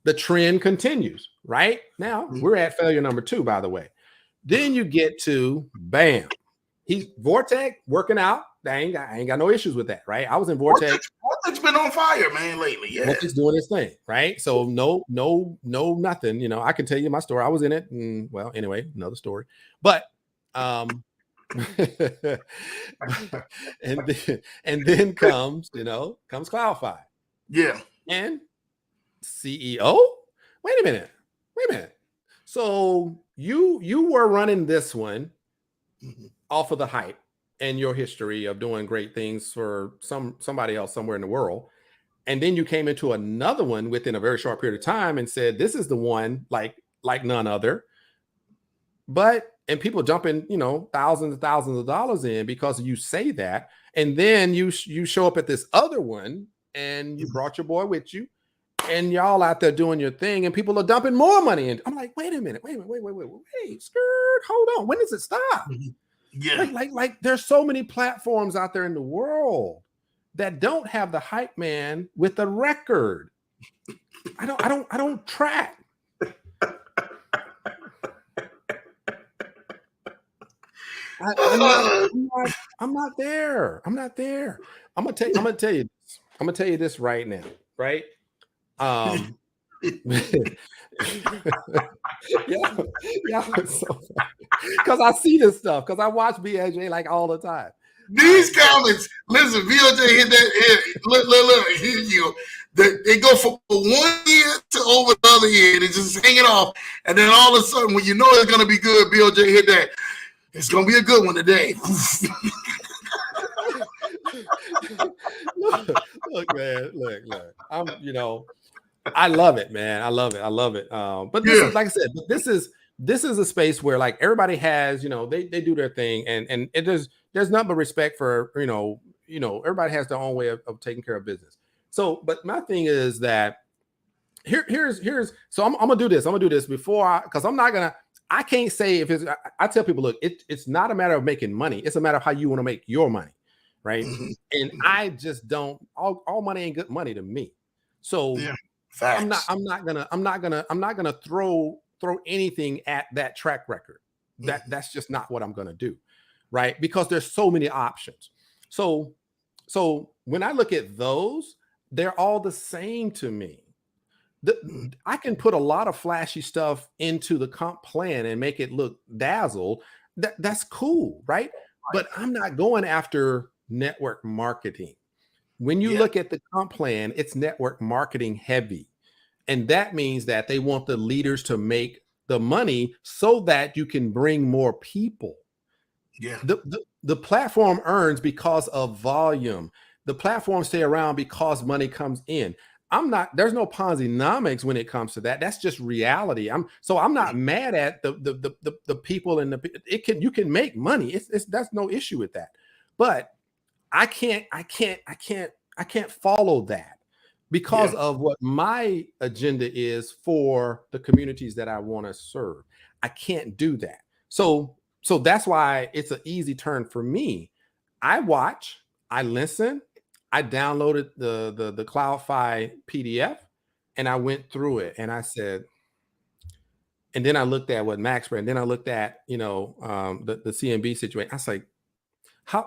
the trend continues. Right now, we're at failure number 2, by the way. Then you get to bam. He's Vortex working out. I ain't got no issues with that, right? I was in Vortex. Vortex been on fire, man, lately. Yeah, Vortex doing his thing, right? So no, nothing. I can tell you my story. I was in it, and well, anyway, another story. But and then comes Cloudfly. Yeah. And CEO. Wait a minute. So you were running this one off of the hype and your history of doing great things for somebody else somewhere in the world. And then you came into another one within a very short period of time and said, this is the one like none other. And people jumping, thousands and thousands of dollars in because you say that. And then you show up at this other one and you brought your boy with you and y'all out there doing your thing and people are dumping more money in. I'm like, wait a minute, wait, skirt, hold on. When does it stop? Yeah. Like there's so many platforms out there in the world that don't have the hype man with a record. I don't track. I'm not there. I'm gonna tell you this right now, right? Because I see this stuff because I watch BLJ like all the time. These comments, listen, BLJ hit that. Look, here you. They go from 1 year to over the other year. They just hang it off, and then all of a sudden, when you know it's gonna be good, BLJ hit that. It's gonna be a good one today. Look, man, look. I love it, man. I love it. But this is, like I said, this is a space where like everybody has, they do their thing, and there's nothing but respect for, everybody has their own way of taking care of business. So, but my thing is that here's so I'm gonna do this before because I can't say if it's. I tell people, look, it's not a matter of making money. It's a matter of how you want to make your money, right? And I just don't. All money ain't good money to me. So I'm not gonna throw anything at that track record. That's just not what I'm gonna do, right? Because there's so many options. So when I look at those, they're all the same to me. I can put a lot of flashy stuff into the comp plan and make it look dazzle. That's cool, right? But I'm not going after network marketing. When you look at the comp plan, it's network marketing heavy. And that means that they want the leaders to make the money so that you can bring more people. Yeah. The platform earns because of volume. The platforms stay around because money comes in. There's no Ponzi-nomics when it comes to that. That's just reality. I'm not mad at the people and you can make money. That's no issue with that. But I can't follow that because of what my agenda is for the communities that I want to serve. I can't do that. So that's why it's an easy turn for me. I watch, I listen, I downloaded the Cloudfly PDF and I went through it and I said, and then I looked at what Max read, and then I looked at, the CMB situation. I was like,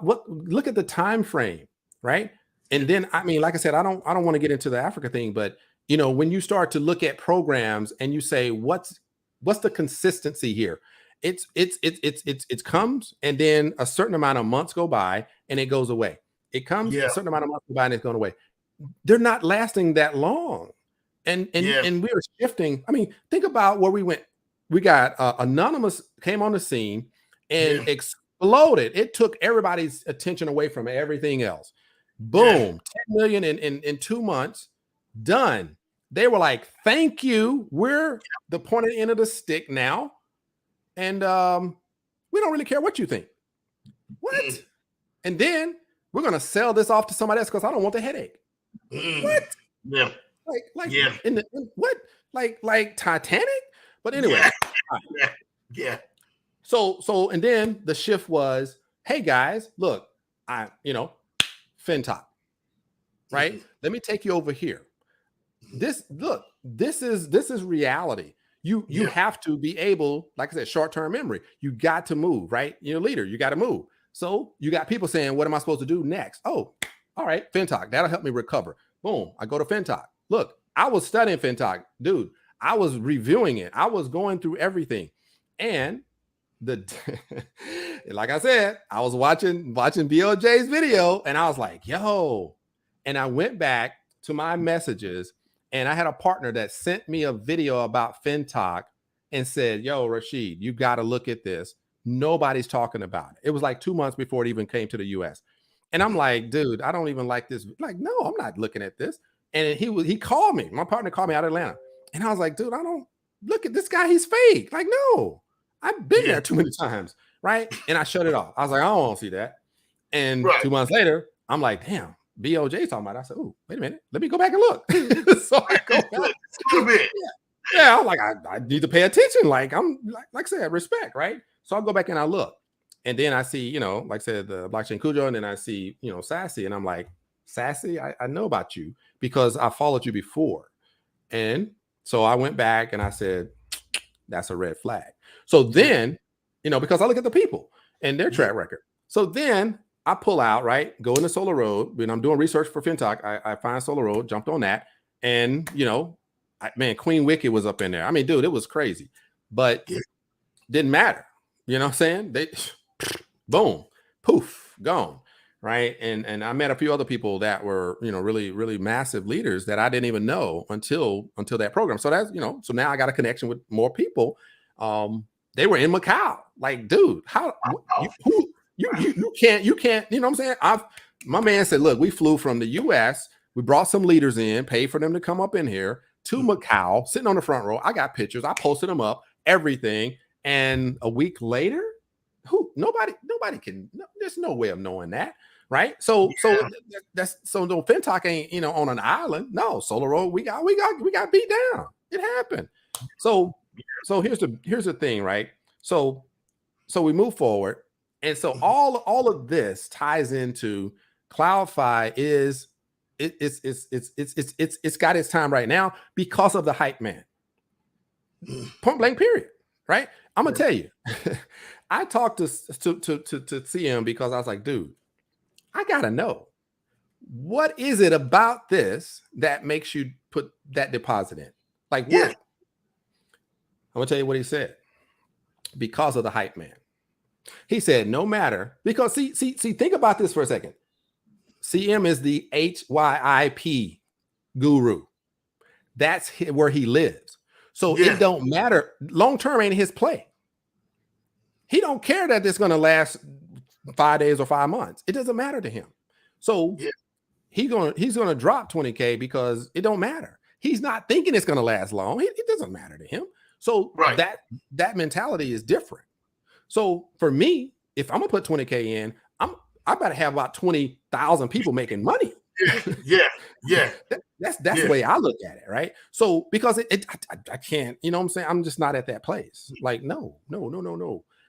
look at the time frame, right? And then, I mean, like I said, I don't want to get into the Africa thing, but when you start to look at programs and you say, what's the consistency here? It comes, and then a certain amount of months go by and it goes away. It comes, Yeah. a certain amount of months go by and it's going away. They're not lasting that long. And and Yeah. and we are shifting. I mean, think about where we went. We got Anonymous came on the scene and Yeah. exploded. It took everybody's attention away from everything else. Yeah. Boom, 10 million in 2 months, done. They were like, thank you. We're the pointed end of the stick now. And we don't really care what you think. What? And then we're gonna sell this off to somebody else because I don't want the headache. What? Yeah. Like Yeah. what? Like Titanic? But anyway. Yeah. Yeah. So and then the shift was, hey guys, look, FinTop, right? Let me take you over here. This is reality. You have to be able, like I said, short-term memory. You got to move, right? You're a leader, you got to move. So you got people saying, what am I supposed to do next? Oh, all right, FinTalk, that'll help me recover. Boom, I go to FinTalk. Look, I was studying FinTalk, dude. I was reviewing it. I was going through everything. And like I said, I was watching BLJ's video and I was like, yo. And I went back to my messages and I had a partner that sent me a video about FinTalk and said, yo, Rashid, you got to look at this. Nobody's talking about it. It was like 2 months before it even came to the US. And I'm like, dude, I don't even like this. Like, no, I'm not looking at this. And he called me. My partner called me out of Atlanta. And I was like, dude, I don't look at this guy. He's fake. Like, no, I've been there too many times. Right. And I shut it off. I was like, I don't want to see that. And 2 months later, I'm like, damn, BOJ talking about it. I said, oh, wait a minute. Let me go back and look. So I go back. Yeah, I'm like, I need to pay attention. Like, I'm like I said, respect, right? So I'll go back and I look. And then I see, like I said, the blockchain Cujo, and then I see, Sassy. And I'm like, Sassy, I know about you because I followed you before. And so I went back and I said, that's a red flag. So then, because I look at the people and their track record. So then I pull out, right, go into Solar Road. When I'm doing research for FinTalk, I find Solar Road, jumped on that. And, man, Queen Wicked was up in there. I mean, dude, it was crazy, but didn't matter. You know what I'm saying? They boom, poof, gone. Right. And I met a few other people that were, really, really massive leaders that I didn't even know until that program. So that's, so now I got a connection with more people. They were in Macau. Like, dude, how you can't, you know what I'm saying? My man said, look, we flew from the US, we brought some leaders in, paid for them to come up in here to Macau, sitting on the front row. I got pictures, I posted them up, everything. And a week later, nobody can, there's no way of knowing that. Right. So that's no FinTalk ain't, on an island. No, Solar Road, we got beat down. It happened. So here's the thing, right? So we move forward. And so all of this ties into CloudFi it's got its time right now because of the hype man. Point blank, period. Right? I'm gonna tell you. I talked to CM because I was like, dude, I gotta know, what is it about this that makes you put that deposit in? Like, what? I'm gonna tell you what he said. Because of the hype man. He said, no matter, because see, think about this for a second. CM is the HYIP guru. That's where he lives. So it don't matter. Long term ain't his play. He don't care that it's gonna last 5 days or 5 months. It doesn't matter to him. So he's gonna drop 20K because it don't matter. He's not thinking it's gonna last long. It doesn't matter to him. So that mentality is different. So for me, if I'm gonna put 20K in, I better have about 20,000 people making money. That's the way I look at it, right? So because I can't, you know what I'm saying? I'm just not at that place. Like, no.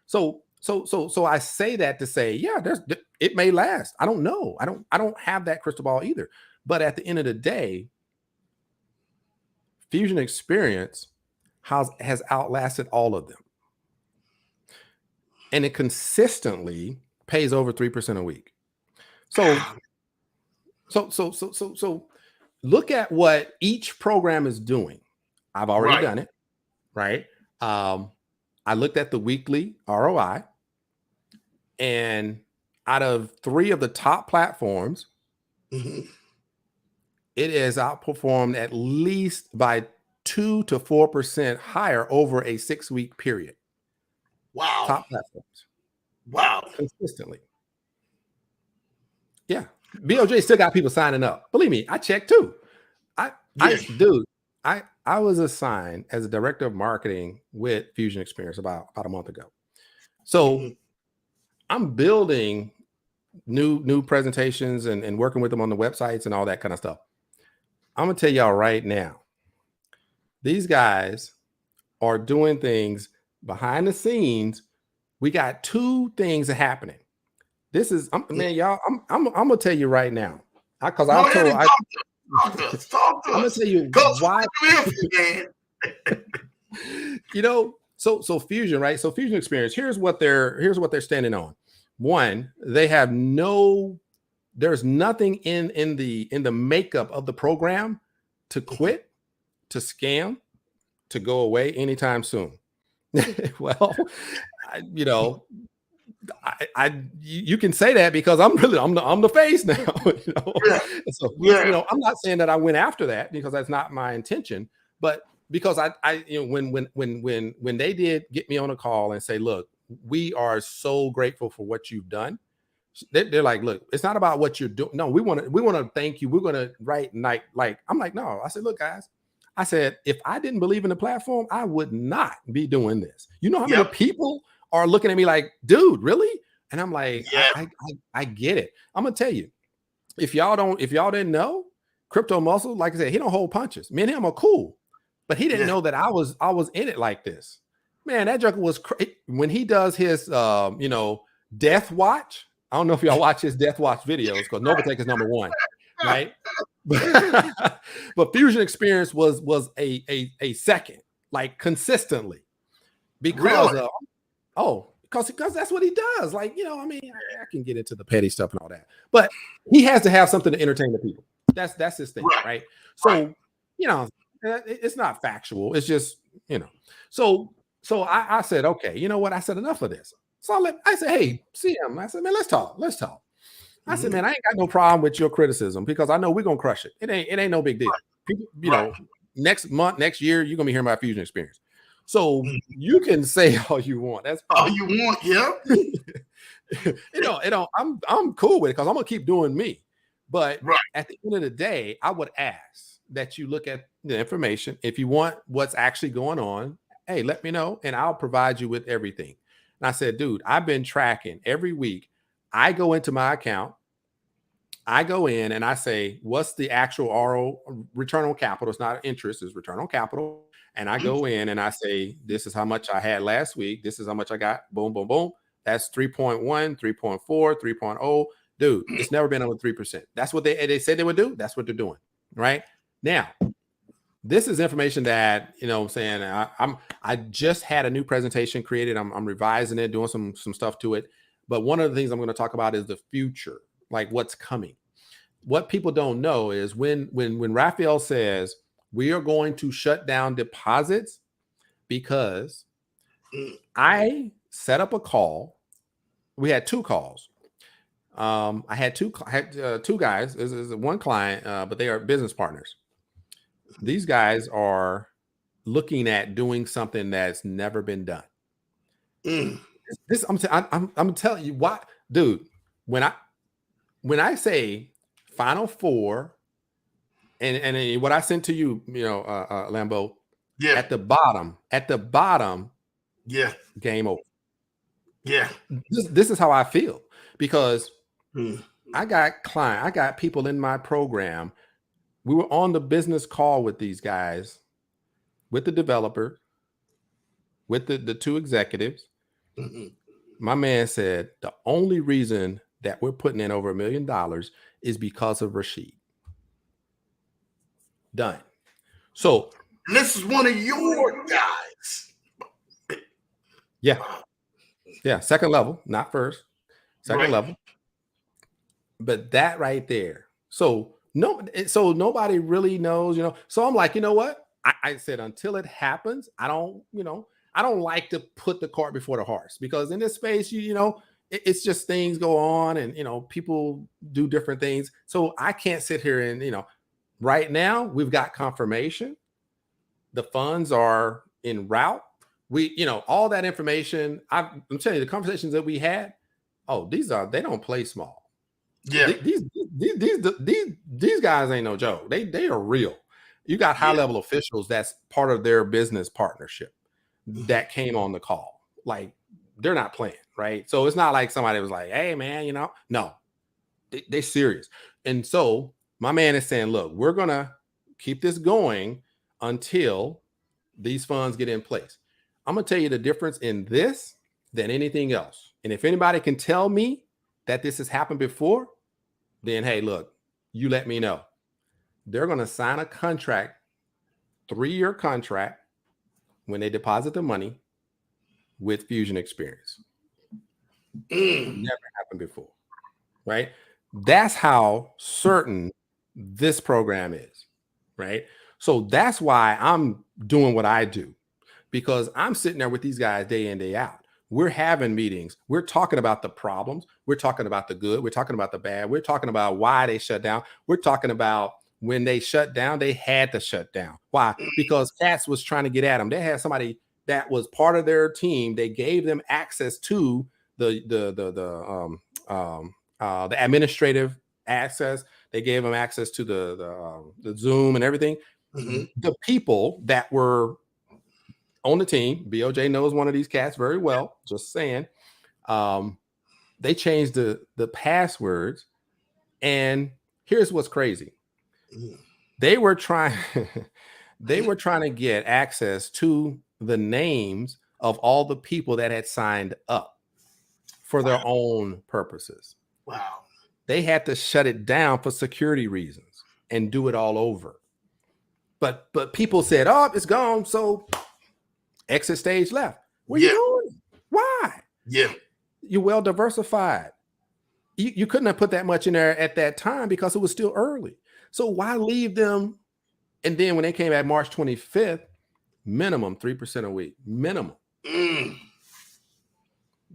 So I say that to say, yeah, it may last. I don't know. I don't have that crystal ball either. But at the end of the day, Fusion Experience has outlasted all of them. And it consistently pays over 3% a week. So So look at what each program is doing. I've already Right. done it, right? I looked at the weekly ROI, and out of 3 of the top platforms, Mhm. it has outperformed at least by 2 to 4% higher over a 6-week period. Wow. Top platforms Wow. consistently. Yeah. BOJ still got people signing up. Believe me, I checked too. Yeah. Dude, I was assigned as a director of marketing with Fusion Experience about a month ago. So Mhm. I'm building new presentations and working with them on the websites and all that kind of stuff. I'm gonna tell y'all right now, these guys are doing things behind the scenes. We got 2 things happening. This is man, y'all. I'm gonna tell you right now, because Go I've ahead told and I talk to us. Talk to I'm gonna us. tell you Coach, why. we're here for you, man. So Fusion, right? So Fusion Experience. Here's what they're standing on. One, they have there's nothing in the makeup of the program to quit, to scam, to go away anytime soon. Well, I, you know, you can say that because I'm the face now. Yeah. So Yeah. I'm not saying that I went after that because that's not my intention, but because when they did get me on a call and say, look, we are so grateful for what you've done. They're like, look, it's not about what you're doing. No, we want to thank you. We're going to write night. Like, I'm like, no, I said, look, guys, I said, if I didn't believe in the platform, I would not be doing this. You know how many Yep. people are looking at me like, dude, really? And I'm like, Yeah. I get it. I'm gonna tell you, if y'all didn't know, Crypto Muscle, like I said, he don't hold punches. Me and him are cool, but he didn't Yeah. know that I was in it like this. Man, that joker was when he does his death watch. I don't know if y'all watch his death watch videos because Novatech is number 1, right? But Fusion Experience was a second, like consistently, because Really? of because that's what he does. Like, I mean, I can get into the petty stuff and all that, but he has to have something to entertain the people. That's his thing, Right. right? Right. So, it's not factual. It's just, so I said, okay, you know what? I said enough of this. So I said, hey, CM, I said, man, let's talk. Let's talk. I said, Mhm. man, I ain't got no problem with your criticism because I know we're gonna crush it. It ain't no big deal. People, Right. next month, next year, you're gonna be hearing about Fusion Experience. So Mhm. you can say all you want. That's Oh, fine. you want? Yeah. I'm cool with it because I'm gonna keep doing me. But Right. at the end of the day, I would ask that you look at the information. If you want what's actually going on, hey, let me know and I'll provide you with everything. And I said, dude, I've been tracking every week. I go into my account, I go in and I say, what's the actual return on capital? It's not interest, it's return on capital. And I Mhm. go in and I say, this is how much I had last week. This is how much I got. Boom, boom, boom. That's 3.1, 3.4, 3.0. Dude, it's never been over 3%. That's what they said they would do. That's what they're doing. Right now, this is information that, I'm saying, I just had a new presentation created. I'm revising it, doing some stuff to it. But one of the things I'm going to talk about is the future, like what's coming. What people don't know is when Raphael says we are going to shut down deposits, because Mhm. I set up a call. We had 2 calls. I had two guys. This is one client, but they are business partners. These guys are looking at doing something that's never been done. Mm. I'm telling you what, dude. When I say Final Four, and what I sent to you, Lambo, Yeah. at the bottom, Yeah. game over. Yeah. This is how I feel because Mm. I got people in my program. We were on the business call with these guys, with the developer, with the 2 executives. Mhm. My man said the only reason that we're putting in over $1 million is because of Rashid. Done. So And this is one of your guys. yeah, second level, not first, second Right. level. But that right there So nobody really knows, So I'm like, you know what? I said until it happens, I don't like to put the cart before the horse, because in this space, it's just things go on, and people do different things. So I can't sit here and right now we've got confirmation. The funds are en route. All that information. I'm telling you, the conversations that we had. Oh, they don't play small. Yeah. These guys ain't no joke. They are real. You got high level officials that's part of their business partnership that came on the call. Like, they're not playing, right? So it's not like somebody was like, "Hey, man, no, they're serious." And so my man is saying, "Look, we're gonna keep this going until these funds get in place." I'm gonna tell you the difference in this than anything else. And if anybody can tell me that this has happened before, then hey, look, you let me know. They're going to sign a contract, 3-year contract, when they deposit the money with Fusion Experience. Never happened before, right? That's how certain this program is, right? So that's why I'm doing what I do, because I'm sitting there with these guys day in, day out. We're having meetings. We're talking about the problems. We're talking about the good. We're talking about the bad. We're talking about why they shut down. We're talking about when they shut down, they had to shut down. Why? Because Cats was trying to get at them. They had somebody that was part of their team. They gave them access to the administrative access. They gave them access to the Zoom and everything. The people that were on the team, BOJ knows one of these cats very well, just saying, they changed the passwords. And here's what's crazy. They were trying to get access to the names of all the people that had signed up for their own purposes. Wow. They had to shut it down for security reasons and do it all over. But people said, "Oh, it's gone." So exit stage left. Where you going? Why? Yeah. You're well diversified. You couldn't have put that much in there at that time because it was still early. So why leave them? And then when they came back March 25th, minimum 3% a week. Minimum.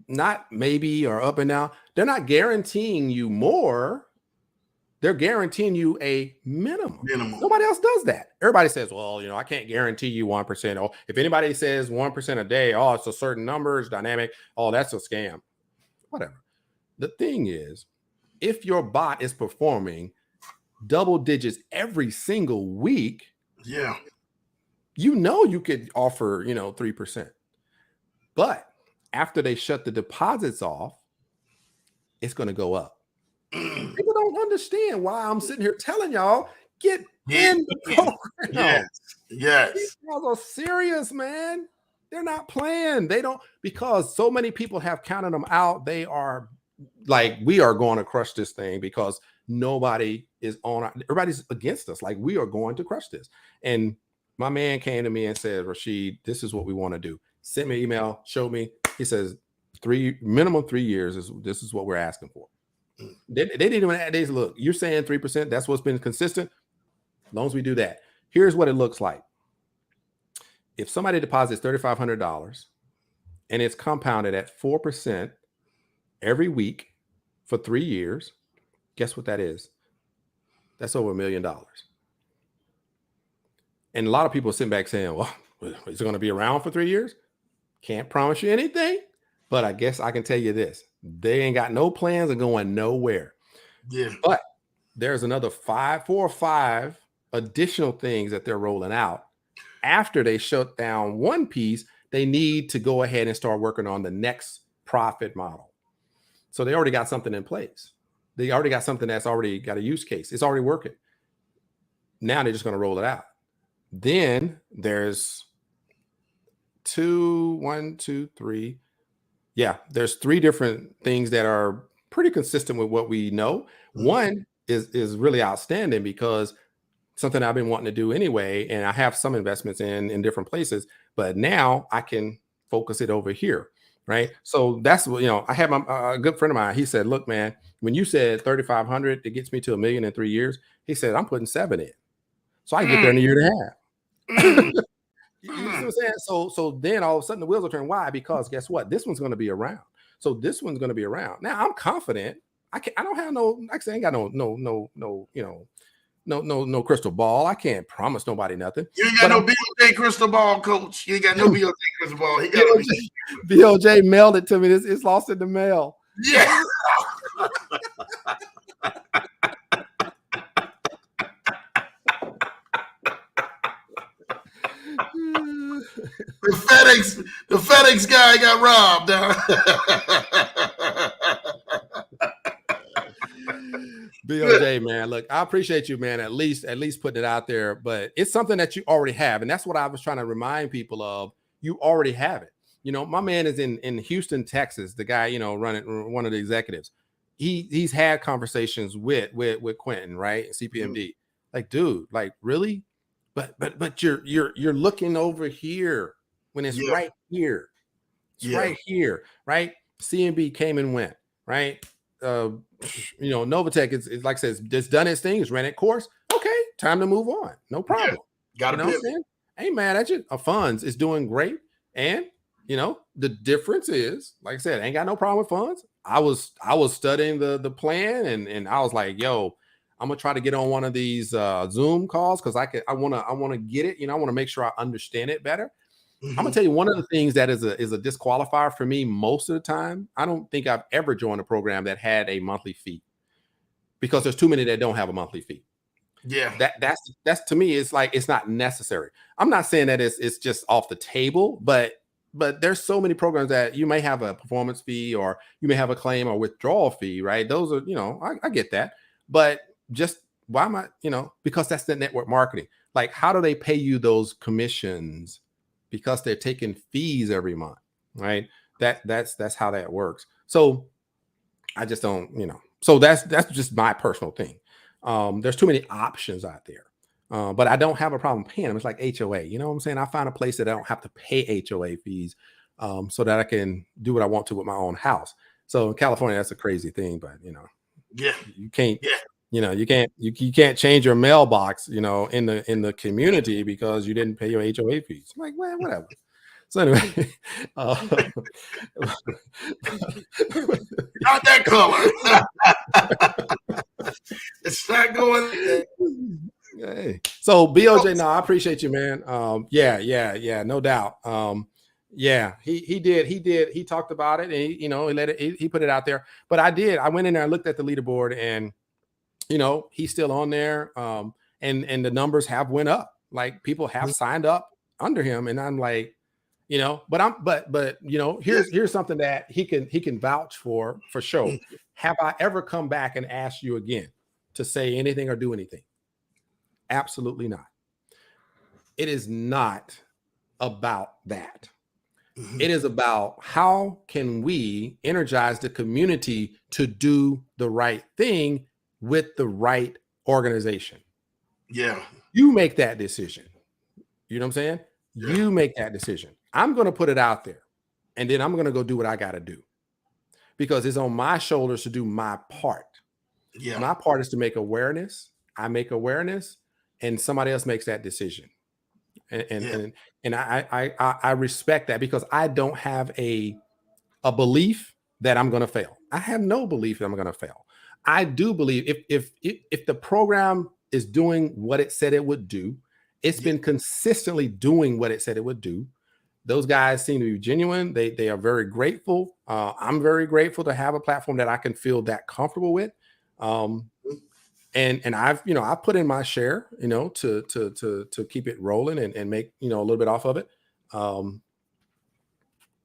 Not maybe or up and down. They're not guaranteeing you more. They're guaranteeing you a minimum. Nobody else does that. Everybody says, "Well, I can't guarantee you 1%. Oh, if anybody says 1% a day, oh, it's a certain number, it's dynamic. Oh, that's a scam." Whatever. The thing is, if your bot is performing double digits every single week, you could offer, 3%. But after they shut the deposits off, it's going to go up. People don't understand why I'm sitting here telling y'all, get in the program. Yes. These guys are serious, man. They're not playing. They don't, because so many people have counted them out. They are like, we are going to crush this thing because nobody is everybody's against us. Like, we are going to crush this. And my man came to me and said, "Rashid, this is what we want to do." Sent me an email, showed me. He says, minimum 3 years this is what we're asking for. They didn't even add days. Look, you're saying 3%. That's what's been consistent. As long as we do that, here's what it looks like. If somebody deposits $3,500 and it's compounded at 4% every week for 3 years, guess what that is? That's over $1 million. And a lot of people are sitting back saying, "Well, is it going to be around for 3 years?" Can't promise you anything, but I guess I can tell you this: they ain't got no plans of going nowhere. Yeah. But there's another 4 or 5 additional things that they're rolling out. After they shut down one piece, they need to go ahead and start working on the next profit model. So they already got something in place. They already got something that's already got a use case. It's already working. Now they're just going to roll it out. Then there's 1, 2, 3. Yeah, there's 3 different things that are pretty consistent with what we know. One is really outstanding because something I've been wanting to do anyway, and I have some investments in different places, but now I can focus it over here, right? So that's what, I had my a good friend of mine. He said, look, man, when you said 3,500, it gets me to 1 million in 3 years. He said, I'm putting 7 in. So I can get there in a year and a half. Mm, You see what mm. I'm saying? So then all of a sudden the wheels will turn. Why? Because guess what? This one's going to be around. So this one's going to be around. Now I'm confident. I don't have no, like I say, I ain't got no crystal ball. I can't promise nobody nothing. You ain't got But no I'm BOJ crystal ball, coach. You ain't got no BOJ crystal ball. He got to be. BOJ mailed it to me. It's lost in the mail. Yeah. The FedEx guy got robbed. BOJ, man, look, I appreciate you, man. At least putting it out there, but it's something that you already have, and that's what I was trying to remind people of. You already have it. My man is in Houston, Texas. The guy, running one of the executives. He's had conversations with Quentin, right? CPMD. Like, dude, like, really? But you're looking over here when it's Yeah. right here. It's Yeah. right here, right? CMB came and went, right? Novatech is like I said, it's done its thing, it's ran its course. Okay, time to move on. No problem. Got to What I'm saying? Ain't mad at you. Funds is doing great. And the difference is, like I said, ain't got no problem with funds. I was studying the plan and I was like, yo, I'm gonna try to get on one of these Zoom calls because I wanna get it. I want to make sure I understand it better. I'm gonna tell you one of the things that is a disqualifier for me most of the time. I don't think I've ever joined a program that had a monthly fee because there's too many that don't have a monthly fee. Yeah. That's to me, it's like it's not necessary. I'm not saying that it's just off the table, but there's so many programs that you may have a performance fee or you may have a claim or withdrawal fee, right? Those are, I get that, but just why am I, because that's the network marketing. Like, how do they pay you those commissions? Because they're taking fees every month, right? That's how that works. So I just don't, so that's just my personal thing. There's too many options out there. But I don't have a problem paying them. It's like HOA. You know what I'm saying? I find a place that I don't have to pay HOA fees so that I can do what I want to with my own house. So in California, that's a crazy thing, but Yeah. you can't, you can't change your mailbox, in the community because you didn't pay your HOA fees. I'm like, well, whatever. So anyway, Not that color. It's not going. Hey. So BOJ, no, I appreciate you, man. Yeah, no doubt. Yeah, he talked about it and he put it out there. But I went in there and looked at the leaderboard and he's still on there. And the numbers have went up. Like, people have signed up under him. And I'm like, but here's something that he can vouch for sure. Have I ever come back and asked you again to say anything or do anything? Absolutely not. It is not about that. It is about how can we energize the community to do the right thing with the right organization. Yeah. You make that decision. You know what I'm saying? Yeah. You make that decision. I'm going to put it out there and then I'm going to go do what I got to do because it's on my shoulders to do my part. Yeah. My part is to make awareness. I make awareness and somebody else makes that decision. And I respect that because I don't have a belief that I'm going to fail. I have no belief that I'm going to fail. I do believe if the program is doing what it said it would do, it's been consistently doing what it said it would do. Those guys seem to be genuine. They are very grateful. I'm very grateful to have a platform that I can feel that comfortable with. And I've put in my share, to keep it rolling and make a little bit off of it.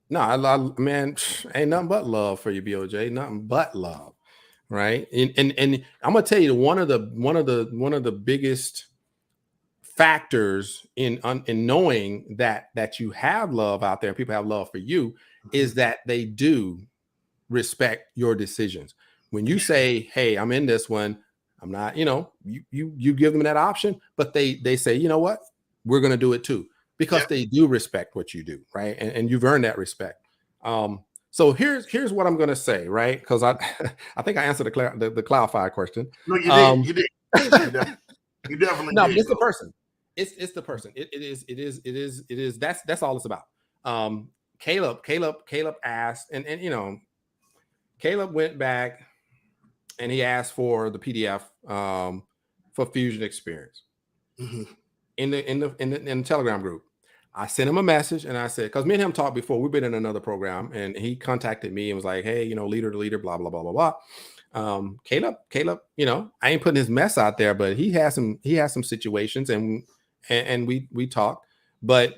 No, man, ain't nothing but love for you, BOJ. Nothing but love, right? And I'm gonna tell you one of the biggest factors in knowing that you have love out there, people have love for you, is that they do respect your decisions. When you say, "Hey, I'm in this one," I'm not, you give them that option, but they say, you know what, we're gonna do it too. Because they do respect what you do, right? And you've earned that respect. So here's what I'm gonna say, right? Because I I think I answered the clarify question. No, you Um, did. You did. You definitely no, did. it's the person. It's the person. It is. That's all it's about. Caleb asked, and Caleb went back and he asked for the PDF for Fusion Experience Mm-hmm. in the Telegram group. I sent him a message and I said, because me and him talked before, we've been in another program, and he contacted me and was like, hey, leader to leader, blah, blah, blah, blah, blah. Caleb, I ain't putting his mess out there, but he has some situations, and we talked, but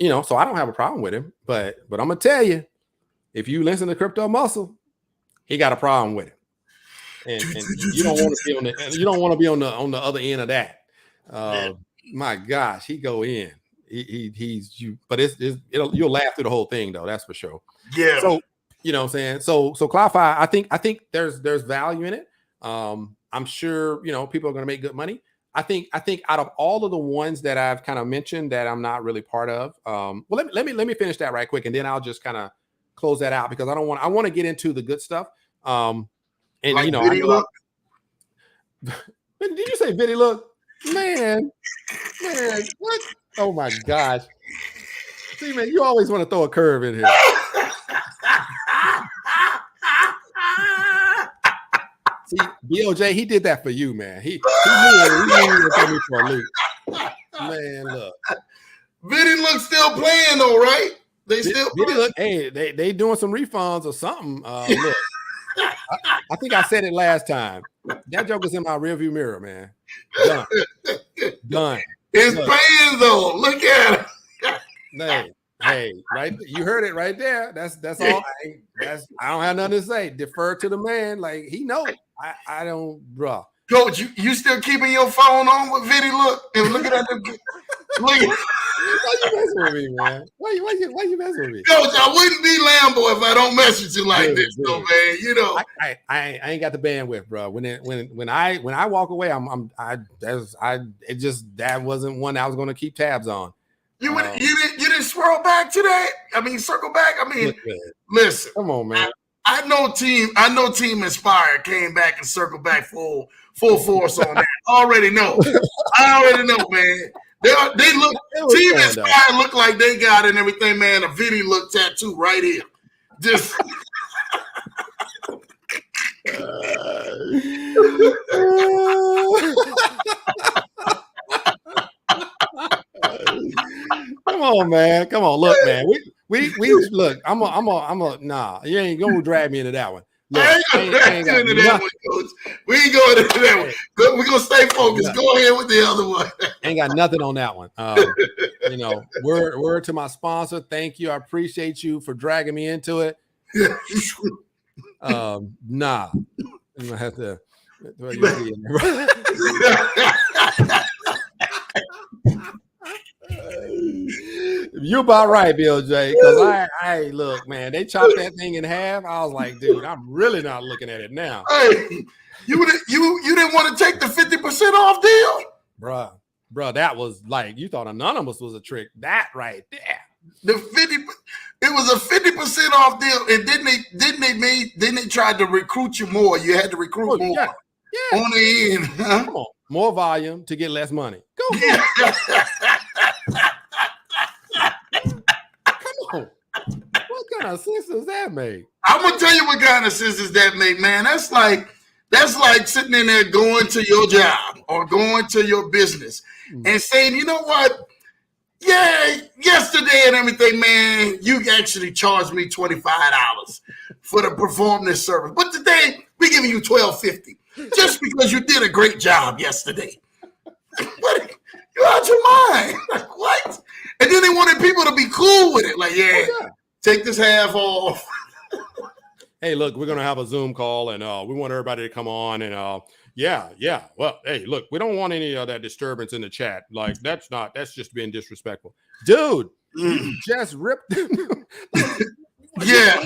so I don't have a problem with him, but I'm gonna tell you, if you listen to Crypto Muscle, he got a problem with it. And you don't want to be on the other end of that. My gosh, he go in. He's you, but you'll laugh through the whole thing though. That's for sure. Yeah. So what I'm saying. So Cloudfly, I think there's value in it. I'm sure people are going to make good money. I think out of all of the ones that I've kind of mentioned that I'm not really part of. Well, let me finish that right quick, and then I'll just kind of close that out, because I want to get into the good stuff. And like I know look. Did you say Biddy look? Man, what? Oh my gosh. See, man, you always want to throw a curve in here. See, BOJ, he did that for you, man. He knew to throw me for a loop. Man, look. Biddy look still playing though, right? They still Biddy look. Hey, they doing some refunds or something. Look. I think I said it last time. That joke is in my rearview mirror, man. Done. It's paying though. Look at it. Hey, right. You heard it right there. That's all. I don't have nothing to say. Defer to the man. Like, he knows. I don't, bro. Coach, you still keeping your phone on with Viddy look and looking at them? Why you messing with me, man? Why you messing with me? Coach, I wouldn't be Lambo if I don't mess with you like this, though, man. I ain't got the bandwidth, bro. When I walk away, that wasn't one I was going to keep tabs on. You didn't swirl back to that? I mean, circle back. I mean, listen. Come on, man. I know Team Inspired came back and circled back full force on that. I already know, man. They look. Team Inspired look like they got it and everything, man. A Viddy look tattoo right here. Just. Come on, man. Come on, look, man. We look. I'm a nah. You ain't gonna drag me into that one. Look, I ain't gonna drag you into that one, Coach. We ain't going into that one. We're gonna stay focused. Go ahead with the other one. Ain't got nothing on that one. Word to my sponsor. Thank you. I appreciate you for dragging me into it. Nah. I'm gonna have to throw you in there. You're about right, BLJ. Because I look, man, they chopped that thing in half. I was like, dude, I'm really not looking at it now. Hey, you didn't want to take the 50% off deal, bruh. That was like, you thought Anonymous was a trick. That right there. It was a 50% off deal, and didn't they try to recruit you more? You had to recruit more. Yeah. On the end. Huh? Come on, more volume to get less money. Go. Yeah. Come on. What kind of sense does that make? I'm gonna tell you what kind of sense does that make, man. That's like sitting in there going to your job or going to your business and saying, you know what? Yeah, yesterday and everything, man, you actually charged me $25 for the perform this service. But today, we're giving you $12.50 just because you did a great job yesterday. What? You're out your mind. Like, what? And then they wanted people to be cool with it. Like, take this half off. Hey, look, we're going to have a Zoom call, and we want everybody to come on. And yeah. Well, hey, look, we don't want any of that disturbance in the chat. Like, that's just being disrespectful. Dude, you just ripped them. Yeah.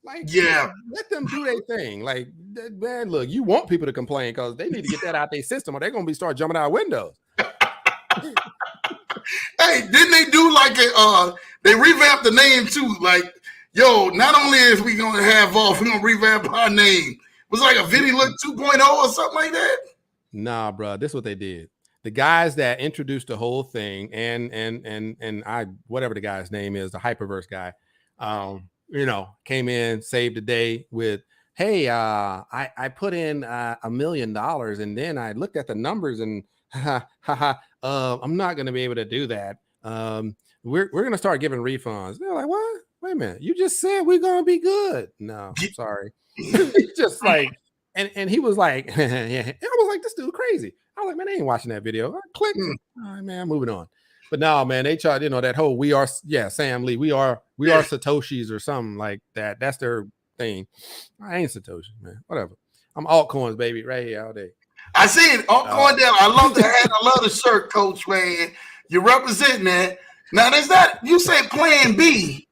Let them do their thing. Like, man, look, you want people to complain because they need to get that out their system, or they're going to start jumping out windows. Hey, didn't they do like they revamped the name too? Like, yo, not only is we gonna have off, we're gonna revamp our name. It was like a Vinny Look 2.0 or something like that. Nah, bro, this is what they did. The guys that introduced the whole thing, and I whatever the guy's name is, the Hyperverse guy, came in, saved the day with, hey, I put in $1 million, and then I looked at the numbers, and I'm not going to be able to do that. We're going to start giving refunds. They're like, what? Wait a minute, you just said we're going to be good. No, I'm sorry. It's just like. And he was like, yeah. I was like, this dude crazy. I was like, man, I ain't watching that video. I clicked. All right, man, I'm moving on. But no, man, they tried, that whole Sam Lee, we are Satoshis or something like that. That's their thing. I ain't Satoshi, man. Whatever. I'm altcoins, baby, right here all day. I see it. Altcoin down. I love the hat. I love the shirt, Coach, man. You're representing that. Now, there's that. You say Plan B.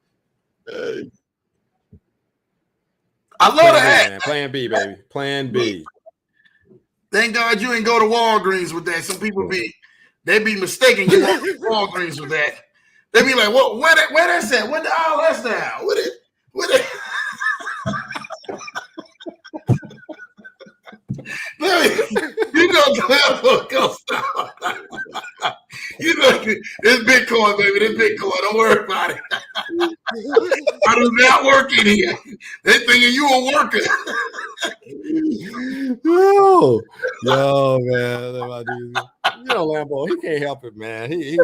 I love the hat. Man. Plan B, baby. Plan B. Thank God you ain't go to Walgreens with that. Some people they be mistaken you go to Walgreens with that. They be like, "What? Where that's at? What the hell that's down? What it? Go stop. It's Bitcoin, baby. This Bitcoin. Don't worry about it. I do not work in here. They thinking you a worker. Yo, man. Lambo, he can't help it, man. He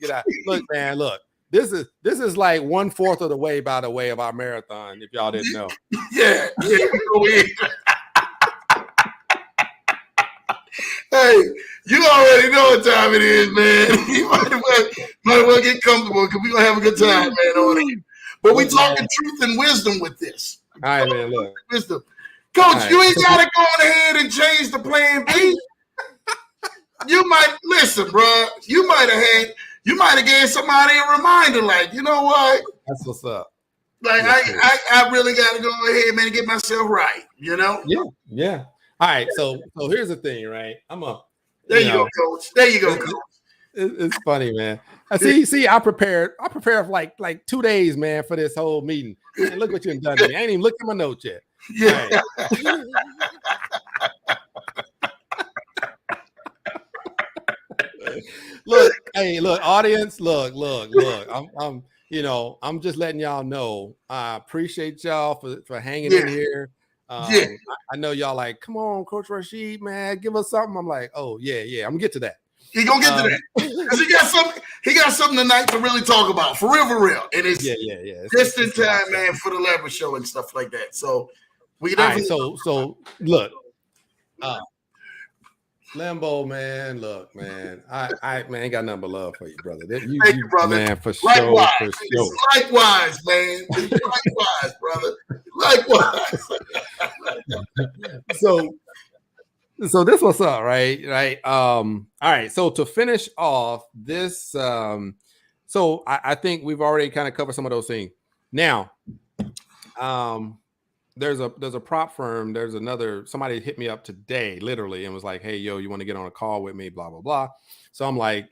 get out. Look, man, look. This is like 1/4 of the way, by the way, of our marathon, if y'all didn't know. Yeah. Hey, you already know what time it is, man. You might as well get comfortable because we're going to have a good time, man, on here. But we talking truth and wisdom with this. All right, man, look. Wisdom. Coach, you ain't got to go ahead and change the Plan B. You might, listen, bro, you might have gave somebody a reminder, like, you know what? That's what's up. Like, I really got to go ahead, man, and get myself right, Yeah. All right, so here's the thing, right? There you go, Coach. There you go, Coach. It's funny, man. See, I prepared for like 2 days, man, for this whole meeting. And look what you've done to me. I ain't even looked at my notes yet. Yeah. Right. Look, audience, look. I'm just letting y'all know. I appreciate y'all for hanging in here. I know y'all like, come on, Coach Rashid, man, give us something. I'm like, oh yeah, I'm gonna get to that. He gonna get to that because he got something tonight to really talk about for real. And it's just in time, man, for the Leverage show and stuff like that. So we definitely. All right, so look, Lambo, man, look, man, I ain't got nothing but love for you, brother. Thank you, brother. Man, for likewise, sure, for sure. Likewise, man. Likewise, brother. Likewise. So this what's up, right? All right. So to finish off this, so I think we've already kind of covered some of those things. Now, there's a prop firm. There's somebody hit me up today, literally, and was like, "Hey, yo, you want to get on a call with me?" Blah blah blah. So I'm like,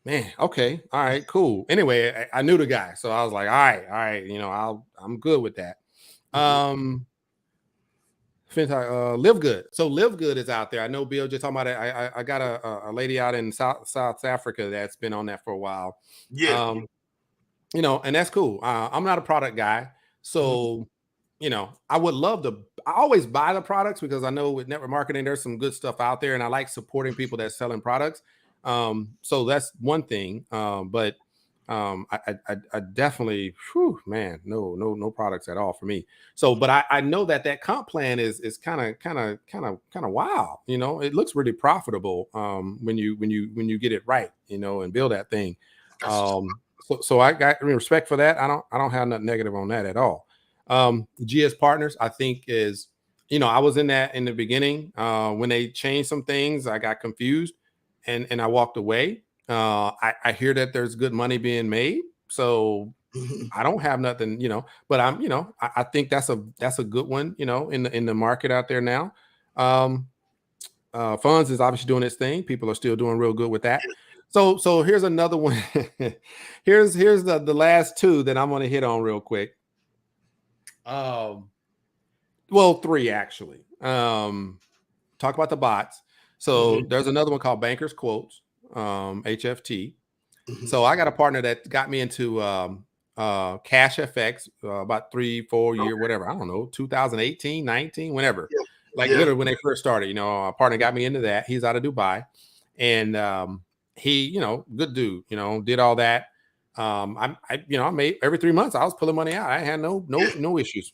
man, okay, all right, cool. Anyway, I knew the guy, so I was like, all right, I'm good with that. Live Good. So Live Good is out there. I know Bill just talking about it. I got a lady out in South Africa that's been on that for a while. Yeah. And that's cool. I'm not a product guy, so I would love to. I always buy the products because I know with network marketing, there's some good stuff out there, and I like supporting people that's selling products. So that's one thing. But I definitely, man, no products at all for me. So, but I know that comp plan is kind of wild. It looks really profitable when you get it right, and build that thing. So I got respect for that. I don't have nothing negative on that at all. GS Partners, I think is, I was in that in the beginning when they changed some things. I got confused and I walked away. I hear that there's good money being made, so I don't have nothing, but I think that's a good one, in the market out there now. Funds is obviously doing its thing. People are still doing real good with that. So here's another one. here's the last two that I'm going to hit on real quick. Well, three actually. Talk about the bots. So there's another one called Bankers Quotes, HFT. So I got a partner that got me into Cash FX about 3-4 year, whatever. I don't know, 2018, 19, whenever. Like literally when they first started, a partner got me into that. He's out of Dubai. And he, good dude, did all that. I made every 3 months I was pulling money out. I had no issues,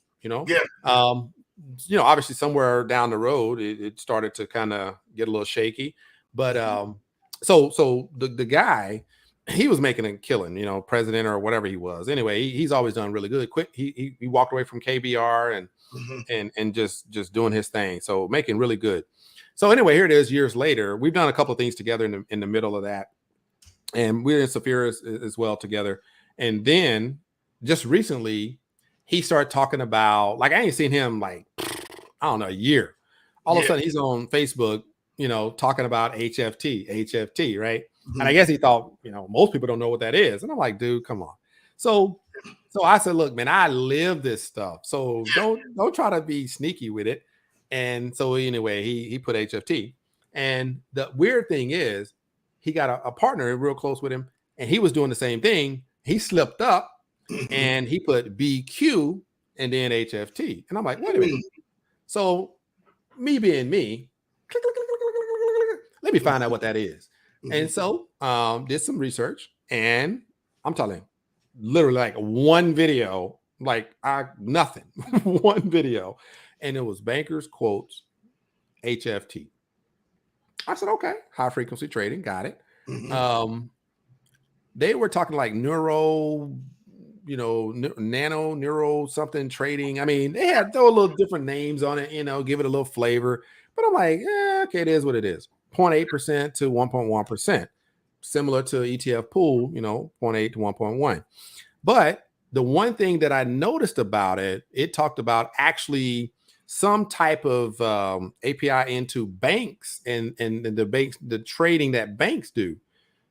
obviously somewhere down the road it started to kind of get a little shaky. But so the guy, he was making a killing, president or whatever he was. Anyway, he's always done really good. Quick, he walked away from KBR and just doing his thing. So making really good. So anyway, here it is years later. We've done a couple of things together in the middle of that. And we're in Saphira as well together. And then just recently, he started talking about, like, I ain't seen him like, I don't know, a year. All of a sudden he's on Facebook, talking about HFT, right? And I guess he thought, most people don't know what that is. And I'm like, dude, come on. So I said, look, man, I live this stuff. So don't try to be sneaky with it. And so anyway, he put HFT. And the weird thing is, he got a partner real close with him, and he was doing the same thing. He slipped up and he put BQ and then HFT. And I'm like, wait a minute. So me being me, let me find out what that is. And so did some research, and I'm telling you, literally like one video, nothing, one video. And it was Bankers Quotes HFT. I said, okay, high frequency trading, got it. They were talking like neuro, something trading. I mean, they had throw a little different names on it, give it a little flavor. But I'm like, okay, it is what it is. 0.8% to 1.1%, similar to ETF pool, 0.8 to 1.1. But the one thing that I noticed about it talked about actually some type of API into banks and the banks, the trading that banks do.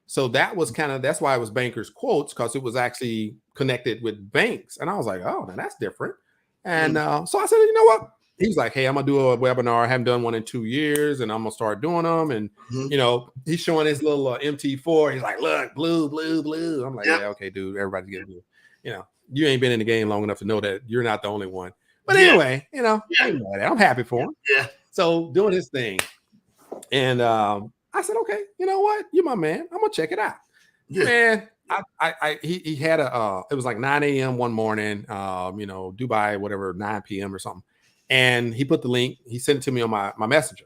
So that was that's why it was Bankers Quotes, because it was actually connected with banks. And I was like, oh, now that's different. And so I said, you know what? He was like, hey, I'm going to do a webinar. I haven't done one in 2 years, and I'm going to start doing them. And, he's showing his little MT4. He's like, look, blue, blue, blue. I'm like, yeah, okay, dude, everybody's getting blue. You ain't been in the game long enough to know that you're not the only one. But anyway, I'm happy for him. Yeah. So doing his thing. And I said, okay, you know what? You're my man. I'm going to check it out. Yeah. Man, he had it was like 9 a.m. one morning, Dubai, whatever, 9 p.m. or something. And he put the link, he sent it to me on my messenger.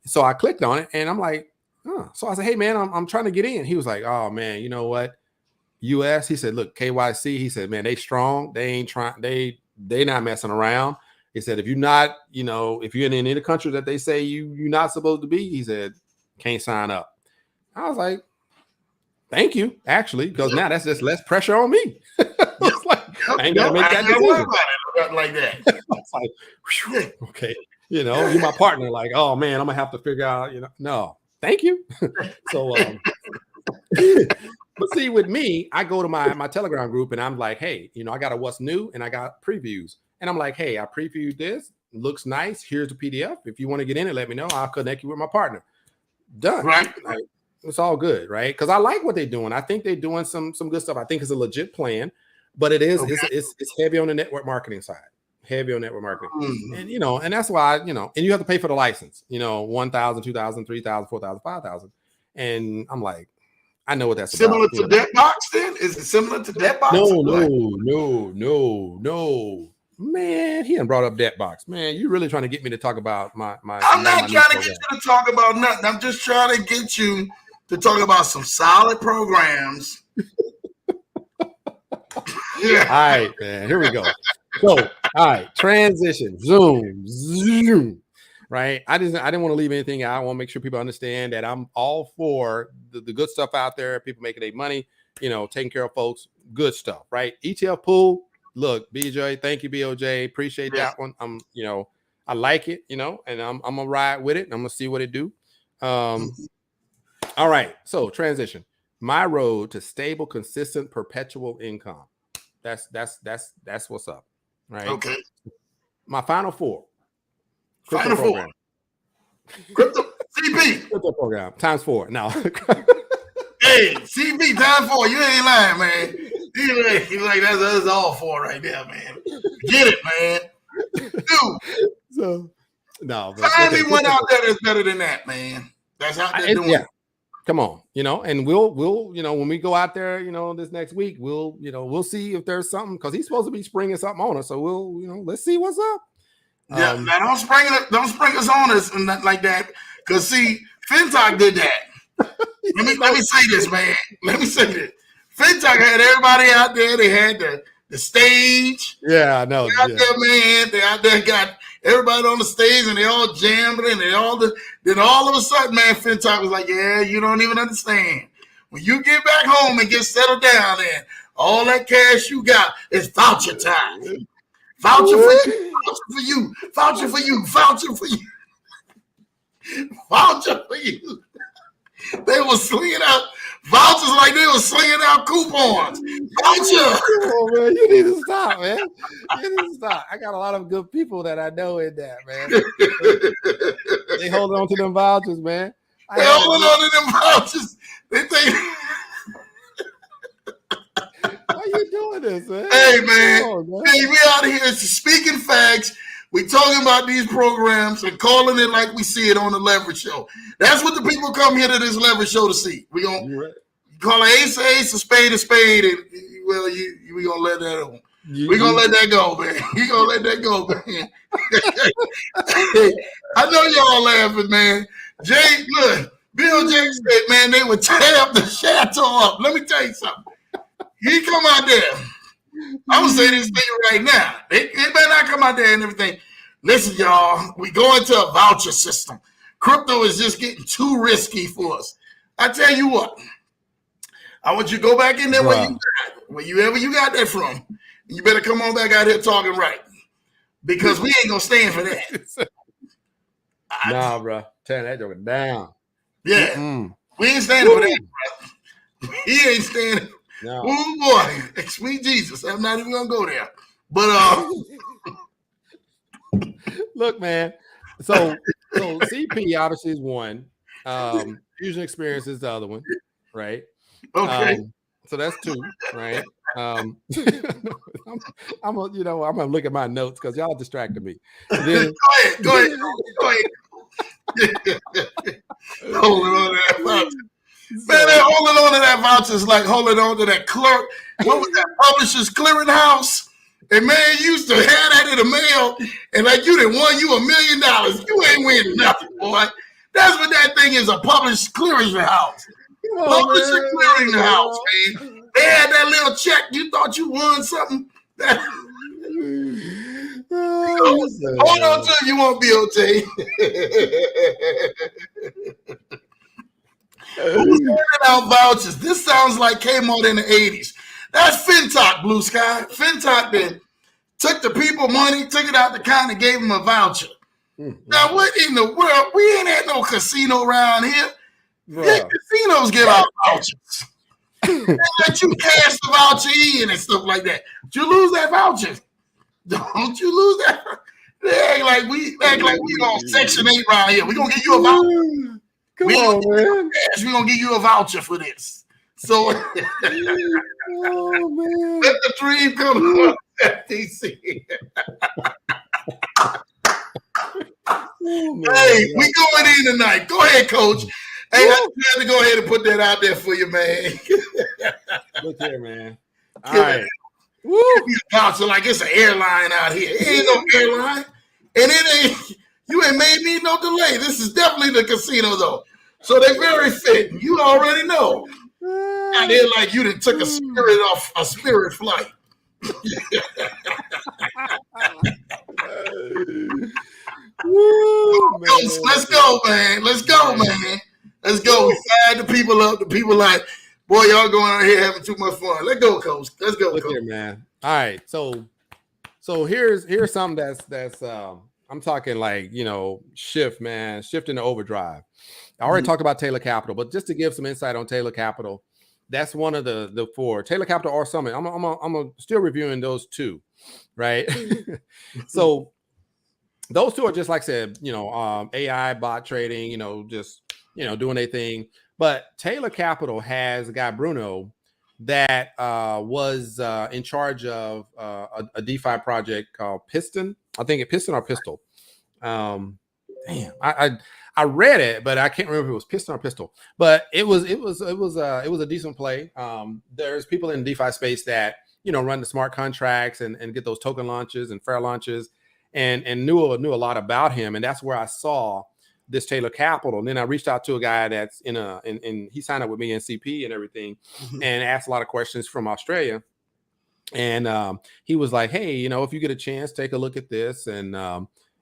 So I clicked on it and I'm like, oh. So I said, hey man, I'm trying to get in. He was like, oh man, you know what? US, he said, look, KYC, he said, man, they strong. They ain't trying, they not messing around. He said, if you're not, if you're in any of the countries that they say you're not supposed to be, he said, can't sign up. I was like, thank you, actually, because now that's just less pressure on me. I ain't gotta make that decision like that. Like, whew, okay, you're my partner. Like, oh man, I'm gonna have to figure out. No, thank you. So, but see, with me, I go to my Telegram group and I'm like, hey, I got a what's new and I got previews, and I'm like, hey, I previewed this. It looks nice. Here's the PDF. If you want to get in it, let me know. I'll connect you with my partner. Done. Right. Like, it's all good, right? Because I like what they're doing. I think they're doing some good stuff. I think it's a legit plan, but it is it's heavy on the network marketing side. Heavy on network marketing. And and that's why, and you have to pay for the license, 1,000, 2,000, 3,000, 4,000, 5,000. And I'm like, I know what that's similar about. To Debtbox then? Is it similar to Debtbox? No. Man, he done brought up Debtbox. Man, you really trying to get me to talk about my I'm not trying to get you to talk about nothing. I'm just trying to get you to talk about some solid programs. Yeah. All right, man. Here we go. So, all right, transition. Zoom. Right. I didn't want to leave anything out. I want to make sure people understand that I'm all for the good stuff out there. People making their money, taking care of folks. Good stuff, right? ETF pool. Look, BJ, thank you, BOJ. Appreciate that one. I like it, and I'm gonna ride with it and I'm gonna see what it do. All right. So transition. my road to stable, consistent, perpetual income. That's what's up, right? Okay. My final four. Final four. Crypto CP. Crypto program times 4. No. Hey, CP times 4. You ain't lying, man. He's like that's all 4 right there, man. Get it, man. Dude. So no, find me one out there that's better than that, man. That's out there doing it. Come on, and we'll when we go out there, this next week, we'll see if there's something, because he's supposed to be springing something on us. So we'll let's see what's up. Yeah, now don't spring us on us and nothing like that. Cause see, FinTalk did that. let me say this, man. Let me say this. FinTalk had everybody out there. They had the stage. Yeah, I know. They out there, man. They out there got everybody on the stage, and they all jammed and then all of a sudden, man, FinTalk was like, yeah, you don't even understand. When you get back home and get settled down, and all that cash you got is voucher time. Voucher for you. Voucher for you. Voucher for you. Voucher for you. They were slinging out vouchers like they were slinging out coupons. Voucher. Oh, man, you need to stop, man. You need to stop. I got a lot of good people that I know in that, man. They hold on to them vouchers, man. They holding on to them vouchers. They think. Why you doing this, man? Hey, man. Hey, we out here speaking facts. We talking about these programs and calling it like we see it on the Leverage Show. That's what the people come here to this Leverage Show to see. We gonna call an ace, a spade, and well, we gonna let that on. We gonna let that go, man. We gonna let that go, man. I know y'all laughing, man. Jay, look, Bill Jay said, man, they would tear up the chateau up. Let me tell you something. He come out there. I'm gonna say this thing right now. They better not come out there and everything. Listen, y'all, we go into a voucher system. Crypto is just getting too risky for us. I tell you what, I want you to go back in there wherever you got that from. You better come on back out here talking right, because we ain't gonna stand for that. Nah, bro, tear that joke down. Yeah, we ain't standing for that, bro. He ain't standing. No. Oh boy, sweet Jesus! I'm not even gonna go there. But look, man. So CP obviously is one. Fusion Experience is the other one, right? Okay. So that's 2, right? I'm gonna look at my notes because y'all distracted me. Then, go ahead. Holding on to that voucher. Man, they're holding on to that voucher is like holding on to that clerk. What was that? Publishers Clearinghouse. And man, you used to have that in the mail, and like you done won you $1 million. You ain't winning nothing, boy. That's what that thing is, a published clearinghouse. Publisher Clearinghouse, man. They had that little check. You thought you won something. Hold on to it, you won't be okay. Who's handing out vouchers? This sounds like came out in the 80s. That's FinTalk, Blue Sky. FinTalk then took the people money, took it out the account, and gave them a voucher. Now, what in the world? We ain't had no casino around here. Yeah, casinos give out vouchers. They let you cash the voucher in and stuff like that. Did you lose that voucher? Don't you lose that? They act like we on Section 8 around here. We're going to give you a voucher. Come on, man. We're going to give you a voucher for this. So, let the dream come up, FTC. Hey, we going in tonight. Go ahead, Coach. Hey, I had to go ahead and put that out there for you, man. Look here, man. All right. Voucher like it's an airline out here. It ain't no airline. And you ain't made me no delay. This is definitely the casino, though. So they're very fitting. You already know. Now they're like you that took a spirit flight. Let's go, man. Let's go, man. Let's go. We fired the people up. The people like, boy, y'all going out here having too much fun. Let's go, Coach. Let's go, Coach. Here, man. All right. So here's something that's I'm talking like, shift into overdrive. I already talked about Taylor Capital, but just to give some insight on Taylor Capital, That's one of the four. Taylor Capital or Summit. I'm still reviewing those two, right? So those two are just like I said, AI bot trading, just doing their thing. But Taylor Capital has a guy Bruno that was in charge of a DeFi project called Piston. I think it Piston or Pistol. Damn, I read it, but I can't remember if it was Piston or Pistol. But it was a decent play. There's people in DeFi space that run the smart contracts and get those token launches and fair launches, and knew a lot about him. And that's where I saw this Taylor Capital. And then I reached out to a guy that's in he signed up with me in CP and everything, and asked a lot of questions from Australia. And he was like, hey, if you get a chance, take a look at this. And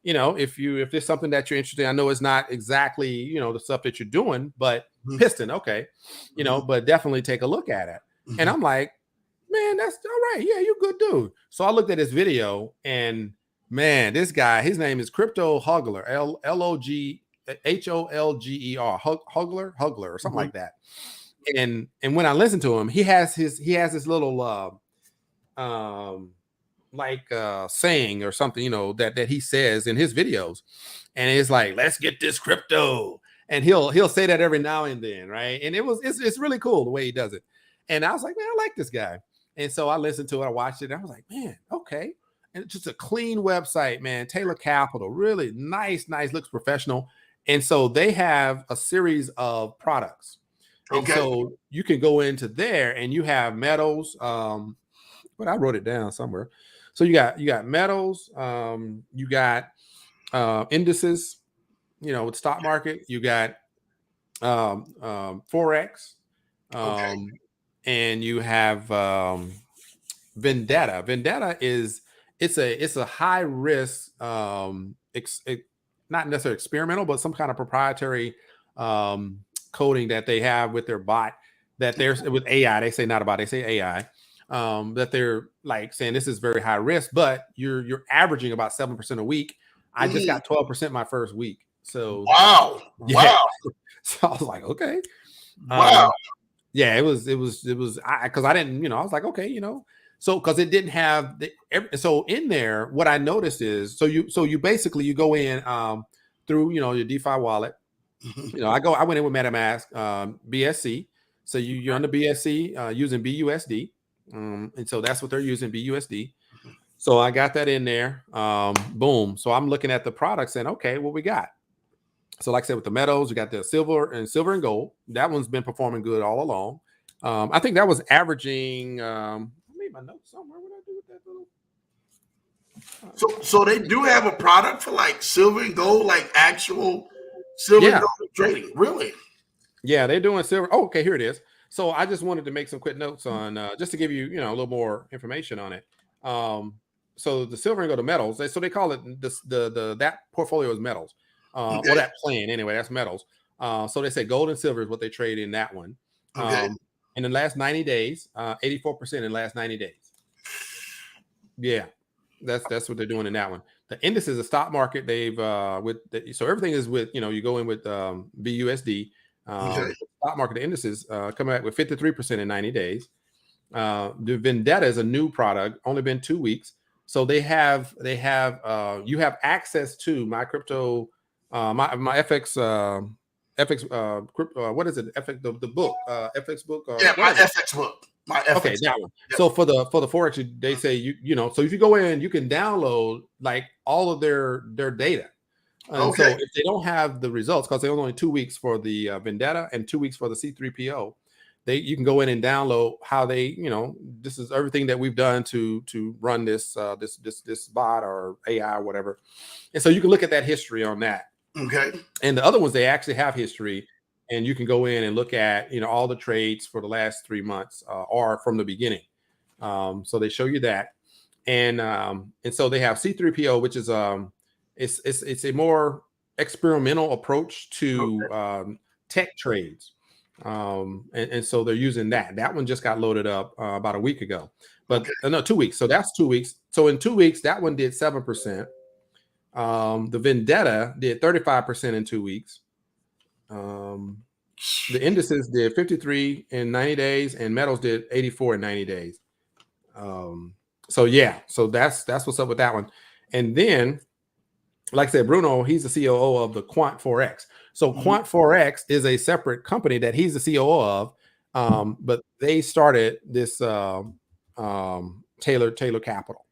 if there's something that you're interested in, I know it's not exactly the stuff that you're doing, but Piston, okay, but definitely take a look at it. And I'm like, man, that's all right. Yeah, you good dude. So I looked at his video, and man, this guy, his name is Crypto Hugler, Logholger, Hugler or something like that. And when I listen to him, he has this little saying or something, that he says in his videos, and it's like, let's get this crypto, and he'll say that every now and then, right? And it's really cool the way he does it. And I was like, man, I like this guy. And so I listened to it, I watched it, and I was like, man, okay. And it's just a clean website, man. Taylor Capital, really nice, looks professional. And so they have a series of products. And so you can go into there and you have metals. But I wrote it down somewhere. So you got metals, you got indices, with stock market, you got Forex, and you have Vendetta. Vendetta it's a high risk, not necessarily experimental, but some kind of proprietary coding that they have with their bot, that there's with AI. They say not about, they say AI. That they're like saying this is very high risk, but you're averaging about 7% a week. I just got 12% my first week. So wow. So I was like, okay, wow. Yeah, it was because I didn't, I was like, okay, so because it didn't have so in there, what I noticed is, so you basically you go in through your DeFi wallet. I went in with MetaMask, BSC. So you're on the BSC using BUSD. And so that's what they're using, BUSD. So I got that in there. Boom. So I'm looking at the products and okay, what we got. So like I said, with the metals, we got the silver and gold. That one's been performing good all along. I think that was averaging. I made my notes somewhere. What did I do with So that little? so they do have a product for like silver and gold, like actual silver and gold trading. Really? Yeah, they're doing silver. Oh, okay, here it is. So I just wanted to make some quick notes on just to give you, a little more information on it. So the silver and gold, the metals. They call it that portfolio is metals, or that plan anyway. That's metals. So they say gold and silver is what they trade in that one. In the last 90 days, 84% in the last 90 days. Yeah, that's what they're doing in that one. The index is a stock market. They've so everything is with you go in with BUSD. Stock market indices coming back with 53% in 90 days. The Vendetta is a new product, only been 2 weeks. So they have you have access to my crypto, my FX what is it? FX the book, FX book. Yeah, my FX book. My FX. Okay, that one. Yep. So for the Forex, they say so if you go in, you can download like all of their data. And so if they don't have the results, because they only 2 weeks for the Vendetta and 2 weeks for the C3PO, you can go in and download how they, this is everything that we've done to run this bot or AI or whatever. And so you can look at that history on that. Okay. And the other ones, they actually have history, and you can go in and look at, all the trades for the last 3 months or from the beginning. So they show you that. And so they have C3PO, which is it's a more experimental approach to tech trades. And so they're using that. That one just got loaded up about a week ago, but no, 2 weeks. So that's 2 weeks. So in 2 weeks, that one did 7%. The Vendetta did 35% in 2 weeks. The indices did 53 in 90 days, and metals did 84 in 90 days. So yeah, so that's what's up with that one. And then, like I said, Bruno, he's the COO of the Quant 4X. So Quant 4X is a separate company that he's the COO of, but they started this Taylor Capital.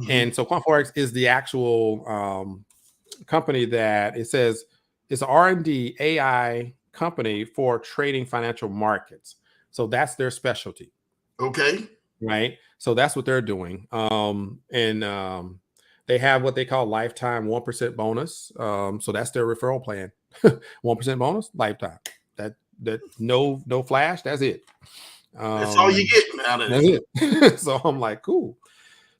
And so Quant 4X is the actual company that it says it's an R&D AI company for trading financial markets. So that's their specialty. Okay. Right. So that's what they're doing. They have what they call lifetime 1% bonus. So that's their referral plan. 1% bonus, lifetime. That no flash. That's it. That's all you get out of it. So I'm like, cool.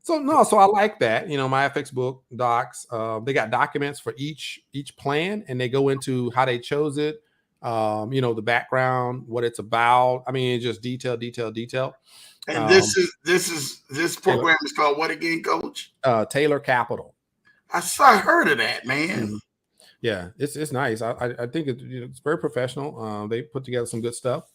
So I like that. My FX book docs, they got documents for each plan, and they go into how they chose it, the background, what it's about. I mean, just detail. And this program is called what again, Coach? Taylor Capital. I heard of that, man. Mm-hmm. Yeah, it's nice. I think it's very professional. They put together some good stuff,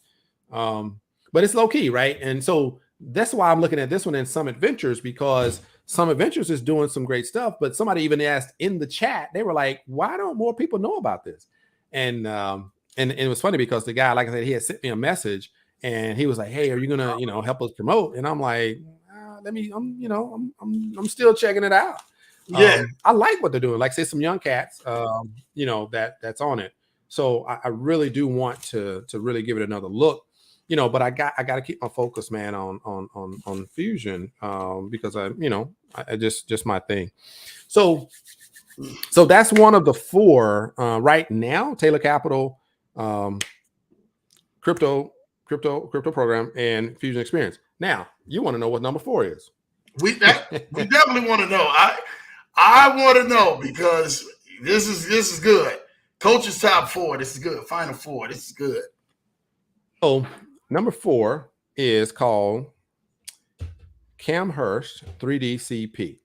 but it's low key, right? And so that's why I'm looking at this one in Summit Ventures, because Summit Ventures is doing some great stuff. But somebody even asked in the chat, they were like, "Why don't more people know about this?" And it was funny because the guy, like I said, he had sent me a message. And he was like, "Hey, are you gonna, help us promote?" And I'm like, I'm still checking it out. Yeah, I like what they're doing. Like, say, some young cats, that's on it. So I really do want to really give it another look, But I got to keep my focus, man, on Fusion, because I just my thing. So that's one of the four right now: Taylor Capital, crypto program, and Fusion Experience. Now, you want to know what number 4 is? We definitely want to know. I want to know, because this is good. Coach's top 4. This is good. Final 4. This is good. So number 4 is called Cam Hurst 3D CP.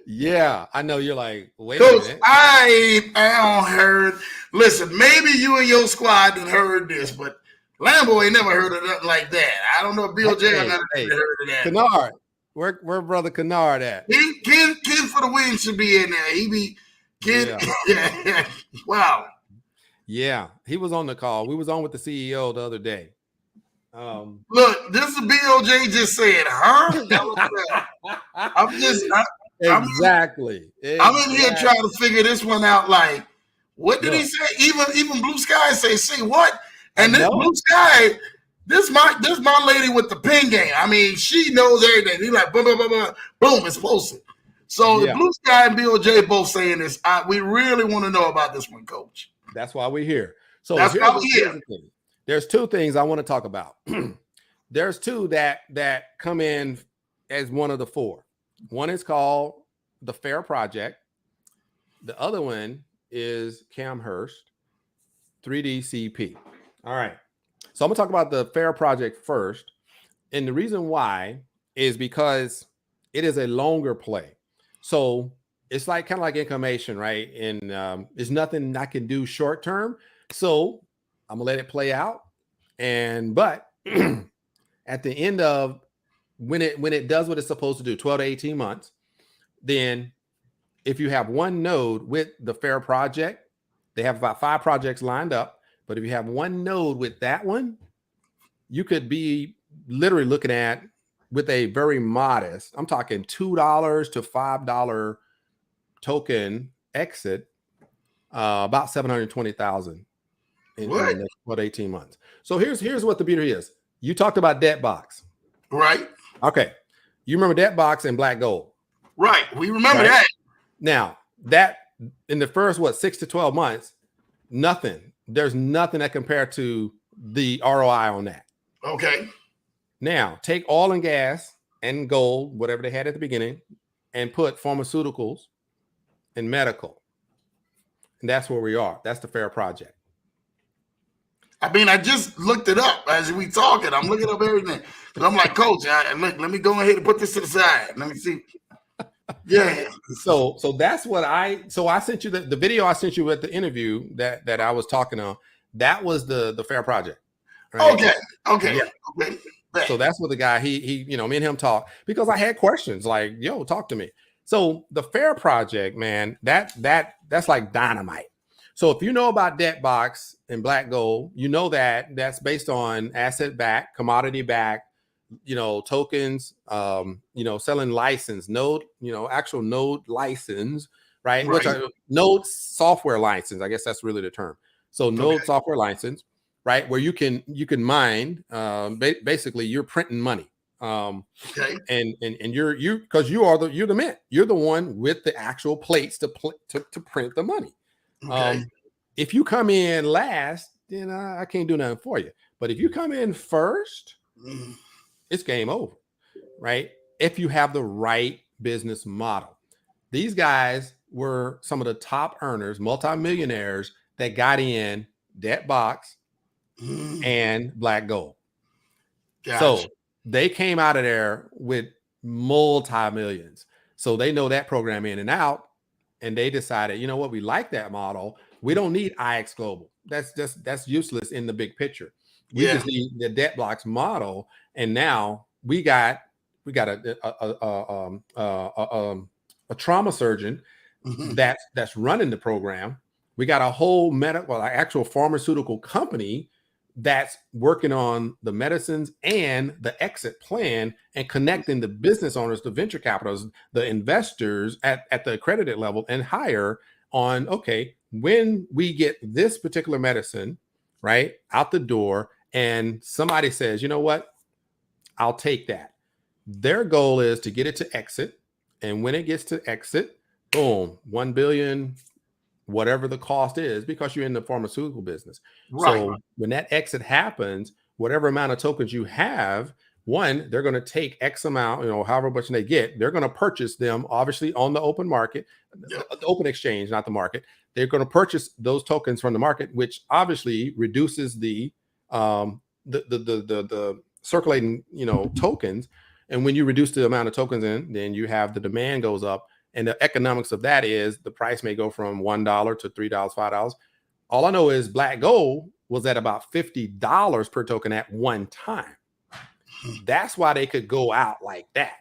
Yeah, I know you're like, wait a minute. I don't heard. Listen, maybe you and your squad done heard this, but Lambo ain't never heard of nothing like that. I don't know if Bill J never heard of that. Kennard, where brother Kennard at? Kid for the win should be in there. He be kid. Yeah. Wow. Yeah, he was on the call. We was on with the CEO the other day. Look, this is BOJ just said, huh? Exactly. I'm in here trying to figure this one out. Like, what did he say? Even Blue Sky say what? And this Blue Sky, this my lady with the pin game. I mean, she knows everything. He like boom, boom, boom, boom, boom, explosive. So Blue Sky and BOJ both saying this. We really want to know about this one, Coach. That's why we're here. So that's why we're here. There's 2 things I want to talk about. There's 2 that come in as one of the 4. One is called the Fair Project. The other one is Cam Hurst 3D CP. All right. So I'm gonna talk about the Fair Project first. And the reason why is because it is a longer play. So it's like kind of like Incomation, right? And there's nothing I can do short term. So I'm gonna let it play out. But at the end of when it does what it's supposed to do, 12 to 18 months, then if you have one node with the Fair Project, they have about 5 projects lined up. But if you have one node with that one, you could be literally looking at, with a very modest, I'm talking $2 to $5 token exit, about 720,000 in the next 12 to 18 months. So here's what the beauty is. You talked about Debtbox. Right. Okay. You remember Debtbox and Black Gold. Right. We remember that. Now, that in the first 6 to 12 months, nothing. There's nothing that compared to the ROI on that. Okay. Now, take oil and gas and gold, whatever they had at the beginning, and put pharmaceuticals and medical. And that's where we are. That's the Fair Project. I mean, I just looked it up as we talking. I'm looking up everything. Because I'm like, Coach, look, let me go ahead and put this to the side. Let me see. Yeah. So that's what I sent you the video I sent you at the interview that I was talking on. That was the fair project, right? Okay. Okay. Yeah. Okay. So that's what the guy he you know, me and him talk because I had questions like, yo, talk to me. So the fair project, man, that's like dynamite. So if you know about debt box and black gold, you know that that's based on asset back, commodity back, you know, tokens, you know, selling license node, you know, actual node license, right? Which Right. are node software license. I guess that's really the term. So Okay. node software license, right? Where you can mine, basically you're printing money. Okay. And you're because you're the mint. You're the one with the actual plates to print the money. Okay. Um, if you come in last, then I can't do nothing for you. But if you come in first, Mm. it's game over, right? If you have the right business model. These guys were some of the top earners, multimillionaires that got in debt box Mm. and black gold. Gotcha. So they came out of there with multi-millions. So they know that program in and out. And they decided, you know what, we like that model. We don't need IX Global. That's useless in the big picture. We Yeah. just need the debt blocks model. And now we got a trauma surgeon Mhm. that's running the program. We got a whole actual pharmaceutical company that's working on the medicines and the exit plan and connecting the business owners, the venture capitalists, the investors at the accredited level and higher on, okay, when we get this particular medicine, right, out the door, and somebody says, you know what, I'll take that. Their goal is to get it to exit. And when it gets to exit, boom, 1 billion, whatever the cost is, because you're in the pharmaceutical business. Right. So when that exit happens, whatever amount of tokens you have, one, they're going to take X amount, you know, however much they get, they're going to purchase them obviously on the open market, Yeah. the open exchange, not the market. They're going to purchase those tokens from the market, which obviously reduces the circulating, you know, tokens. And when you reduce the amount of tokens in, then you have the demand goes up. And the economics of that is the price may go from $1 to $3, $5. All I know is black gold was at about $50 per token at one time. That's why they could go out like that.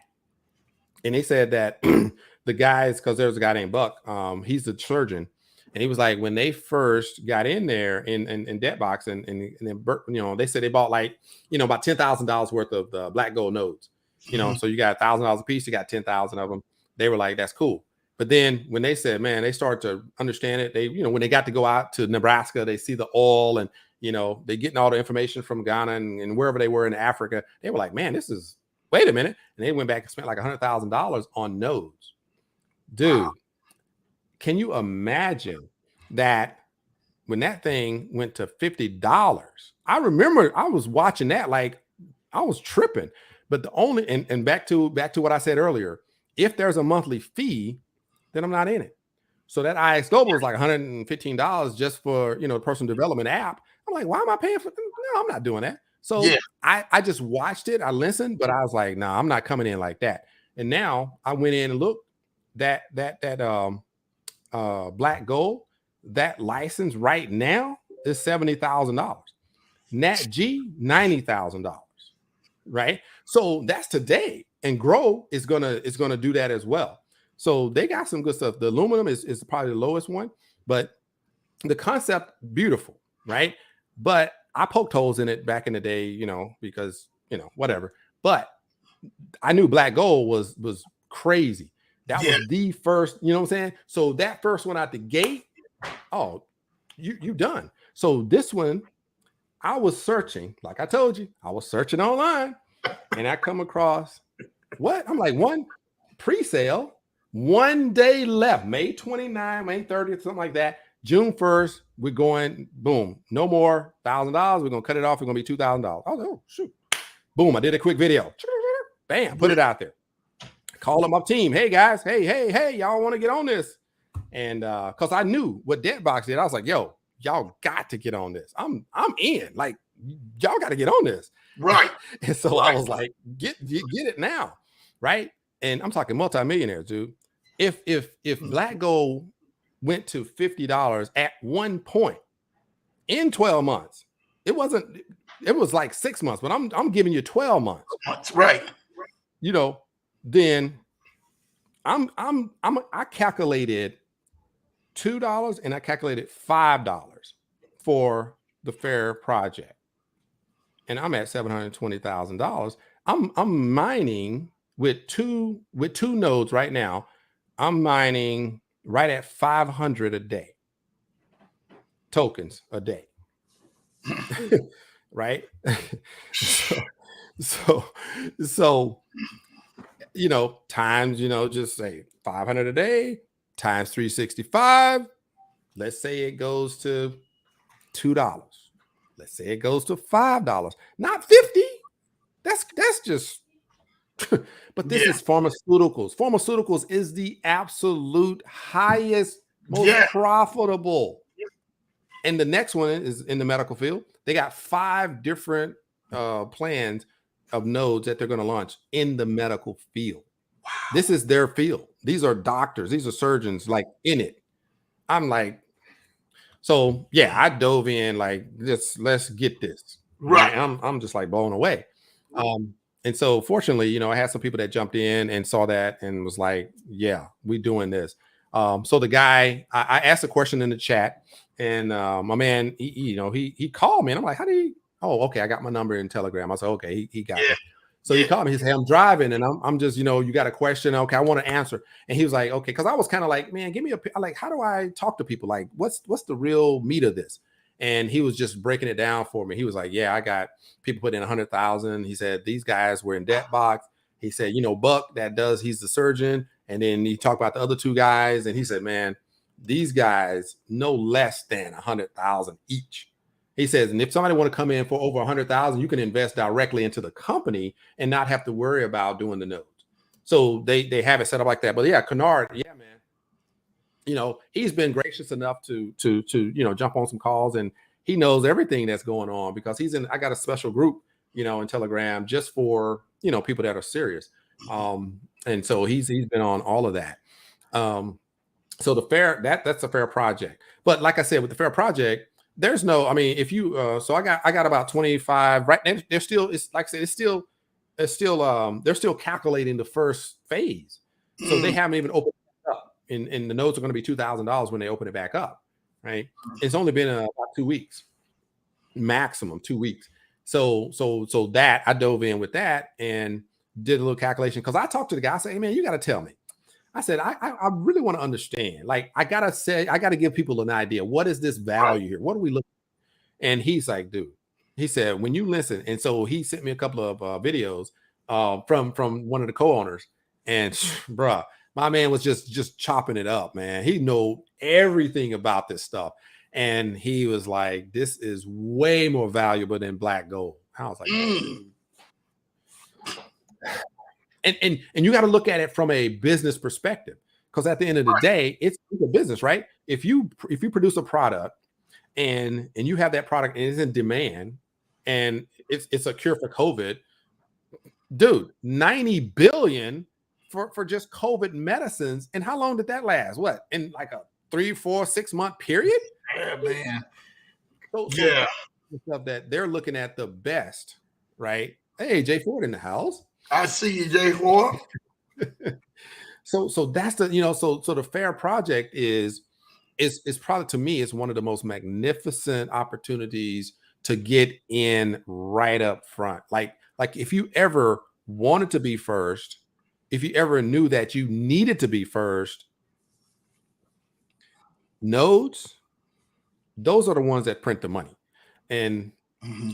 And they said that the guys, because there's a guy named Buck, he's the surgeon, and he was like, when they first got in there in debt box, and then, you know, they said they bought like, you know, about $10,000 worth of the black gold nodes, you know, so you got $1,000 a piece, you got 10,000 of them. They were like, that's cool. But then when they said, man, they started to understand it. They, you know, when they got to go out to Nebraska, they see the oil, and, you know, they getting all the information from Ghana and wherever they were in Africa. They were like, man, this is, wait a minute. And they went back and spent like $100,000 on nodes. Dude, Wow. can you imagine that when that thing went to $50? I remember I was watching that like I was tripping. But the only and back to what I said earlier, if there's a monthly fee, then I'm not in it. So that IX Global is like $115 just for, you know, personal development app. I'm like, why am I paying for? No, I'm not doing that. So Yeah. I just watched it, I listened, but I was like, no, I'm not coming in like that. And now I went in and looked that black gold, that license right now is $70,000. Nat G, $90,000. Right. So that's today. And Grow is gonna do that as well. So they got some good stuff. The aluminum is probably the lowest one, but the concept beautiful, right? But I poked holes in it back in the day, you know, because, you know, whatever. But I knew black gold was crazy. That Yeah. was the first, you know what I'm saying? So that first one out the gate, oh, you done. So this one, I was searching, like I told you, I was searching online, and I come across what? I'm like, one pre-sale, 1 day left, May 29, May 30th, something like that. June 1st, we're going, boom, no more $1,000. We're gonna cut it off. We're gonna be $2,000. I was like, oh shoot. Boom, I did a quick video. Bam, put it out there. Call up my team. Hey guys, hey, y'all want to get on this? And because I knew what Deadbox did, I was like, yo, y'all got to get on this. I'm in. Like, y'all got to get on this. Right. And so I was like, get it now. Right. and I'm talking multimillionaires, dude. If black gold went to $50 at one point in 12 months, it was like 6 months, but I'm giving you 12 months, Right. Then I calculated $2 and I calculated $5 for the fair project, and I'm at $720,000. I'm mining with two nodes right now. I'm mining right at 500 a day tokens a day. Right. so times, just say 500 a day times 365. Let's say it goes to $2. Let's say it goes to $5, not 50. That's just but this is pharmaceuticals. Pharmaceuticals is the absolute highest, most profitable. And the next one is in the medical field. They got 5 different plans of nodes that they're going to launch in the medical field. Wow. This is their field. These are doctors. These are surgeons like in it. I'm like, so yeah, I dove in like, let's get this. Right. I'm just like blown away. And so fortunately, I had some people that jumped in and saw that and was like, yeah, we doing this. So the guy, I asked a question in the chat, and my man, he called me, and I'm like, how do you? Oh, okay, I got my number in Telegram. I said, okay, he got it. So he called me. He said, hey, I'm driving, and I'm just, you got a question. Okay, I want to answer. And he was like, okay, because I was kind of like, man, give me like, how do I talk to people? Like, what's the real meat of this? And he was just breaking it down for me. He was like, yeah, I got people put in 100,000. He said, these guys were in debt box. He said, Buck he's the surgeon. And then he talked about the other 2 guys. And he said, man, these guys no less than 100,000 each. He says, and if somebody want to come in for over 100,000, you can invest directly into the company and not have to worry about doing the nodes. So they have it set up like that. But yeah, Kennard, yeah, man. He's been gracious enough to jump on some calls, and he knows everything that's going on because I got a special group, in Telegram just for, people that are serious. And so he's been on all of that. So the fair, that's a fair project. But like I said, with the fair project, there's no, if you, so I got about 25 right now. They're still, it's like I said, they're still calculating the first phase. So they haven't even opened up, and the nodes are going to be $2,000 when they open it back up. Right. It's only been about 2 weeks, maximum 2 weeks. So that I dove in with that and did a little calculation, because I talked to the guy. I said, hey man, you got to tell me. I said, I really want to understand. Like, I got to give people an idea. What is this value here? What are we looking at? And he's like, dude, he said, when you listen. And so he sent me a couple of videos from one of the co-owners. And bruh, my man was just chopping it up, man. He know everything about this stuff. And he was like, this is way more valuable than black gold. I was like, And you got to look at it from a business perspective, because at the end of the day, it's a business, right? If you produce a product and you have that product and it's in demand and it's a cure for COVID, dude, 90 billion for just COVID medicines. And how long did that last? What, in like a 3, 4, 6 month period? Yeah, man. So stuff that they're looking at the best, right? Hey, Jay Ford in the house. I see you, Jay Ford. So that's the, so the fair project is probably, to me, it's one of the most magnificent opportunities to get in right up front. Like if you ever wanted to be first, if you ever knew that you needed to be first, nodes, those are the ones that print the money. And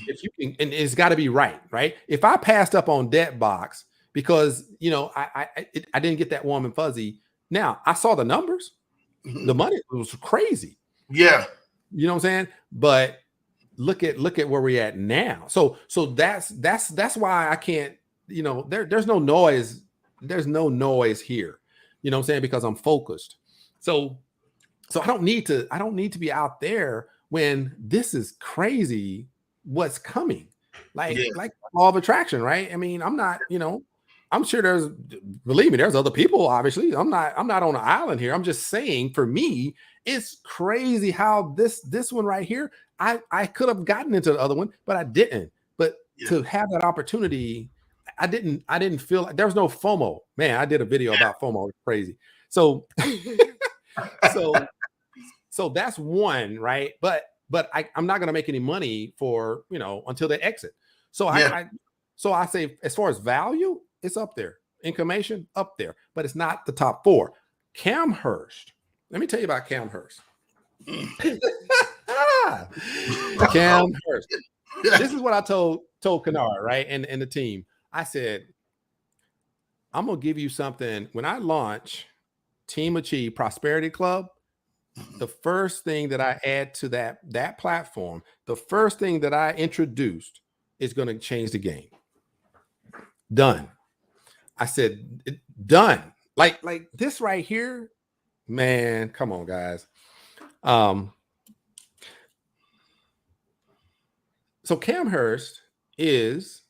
if you can, and it's got to be right. If I passed up on debt box because I didn't get that warm and fuzzy. Now I saw the numbers, the money was crazy. Yeah, you know what I'm saying. But look at where we're at now. So that's why I can't. There's no noise. There's no noise here. You know what I'm saying, because I'm focused. So I don't need to be out there when this is crazy. What's coming, like law of attraction, right? I'm not, I'm sure believe me, there's other people. Obviously, I'm not on an island here. I'm just saying, for me, it's crazy how this one right here, I could have gotten into the other one, but I didn't. But to have that opportunity, I didn't feel like there was no FOMO. Man, I did a video about FOMO. It's crazy. So, so that's one, right? But I'm not going to make any money for, until they exit. So I say, as far as value, it's up there. Information up there, but it's not the top 4. Camhurst. Let me tell you about Camhurst. Camhurst. This is what I told Kennard, right? And the team. I said, I'm gonna give you something. When I launch Team Achieve Prosperity Club, the first thing that I add to that platform, the first thing that I introduced is going to change the game. Done. I said, done. Like this right here, man. Come on, guys. So Camhurst is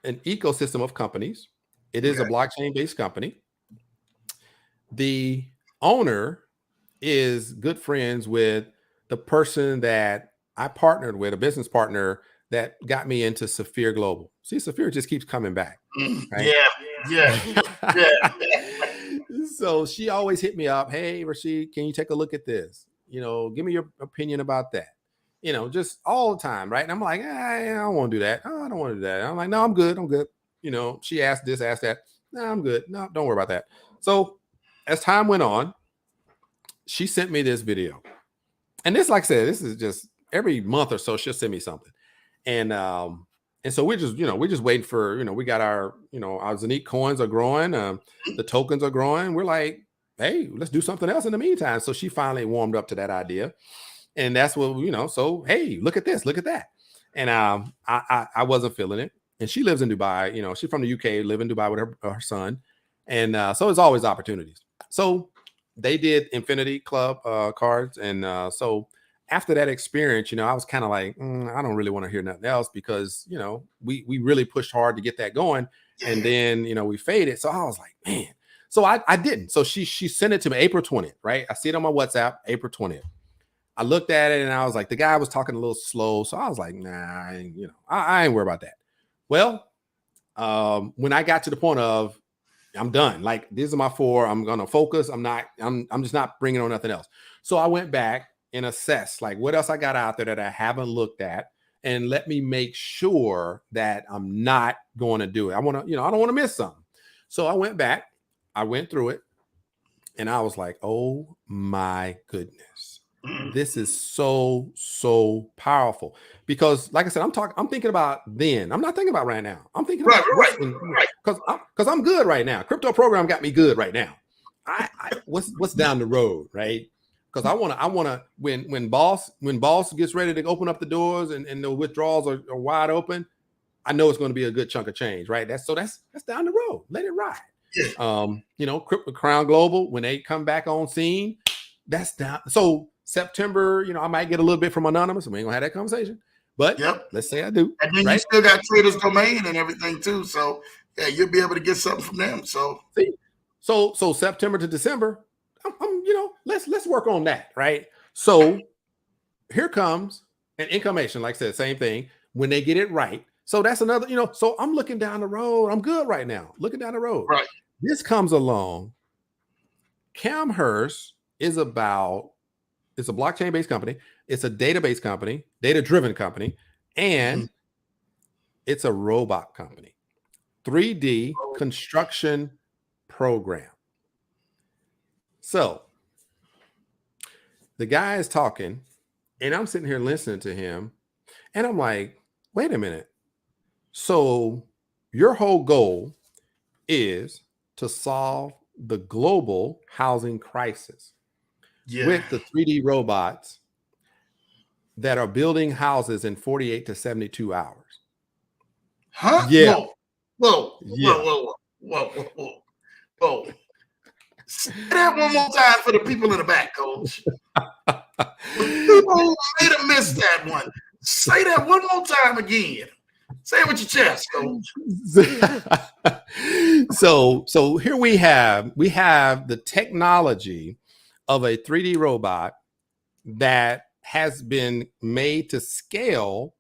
an ecosystem of companies. It is a blockchain-based company. The owner is good friends with the person that I partnered with, a business partner that got me into Saphir Global. See, Saphir just keeps coming back. Right? Yeah. So she always hit me up. Hey, Rashid, can you take a look at this? Give me your opinion about that. Just all the time, right? And I'm like, I don't want to do that. Oh, I don't want to do that. I'm like, no, I'm good. She asked this, asked that. No, I'm good. No, don't worry about that. So as time went on, she sent me this video. And this, like I said, this is just every month or so, she'll send me something. And so we're just waiting for, we got our Zanique coins are growing. The tokens are growing. We're like, hey, let's do something else in the meantime. So she finally warmed up to that idea. And that's what, so, hey, look at this, look at that. And I wasn't feeling it. And she lives in Dubai, she's from the UK, live in Dubai with her son. And so there's always opportunities. So they did Infinity Club cards. And so after that experience, I was kind of like, I don't really want to hear nothing else because, we really pushed hard to get that going. And then, we faded. So I was like, man. So I didn't. So she sent it to me April 20th, right? I see it on my WhatsApp, April 20th. I looked at it and I was like, the guy was talking a little slow. So I was like, nah, I ain't worried about that. Well, when I got to the point of, I'm done. Like, these are my 4. I'm going to focus. I'm just not bringing on nothing else. So I went back and assessed, like, what else I got out there that I haven't looked at, and let me make sure that I'm not going to do it. I want to, I don't want to miss something. So I went back, I went through it, and I was like, oh my goodness. This is so powerful because, like I said, I'm thinking about then. I'm not thinking about right now. I'm thinking about right. Because I'm good right now. Crypto program got me good right now. What's down the road, right? Because I want to when boss gets ready to open up the doors and the withdrawals are wide open, I know it's going to be a good chunk of change, right? That's down the road. Let it ride. Crypto Crown Global, when they come back on scene, that's down. So September, I might get a little bit from Anonymous. We ain't gonna have that conversation, but let's say I do. And then you still got Traders Domain and everything too. So yeah, you'll be able to get something from them. So so September to December, I'm let's work on that, right? So here comes an inclination, like I said, same thing. When they get it right, so that's another, So I'm looking down the road. I'm good right now. Looking down the road. Right. This comes along. Camhurst is it's a blockchain-based company. It's a database company, data-driven company, and it's a robot company. 3D construction program. So the guy is talking, and I'm sitting here listening to him, and I'm like, wait a minute. So your whole goal is to solve the global housing crisis. With the 3D robots that are building houses in 48 to 72 hours. Huh? Yeah. Whoa. Say that one more time for the people in the back, Coach. People might have missed that one. Say that one more time again. Say it with your chest, Coach. So here we have the technology of a 3D robot that has been made to scale,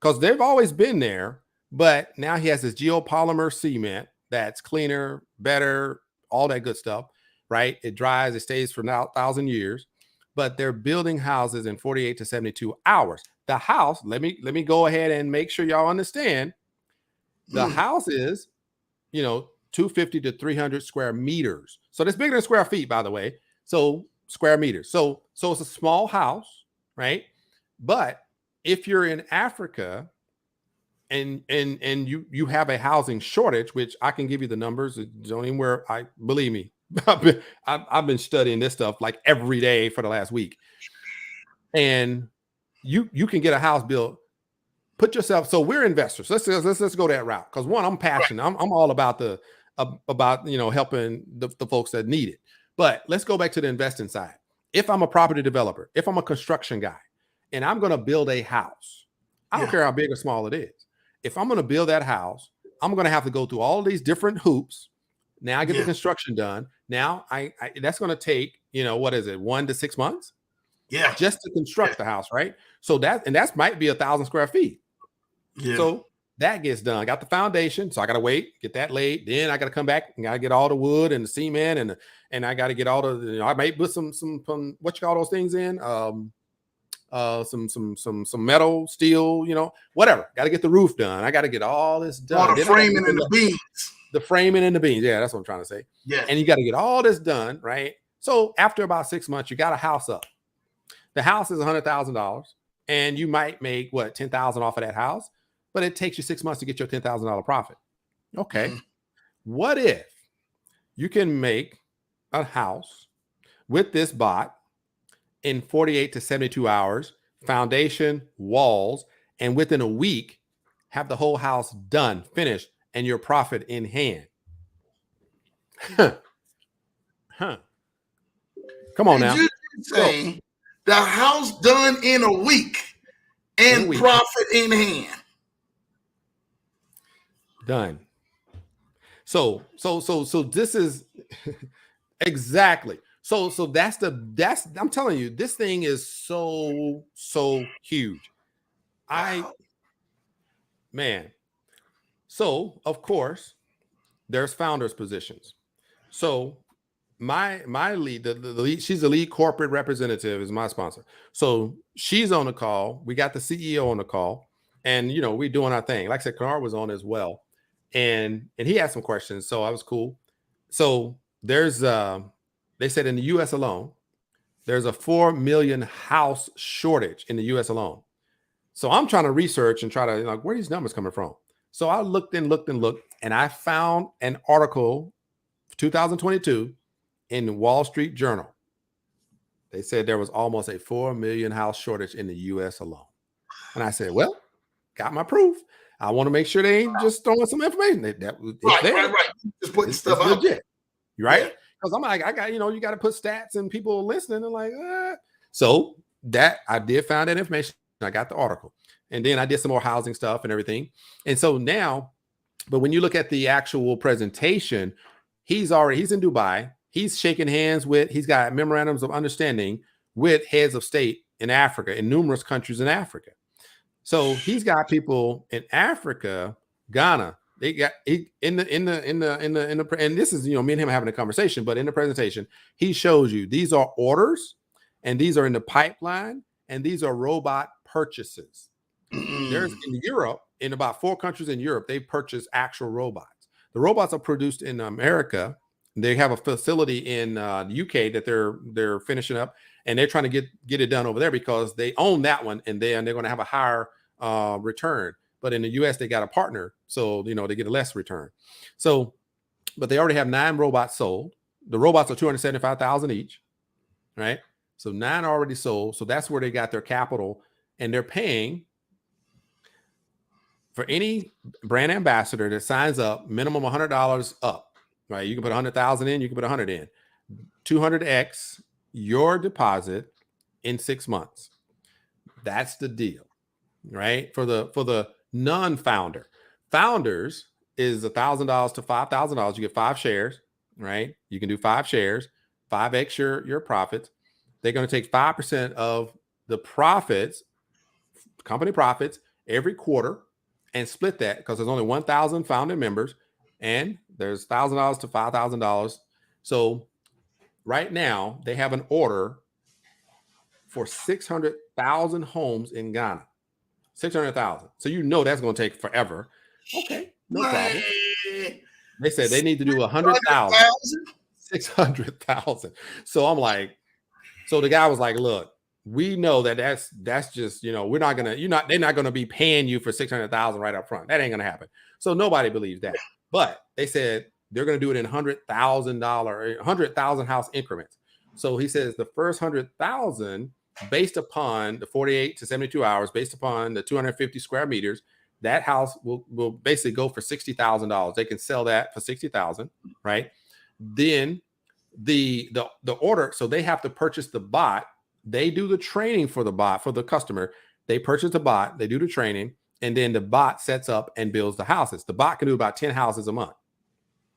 because they've always been there, but now he has this geopolymer cement that's cleaner, better, all that good stuff, right? It dries, it stays for now 1,000 years, but they're building houses in 48 to 72 hours. The house, let me go ahead and make sure y'all understand. The house is, 250 to 300 square meters. So that's bigger than square feet, by the way. So square meters. So it's a small house, right? But if you're in Africa and you have a housing shortage, which I can give you the numbers, don't even where I believe me. I've been studying this stuff like every day for the last week. And you can get a house built. Put yourself. So we're investors. Let's go that route. Because one, I'm passionate. I'm all about helping the folks that need it. But let's go back to the investing side. If I'm a property developer, if I'm a construction guy, and I'm going to build a house, I don't care how big or small it is. If I'm going to build that house, I'm going to have to go through all these different hoops. Now I get the construction done. Now I that's going to take, what is it, 1 to 6 months? Yeah. Just to construct the house, right? So that might be 1,000 square feet. Yeah. So that gets done. I got the foundation, so I got to wait, get that laid. Then I got to come back and I got to get all the wood and the cement and I got to get all the. I might put some what you call those things in, some metal, steel, whatever. Got to get the roof done. I got to get all this done. All the framing and the beams. The framing and the beams. Yeah, that's what I'm trying to say. Yeah. And you got to get all this done, right? So after about 6 months, you got a house up. The house is $100,000, and you might make $10,000 off of that house. But it takes you 6 months to get your $10,000 profit. Okay. What if you can make a house with this bot in 48 to 72 hours, foundation, walls, and within a week, have the whole house done, finished, and your profit in hand? Come on now. You say the house done in a week and profit in hand. Done. So this is exactly. So that's I'm telling you, this thing is so huge. So of course there's founders positions. So my lead, the lead, she's the lead corporate representative, is my sponsor. So she's on the call. We got the CEO on the call, and we're doing our thing. Like I said, Kanar was on as well. And he had some questions, so I was cool. So there's they said in the US alone, there's a 4 million house shortage in the US alone. So I'm trying to research and try to where are these numbers coming from? So I looked, and I found an article 2022 in Wall Street Journal. They said there was almost a 4 million house shortage in the US alone. And I said, well, got my proof. I want to make sure they ain't just throwing some information. Right. Just putting stuff out. Legit, right? Because I'm like, I got, you got to put stats and people listening and like, So that I did find that information. I got the article, and then I did some more housing stuff and everything. And so now, but when you look at the actual presentation, he's in Dubai. He's shaking hands he's got memorandums of understanding with heads of state in Africa, in numerous countries in Africa. So he's got people in Africa, Ghana. They got and this is me and him having a conversation. But in the presentation, he shows you these are orders, and these are in the pipeline, and these are robot purchases. There's in Europe, in about 4 countries in Europe, they purchase actual robots. The robots are produced in America. They have a facility in the UK that they're finishing up, and they're trying to get it done over there because they own that one, and they're going to have a higher return. But in the US, they got a partner, so they get a less return. So, but they already have 9 robots sold. The robots are $275,000 each, right? So 9 already sold. So that's where they got their capital, and they're paying for any brand ambassador that signs up minimum $100 up. Right, you can put 100,000 in, you can put 100 in, 200x your deposit in 6 months. That's the deal, right? For the non-founder. Founders is $1,000 to $5,000. You get 5 shares, right? You can do 5 shares, 5x your profits. They're going to take 5% of the profits, company profits, every quarter and split that, because there's only 1,000 founding members and there's $1,000 to $5,000. So right now they have an order for 600,000 homes in Ghana. 600,000. So that's going to take forever. Okay, no problem. They said they need to do 100,000. 600,000. So I'm like, so the guy was like, look, we know that's just, we're not gonna, they're not gonna be paying you for 600,000 right up front. That ain't gonna happen. So nobody believes that. But they said they're gonna do it in $100,000 house increments. So he says the first 100,000, based upon the 48 to 72 hours, based upon the 250 square meters, that house will basically go for $60,000. They can sell that for $60,000, right? Then the order, so they have to purchase the bot. They do the training for the bot, for the customer. They purchase the bot, they do the training, and then the bot sets up and builds the houses. The bot can do about 10 houses a month.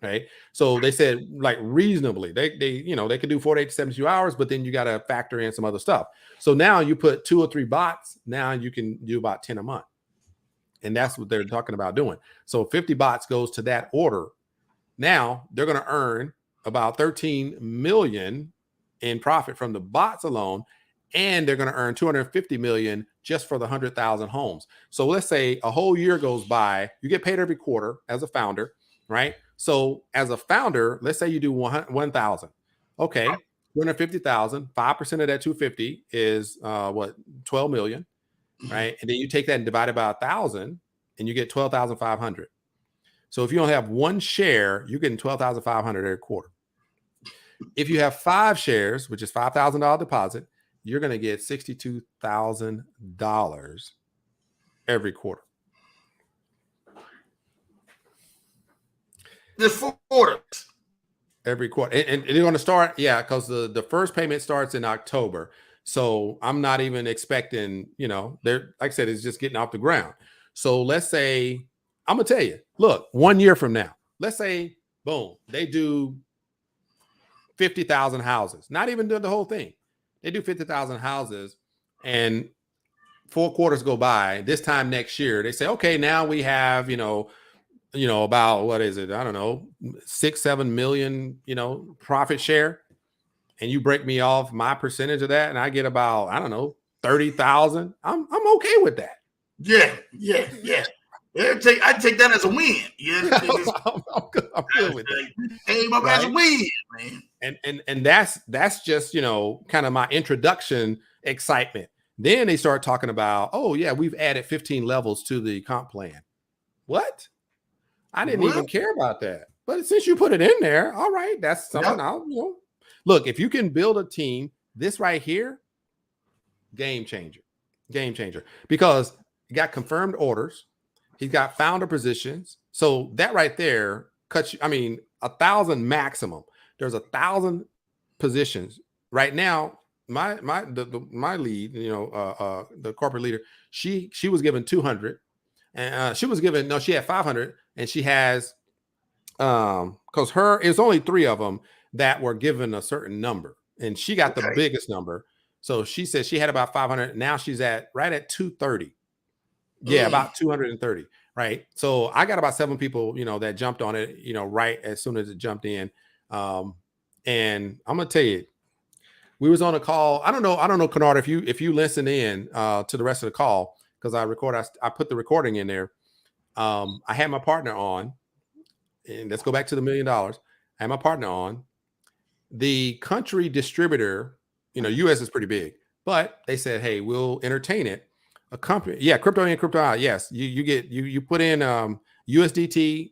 Right. So they said, like, reasonably, they can do 48 to 72 hours, but then you got to factor in some other stuff. So now you put 2 or 3 bots, now you can do about 10 a month. And that's what they're talking about doing. So 50 bots goes to that order. Now they're going to earn about 13 million in profit from the bots alone. And they're going to earn 250 million just for the 100,000 homes. So let's say a whole year goes by, you get paid every quarter as a founder, right? So as a founder, let's say you do 1,000. Okay, 250,000, 5% of that 250 is 12 million, right? And then you take that and divide it by 1,000 and you get 12,500. So if you only have 1 share, you're getting 12,500 every quarter. If you have 5 shares, which is $5,000 deposit, you're going to get $62,000 every quarter. Just 4 quarters. Every quarter. And they're going to start, because the first payment starts in October. So I'm not even expecting, they're, like I said, it's just getting off the ground. So let's say, I'm going to tell you, look, 1 year from now, let's say, boom, they do 50,000 houses, not even do the whole thing. They do 50,000 houses and 4 quarters go by. This time next year, they say, okay, now we have, about, what is it? I don't know, 6-7 million, profit share. And you break me off my percentage of that and I get about, I don't know, 30,000. I'm okay with that. Yeah. I take that as a win. I'm good with that. Right? As a win, man. And that's just, kind of my introduction excitement. Then they start talking about, oh yeah, we've added 15 levels to the comp plan. What? I didn't even care about that. But since you put it in there, all right, that's something I'll, look, if you can build a team, this right here, game changer, because you got confirmed orders. He's got founder positions. So that right there cuts you, 1,000 maximum. There's 1,000 positions right now. My lead, the corporate leader, she was given 200 and she had 500 and she has, cause it's only 3 of them that were given a certain number and she got the biggest number. So she said she had about 500. Now she's right at 230. Yeah, about 230. Right. So I got about 7 people, that jumped on it, right as soon as it jumped in. And I'm going to tell you, we was on a call. I don't know, Kennard, if you listen in to the rest of the call, because I put the recording in there. I had my partner on, and let's go back to the $1 million. I had my partner on. The country distributor, US is pretty big, but they said, hey, we'll entertain it. A company, crypto in, crypto out. Yes, you put in USDT,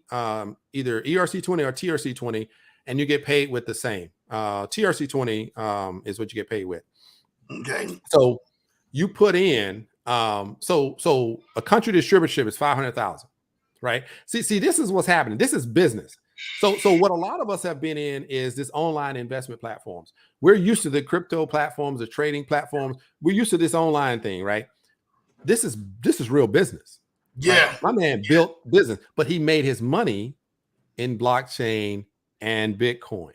either ERC20 or TRC20, and you get paid with the same. TRC20 is what you get paid with. Okay. So you put in, so a country distributorship is 500,000, right? See, this is what's happening. This is business. So what a lot of us have been in is this online investment platforms. We're used to the crypto platforms, the trading platforms. We're used to this online thing, right? This is real business. right? Yeah. My man built business, but he made his money in blockchain and Bitcoin,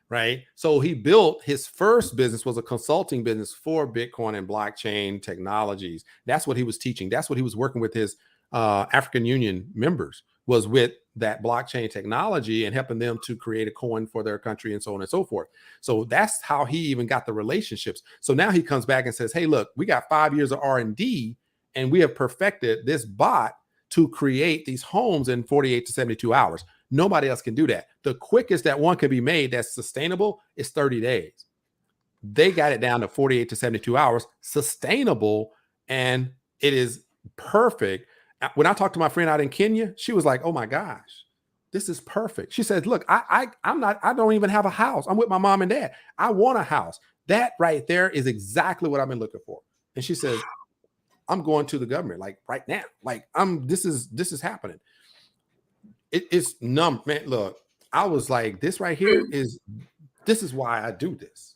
right? So he built his first business was a consulting business for Bitcoin and blockchain technologies. That's what he was teaching. That's what he was working with his African Union members, was with that blockchain technology and helping them to create a coin for their country and so on and so forth. So that's how he even got the relationships. So now he comes back and says, hey, look, we got 5 years of R&D and we have perfected this bot to create these homes in 48 to 72 hours. Nobody else can do that. The quickest that one can be made that's sustainable is 30 days. They got it down to 48 to 72 hours, sustainable, and it is perfect. When I talked to my friend out in Kenya, she was like, "Oh my gosh, this is perfect." She says, "Look, I don't even have a house. I'm with my mom and dad. I want a house. That right there is exactly what I've been looking for." And she says, "I'm going to the government like right now. Like this is happening." It's numb, man. Look, I was like, this right here is why I do this.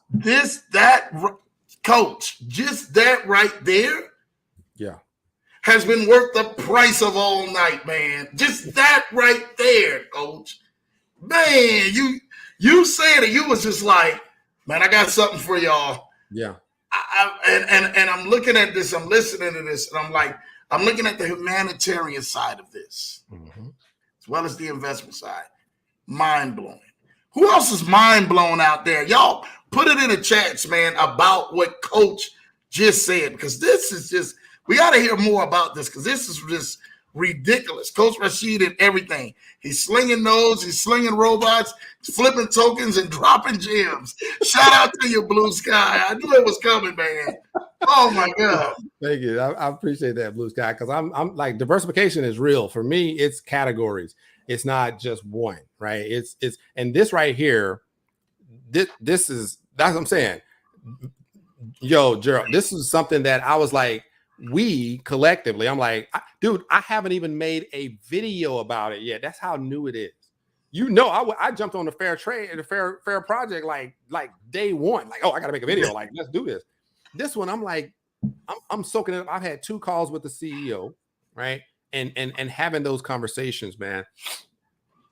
Coach, just that right there. Yeah. Has been worth the price of all night, man. Just that right there, Coach. Man, you said it. You was just like, man, I got something for y'all. Yeah. And I'm looking at this, I'm listening to this, and I'm like, I'm looking at the humanitarian side of this, as well as the investment side. Mind blowing. Who else is mind blown out there? Y'all put it in the chats, man, about what Coach just said, because this is just, we got to hear more about this, because this is just ridiculous. Coach Rashid and everything. He's slinging those, he's slinging robots, he's flipping tokens and dropping gems. Shout out to you, Blue Sky. I knew it was coming, man. Oh my God. Thank you. I appreciate that, Blue Sky, because I'm like, diversification is real. For me, it's categories. It's not just one, right? It's and this right here, this is, that's what I'm saying. Yo, Gerald, this is something that I was like, we collectively, I'm like, dude, I haven't even made a video about it yet. That's how new it is. You know, I jumped on the fair trade and the fair project like day one. Like, oh, I gotta make a video. Like, let's do this. This one, I'm like, I'm soaking it up. I've had 2 calls with the CEO, right? And having those conversations, man.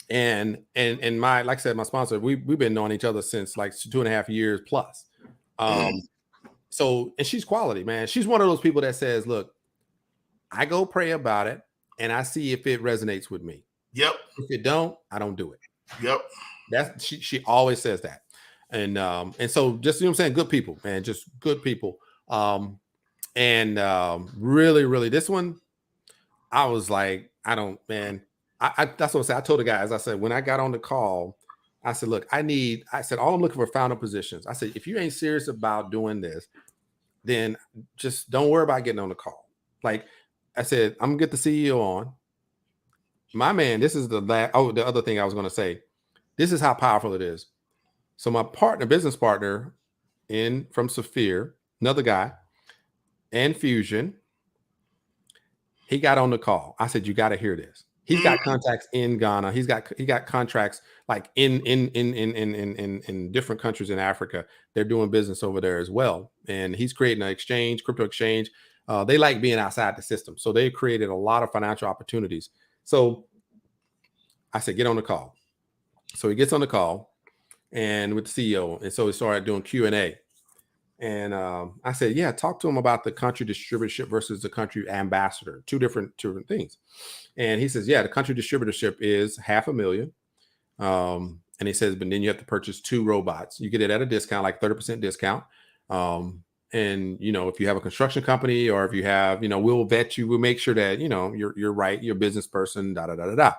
And my, like I said, my sponsor, we've been knowing each other since like 2.5 years plus. So, and she's quality, man. She's one of those people that says, look, I go pray about it and I see if it resonates with me. Yep. If it don't, I don't do it. Yep. That's she always says that. And so just, you know what I'm saying? Good people, man, just good people. Really, really, this one, I was like, I don't, man. That's what I said. I told the guys, I said, when I got on the call, I said, look, I said, all I'm looking for founder positions. I said, if you ain't serious about doing this, then just don't worry about getting on the call. Like I said, I'm gonna get the CEO on. My man, this is the other thing I was gonna say. This is how powerful it is. So my business partner from Saphir, another guy, and Fusion, he got on the call. I said, you got to hear this. He's got contacts in Ghana. He got contracts like in different countries in Africa. They're doing business over there as well. And he's creating an exchange, crypto exchange. They like being outside the system. So they created a lot of financial opportunities. So I said, get on the call. So he gets on the call and with the CEO. And so he started doing Q&A. And I said, yeah, talk to him about the country distributorship versus the country ambassador, two different things. And he says, yeah, the country distributorship is $500,000. And he says, but then you have to purchase 2 robots. You get it at a discount, like 30% discount. And, you know, if you have a construction company or if you have, you know, we'll vet you. We'll make sure that, you know, you're right. You're a business person, And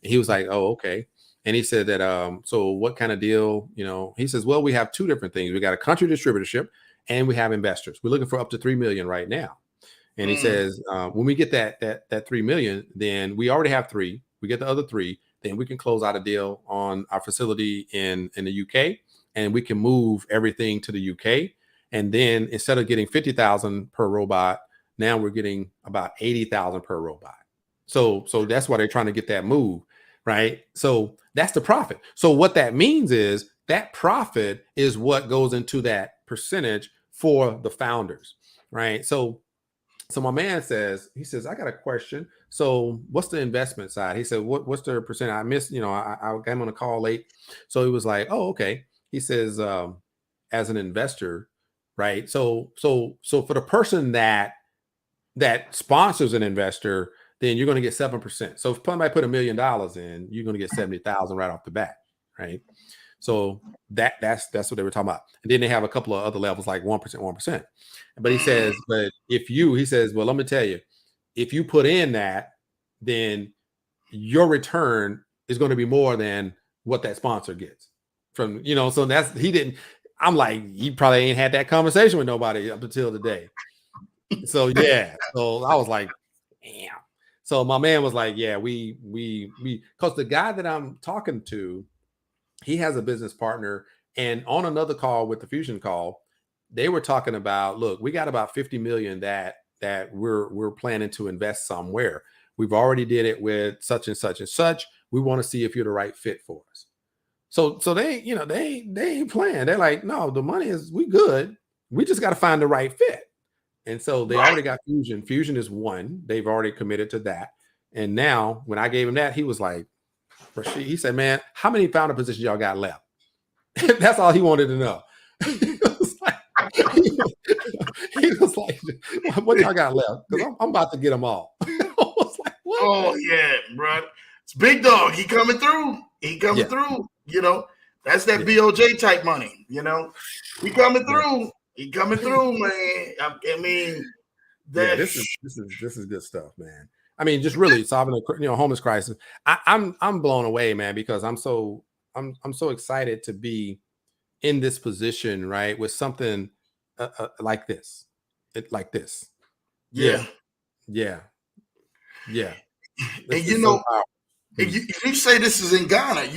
he was like, oh, okay. And he said that, so what kind of deal, you know, he says, well, we have 2 different things. We got a country distributorship and we have investors. We're looking for up to 3 million right now. And he says, when we get that 3 million, then we already have 3. We get the other 3, then we can close out a deal on our facility in the UK, and we can move everything to the UK. And then instead of getting 50,000 per robot, now we're getting about 80,000 per robot. So that's why they're trying to get that move, right? So that's the profit. So what that means is that profit is what goes into that percentage for the founders, right? So my man says, he says, I got a question. so what's the investment side? He said, what's the percent? I missed, I got him on a call late. So he was like, oh, okay. He says, as an investor, right? So for the person that sponsors an investor, then you're going to get 7%. So if somebody put $1 million in, you're going to get 70,000 right off the bat, right? So that's what they were talking about. And then they have a couple of other levels like 1%, 1%. But he says, he says, well, let me tell you, if you put in that, then your return is going to be more than what that sponsor gets from, so I'm like, he probably ain't had that conversation with nobody up until today. So yeah, so I was like, damn. So my man was like, yeah, we because the guy that I'm talking to, he has a business partner, and on another call with the Fusion call, they were talking about, look, we got about 50 million that we're planning to invest somewhere. We've already did it with such and such and such. We want to see if you're the right fit for us. So they ain't playing. They're like, no, the money we good. We just got to find the right fit. And so they already got Fusion. Fusion is one. They've already committed to that. And now when I gave him that, he was like, Rashid, he said, man, how many founder positions y'all got left? That's all he wanted to know. He was like, what y'all got left? Because I'm about to get them all. I was like, what? Oh, yeah, bro. It's big dog. He coming through. Through. That's that BOJ type money. He coming through. He coming through, man. I mean, this is good stuff, man. I mean, just really solving a homeless crisis. I'm blown away, man, because I'm so excited to be in this position, right, with something like this, Yeah. And you say this is in Ghana.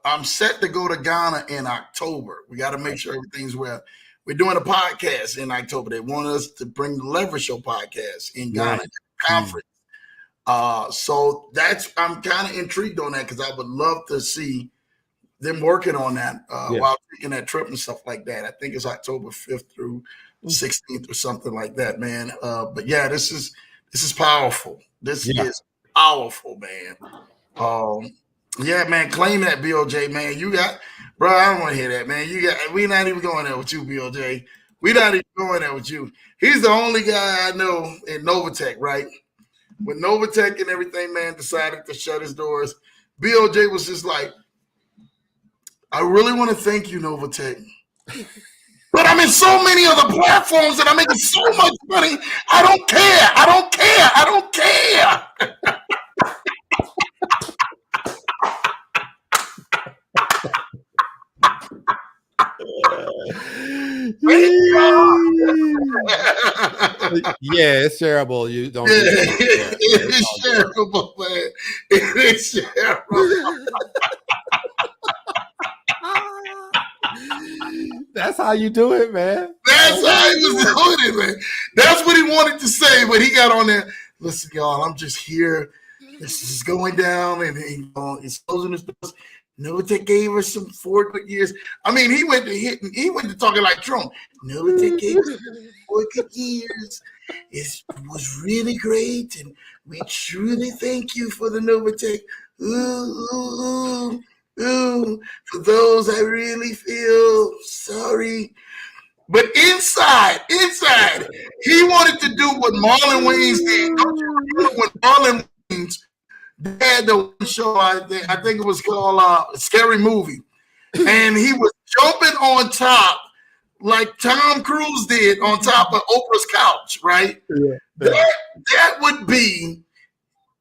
I'm set to go to Ghana in October. We got to make sure everything's well. We're doing a podcast in October. They want us to bring the Leverage Show podcast in Ghana conference. So I'm kind of intrigued on that because I would love to see them working on that while taking that trip and stuff like that. I think it's October 5th through 16th or something like that, man. But yeah, this is powerful. This is powerful, man. Yeah, man, claim that, BOJ, man. You got, bro, I don't want to hear that, man. We're not even going there with you, BOJ. We're not even going there with you. He's the only guy I know in Novatech, right? When Novatech and everything, man, decided to shut his doors, BOJ was just like, I really want to thank you, Novatech. But I'm in so many other platforms and I'm making so much money. I don't care. I don't care. I don't care. Yeah, it's shareable. You don't. It's shareable, man. It is shareable. That's how you do it, man. That's how he was doing it, man. That's what he wanted to say, but he got on there. Listen, y'all, I'm just here. This is going down, and he's closing his doors. Novatech gave us some 4 good years. I mean, he went to talking like Trump. Novatech gave us 4 good years. It was really great, and we truly thank you for the Novatech. Ooh. For those, I really feel sorry. But inside, he wanted to do what Marlon Wayans did. Don't you remember when Marlon Wayans had the one show, I think it was called Scary Movie, and he was jumping on top like Tom Cruise did on top of Oprah's couch, right? That would be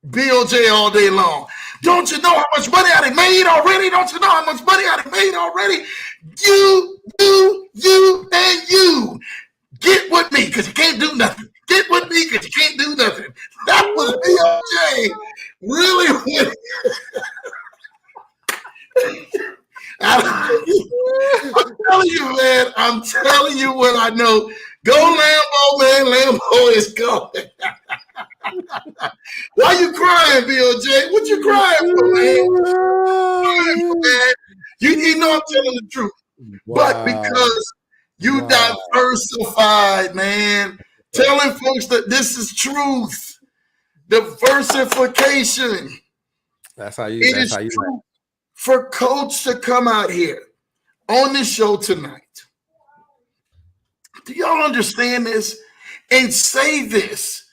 BOJ all day long. Don't you know how much money I done made already? Don't you know how much money I done made already? You, and you. Get with me because you can't do nothing. Get with me because you can't do nothing. That was BOJ. Really? I'm telling you, man. I'm telling you what I know. Go Lambo, man. Lambo is going. Why you crying, BOJ? What you crying for, man? You know I'm telling the truth. Wow. But because you diversified, man, telling folks that this is truth. Diversification. It That's is how you true for Coach to come out here on the show tonight. Do y'all understand this? And say this.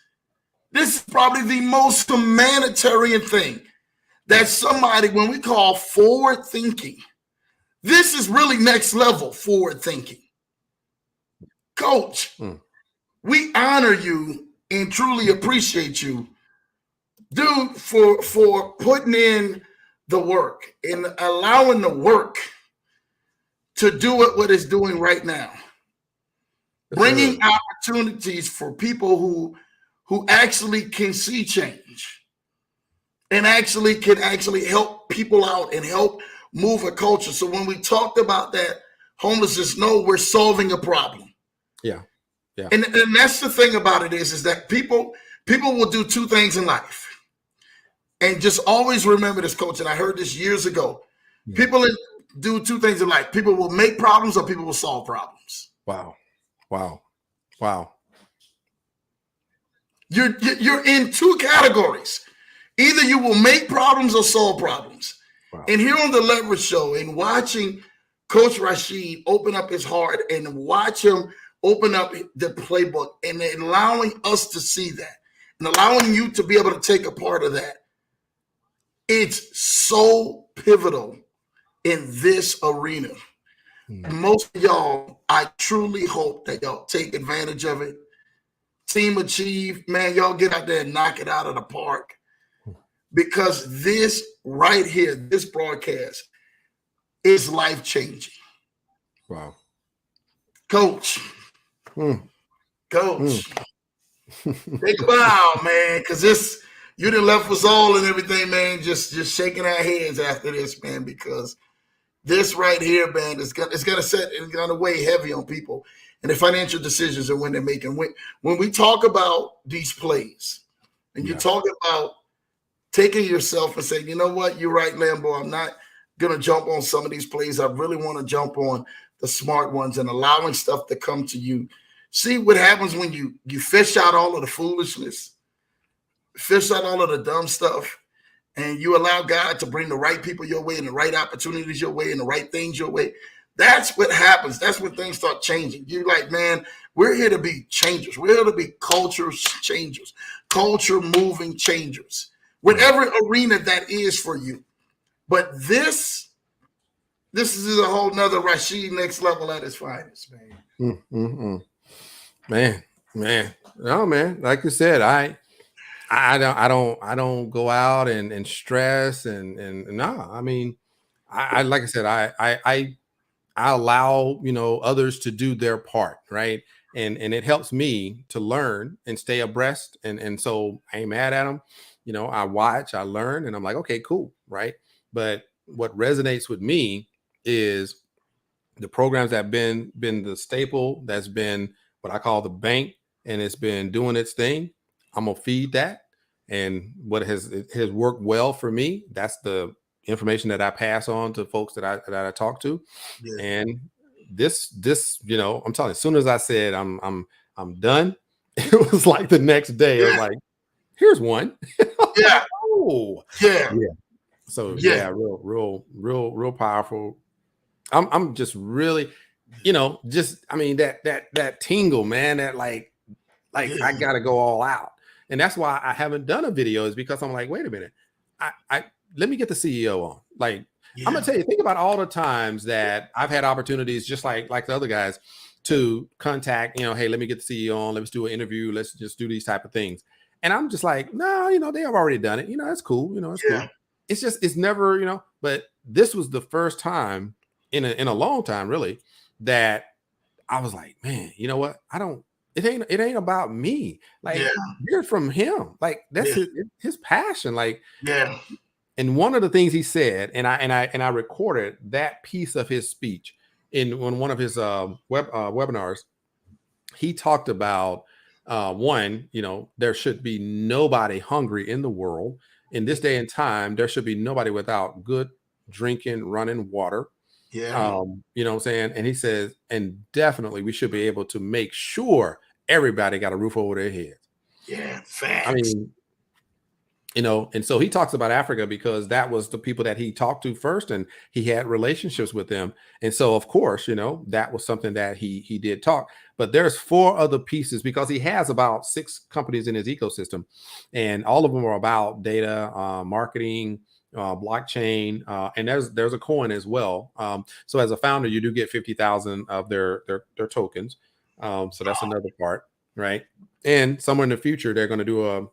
This is probably the most humanitarian thing that somebody, when we call forward thinking, this is really next level forward thinking. Coach, we honor you and truly appreciate you, dude, for putting in the work and allowing the work to do what it's doing right now. Bringing opportunities for people who actually can see change and actually can actually help people out and help move a culture. So when we talked about that homelessness, no, we're solving a problem. Yeah. Yeah. And that's the thing about it is that people will do two things in life. And just always remember this, Coach, and I heard this years ago. Yeah. People do two things in life. People will make problems or people will solve problems. Wow. Wow. Wow. You're in two categories. Either you will make problems or solve problems. Wow. And here on the Leverage Show, and watching Coach Rashid open up his heart and watch him open up the playbook and allowing us to see that and allowing you to be able to take a part of that, it's so pivotal in this arena. Most of y'all, I truly hope that y'all take advantage of it. Team Achieve, man, y'all get out there and knock it out of the park. Because this right here, this broadcast is life-changing. Wow. Coach. Coach. Take a bow, man, because this, you done left us all and everything, man, just shaking our heads after this, man, because this right here, man, is gonna set and gonna weigh heavy on people and the financial decisions and when they're making. When we talk about these plays, and you talk about taking yourself and saying, you know what, you're right, Lambo. I'm not gonna jump on some of these plays. I really want to jump on the smart ones and allowing stuff to come to you. See what happens when you fish out all of the foolishness, fish out all of the dumb stuff, and you allow God to bring the right people your way and the right opportunities your way and the right things your way. That's what happens. That's when things start changing. You're like, man, we're here to be changers. We're here to be culture changers, culture moving changers, whatever arena that is for you. But this is a whole nother Rashid next level at his finest, man. Man. No, man. Like you said, I don't go out and stress and no. I mean, I like I said, I allow, others to do their part, right? And it helps me to learn and stay abreast. And so I ain't mad at them. I watch, I learn, and I'm like, okay, cool, right? But what resonates with me is the programs that have been the staple, that's been what I call the bank, and it's been doing its thing. I'm gonna feed that. And what has worked well for me, that's the information that I pass on to folks that I talk to. Yeah. And this, I'm telling you, as soon as I said I'm done, it was like the next day. Yeah. I was like, here's one. Yeah. Oh, yeah. So yeah, real powerful. I'm just really, that tingle, man, that like I gotta go all out. And that's why I haven't done a video, is because I'm like, wait a minute, I let me get the CEO on. Like, I'm gonna tell you, think about all the times that I've had opportunities, just like the other guys, to contact, hey, let me get the CEO on, let's do an interview, let's just do these type of things. And I'm just like, no, they have already done it. It's cool. It's cool. It's never, but this was the first time in a long time, really, that I was like, man, you know what? It ain't about me. Like, you're from him. Like, that's his passion. Like, and one of the things he said, and I recorded that piece of his speech in one of his webinars. He talked about one, there should be nobody hungry in the world. In this day and time, there should be nobody without good drinking, running water. Yeah. You know what I'm saying? And he says, and definitely we should be able to make sure everybody got a roof over their heads. Yeah, facts. I mean, And so he talks about Africa because that was the people that he talked to first, and he had relationships with them. And so, of course, that was something that he did talk. But there's 4 other pieces because he has about 6 companies in his ecosystem, and all of them are about data, marketing, blockchain, and there's a coin as well. So as a founder, you do get 50,000 of their tokens. So that's another part, right? And somewhere in the future, they're going to do a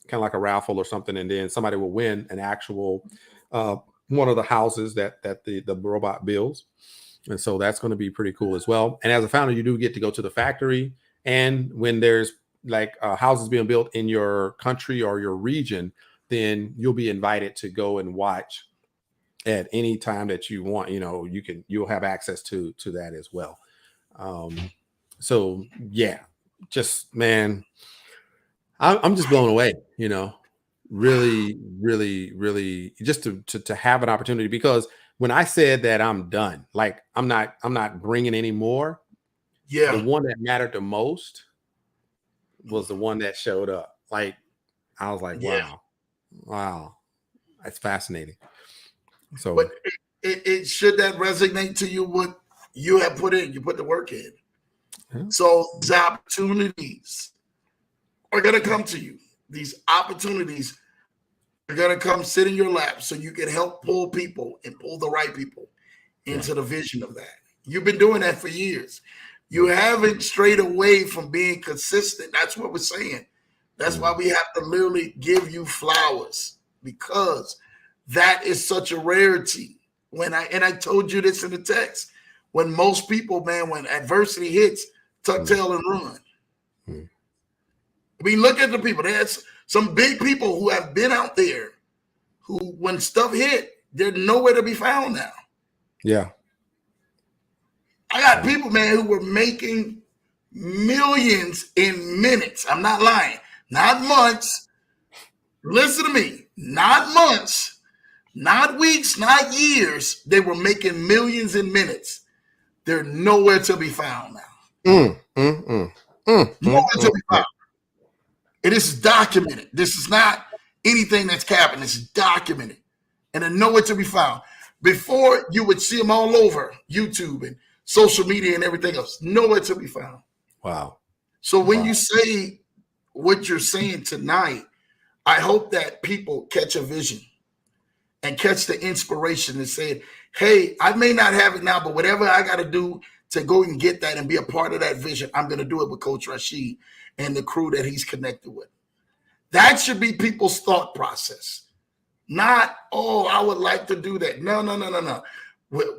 kind of like a raffle or something, and then somebody will win an actual one of the houses that the robot builds. And so that's going to be pretty cool as well. And as a founder, you do get to go to the factory, and when there's like houses being built in your country or your region, then you'll be invited to go and watch at any time that you want. You'll have access to that as well. So yeah, just man, I'm just blown away, really, really, really, just to have an opportunity, because when I said that I'm done, like I'm not bringing any more. Yeah. The one that mattered the most was the one that showed up. Like, I was like, wow, that's fascinating. So, but it should that resonate to you what you have put in? You put the work in. Yeah. So the opportunities are going to come to you. These opportunities are going to come sit in your lap so you can help pull people and pull the right people into the vision of that. You've been doing that for years. You haven't strayed away from being consistent. That's what we're saying. That's why we have to literally give you flowers, because that is such a rarity. I told you this in the text, when most people, man, when adversity hits, tuck tail and run. I mean, look at the people. There's some big people who have been out there who, when stuff hit, they're nowhere to be found now. Yeah. I got people, man, who were making millions in minutes. I'm not lying. Not months. Listen to me. Not months, not weeks, not years. They were making millions in minutes. They're nowhere to be found now. Nowhere to be found. And this is documented. This is not anything that's happening. It's documented. And they're nowhere to be found. Before, you would see them all over YouTube and social media and everything else. Nowhere to be found. Wow. So when you say what you're saying tonight, I hope that people catch a vision and catch the inspiration and say, hey, I may not have it now, but whatever I got to do to go and get that and be a part of that vision, I'm going to do it with Coach Rashid and the crew that he's connected with. That should be people's thought process. Not, oh, I would like to do that. No.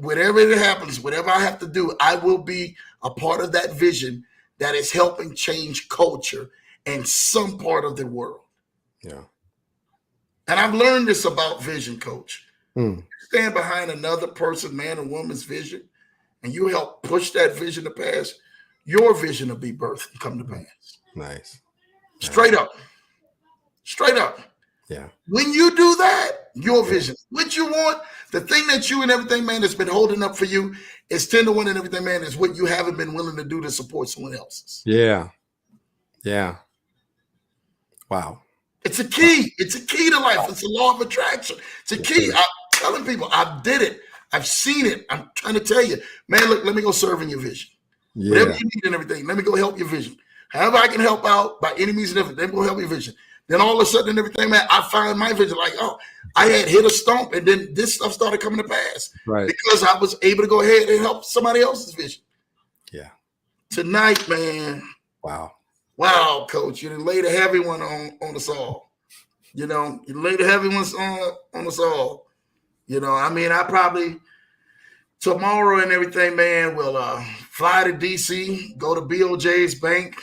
Whatever it happens, whatever I have to do, I will be a part of that vision that is helping change culture in some part of the world. Yeah. And I've learned this about vision, Coach. Stand behind another person, man or woman's vision, and you help push that vision to pass, your vision will be birthed and come to pass. Nice. Straight up. Yeah. When you do that, your vision, what you want, the thing that you and everything, man, that's been holding up for you is 10 to 1 and everything, man, is what you haven't been willing to do to support someone else's. Yeah. Wow. It's a key. It's a key to life. It's a law of attraction. It's a key. I'm telling people, I did it. I've seen it. I'm trying to tell you, man, look, let me go serve in your vision. Yeah. Whatever you need and everything, let me go help your vision. However I can help out by any means and everything, let me go help your vision. Then all of a sudden and everything, man, I find my vision like, oh, I had hit a stump, and then this stuff started coming to pass. Right. Because I was able to go ahead and help somebody else's vision. Yeah. Tonight, man. Wow, Coach, you done laid a heavy one on us all. You laid a heavy one on us all. I mean, I probably tomorrow and everything, man, will fly to DC, go to BOJ's bank,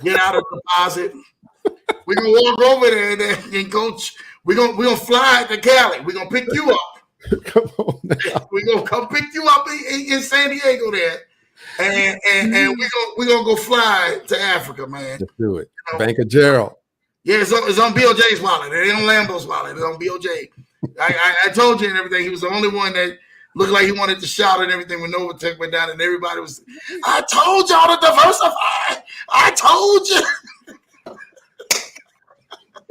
get out a deposit. We're gonna walk over there and Coach, we're gonna fly to Cali. We're gonna pick you up. Come on now. We're gonna come pick you up in San Diego there. And we're gonna go fly to Africa, man. Let's do it. Bank of Gerald. Yeah, it's on BOJ's wallet. It ain't on Lambo's wallet. It's on BOJ. I told you and everything. He was the only one that looked like he wanted to shout and everything when Novatech went down, and everybody was, I told y'all to diversify. I told you.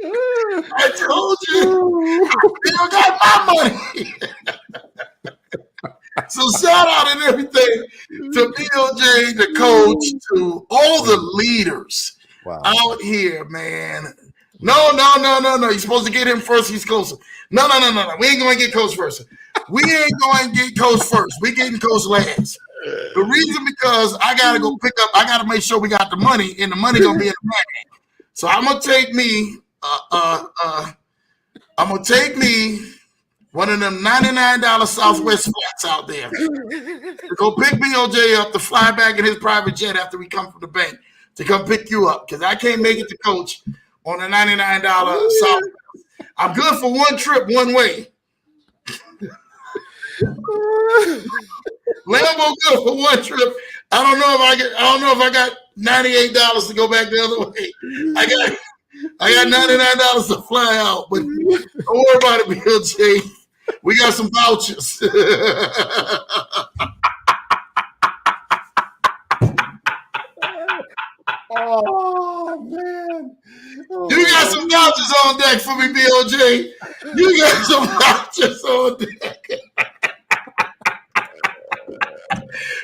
I told you. You got my money. So shout out and everything to BLJ, the coach, to all the leaders out here, man. No. You're supposed to get him first. He's closer. No. We ain't going to get coach first. We ain't going to get coach first. We getting coach last. The reason because I got to go pick up. I got to make sure we got the money, and the money going to be in the bag. So I'm going to take me. I'm going to take me one of them $99 Southwest flats out there to go pick BOJ up to fly back in his private jet after we come from the bank to come pick you up because I can't make it to coach on a $99 Southwest. I'm good for one trip, one way. Lambo good for one trip. I don't know if I got $98 to go back the other way. I got $99 to fly out, but don't worry about it, BLJ. We got some vouchers. Oh man. You got some vouchers on deck for me, BLJ. You got some vouchers on deck.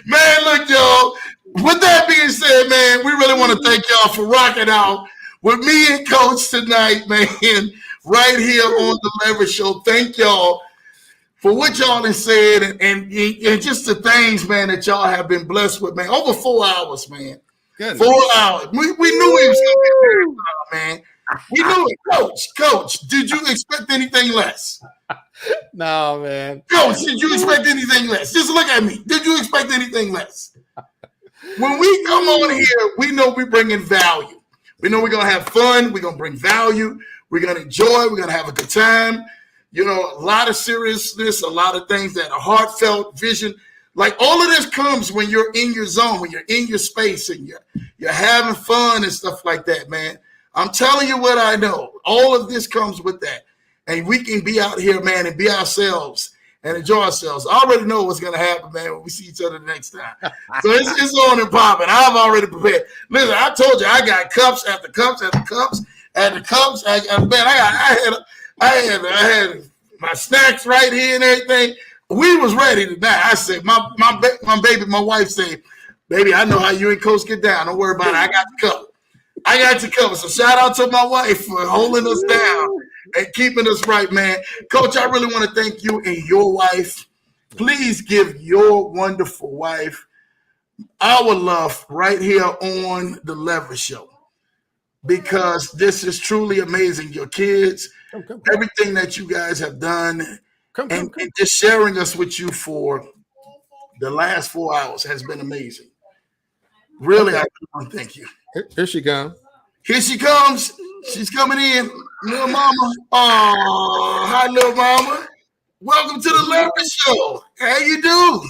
Man, look, y'all. With that being said, man, we really want to thank y'all for rocking out with me and Coach tonight, man, right here on the Leverage Show. Thank y'all for what y'all have said and just the things, man, that y'all have been blessed with, man. Over 4 hours, man. Goodness. 4 hours. We knew he was going to be there, man. We knew it. Coach, did you expect anything less? No, man. Coach, did you expect anything less? Just look at me. Did you expect anything less? When we come on here, we know we're bringing value. We know we're going to have fun. We're going to bring value. We're going to enjoy. We're going to have a good time. You know, a lot of seriousness, a lot of things that are heartfelt vision. Like all of this comes when you're in your zone, when you're in your space and you're having fun and stuff like that, man. I'm telling you what I know. All of this comes with that. And we can be out here, man, and be ourselves and enjoy ourselves. I already know what's going to happen, man, when we see each other the next time. So it's on and popping. I've already prepared. Listen, I told you I got cups after cups after cups after cups. I had my snacks right here and everything. We was ready tonight. I said, my baby, my wife said, baby, I know how you and Coach get down. Don't worry about it. I got you covered. I got you covered. So shout out to my wife for holding us down and keeping us right, man. Coach, I really want to thank you and your wife. Please give your wonderful wife our love right here on the Leverage Show, because this is truly amazing. Your kids, everything that you guys have done, and just sharing us with you for the last 4 hours has been amazing. Really, I want to thank you. Here she comes. Here she comes. She's coming in. Little mama. Oh, hi, little mama. Welcome to the Leverage Show. How you do?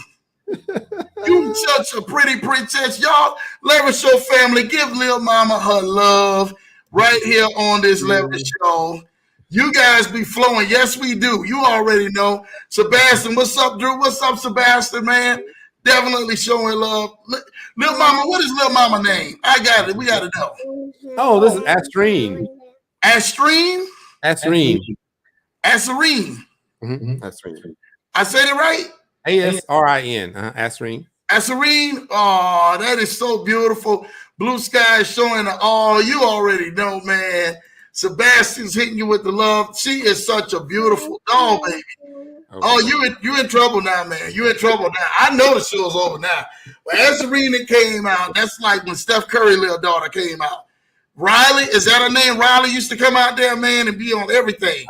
You such a pretty princess. Y'all, Leverage Show family, give little mama her love right here on this Leverage Show. You guys be flowing. Yes, we do. You already know. Sebastian, what's up, Drew? What's up, Sebastian, man? Definitely showing love. Little mama, what is little mama name? I got it. We got to know. Oh, this is Astreen. Astreen? Astreen. Astreen. Astreen. I said it right? ASRIN. Astreen. Astreen. Oh, that is so beautiful. Blue sky showing the all. You already know, man. Sebastian's hitting you with the love. She is such a beautiful doll, baby. Okay. Oh, you in trouble now, man. You in trouble now. I know the show's over now. When Serena came out, that's like when Steph Curry's little daughter came out. Riley, is that her name? Riley used to come out there, man, and be on everything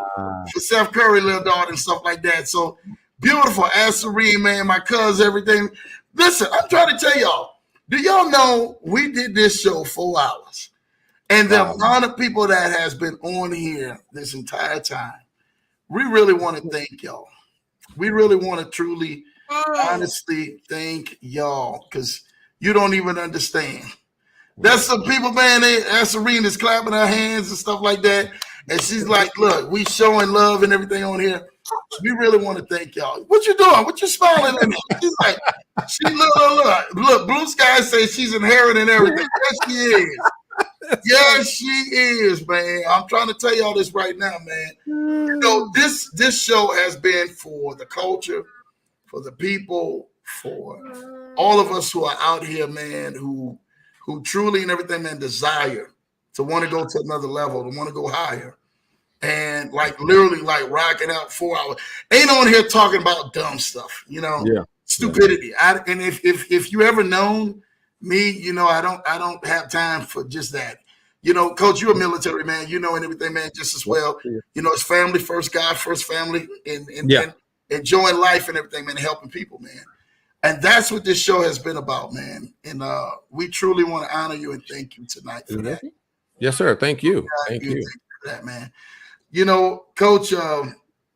for Steph Curry's little daughter and stuff like that. So beautiful. Serena, man, my cousin, everything. Listen, I'm trying to tell y'all, do y'all know we did this show 4 hours? And the amount of people that has been on here this entire time, we really want to thank y'all. We really want to truly, honestly thank y'all, because you don't even understand. That's some people, man. Serena's clapping her hands and stuff like that. And she's like, look, we showing love and everything on here. We really want to thank y'all. What you doing? What you smiling at? She's like, look. Blue Sky says she's inheriting everything. Yes, she is. Yes, she is, man. I'm trying to tell y'all this right now, man. You know, this show has been for the culture, for the people, for all of us who are out here, man, who truly and everything, man, desire to want to go to another level, to want to go higher. And like literally like rocking out 4 hours. Ain't on here talking about dumb stuff, you know, Yeah. stupidity. And if you ever known me, you know, I don't have time for just that. You know, coach, you're a military man, you know, and everything, man, just as well. You know, it's family first, God first, family, and enjoying life and everything, man, helping people, man. And that's what this show has been about, man. And we truly want to honor you and thank you tonight for that. Yes, sir. Thank you. Thank you for that, man. You know, coach,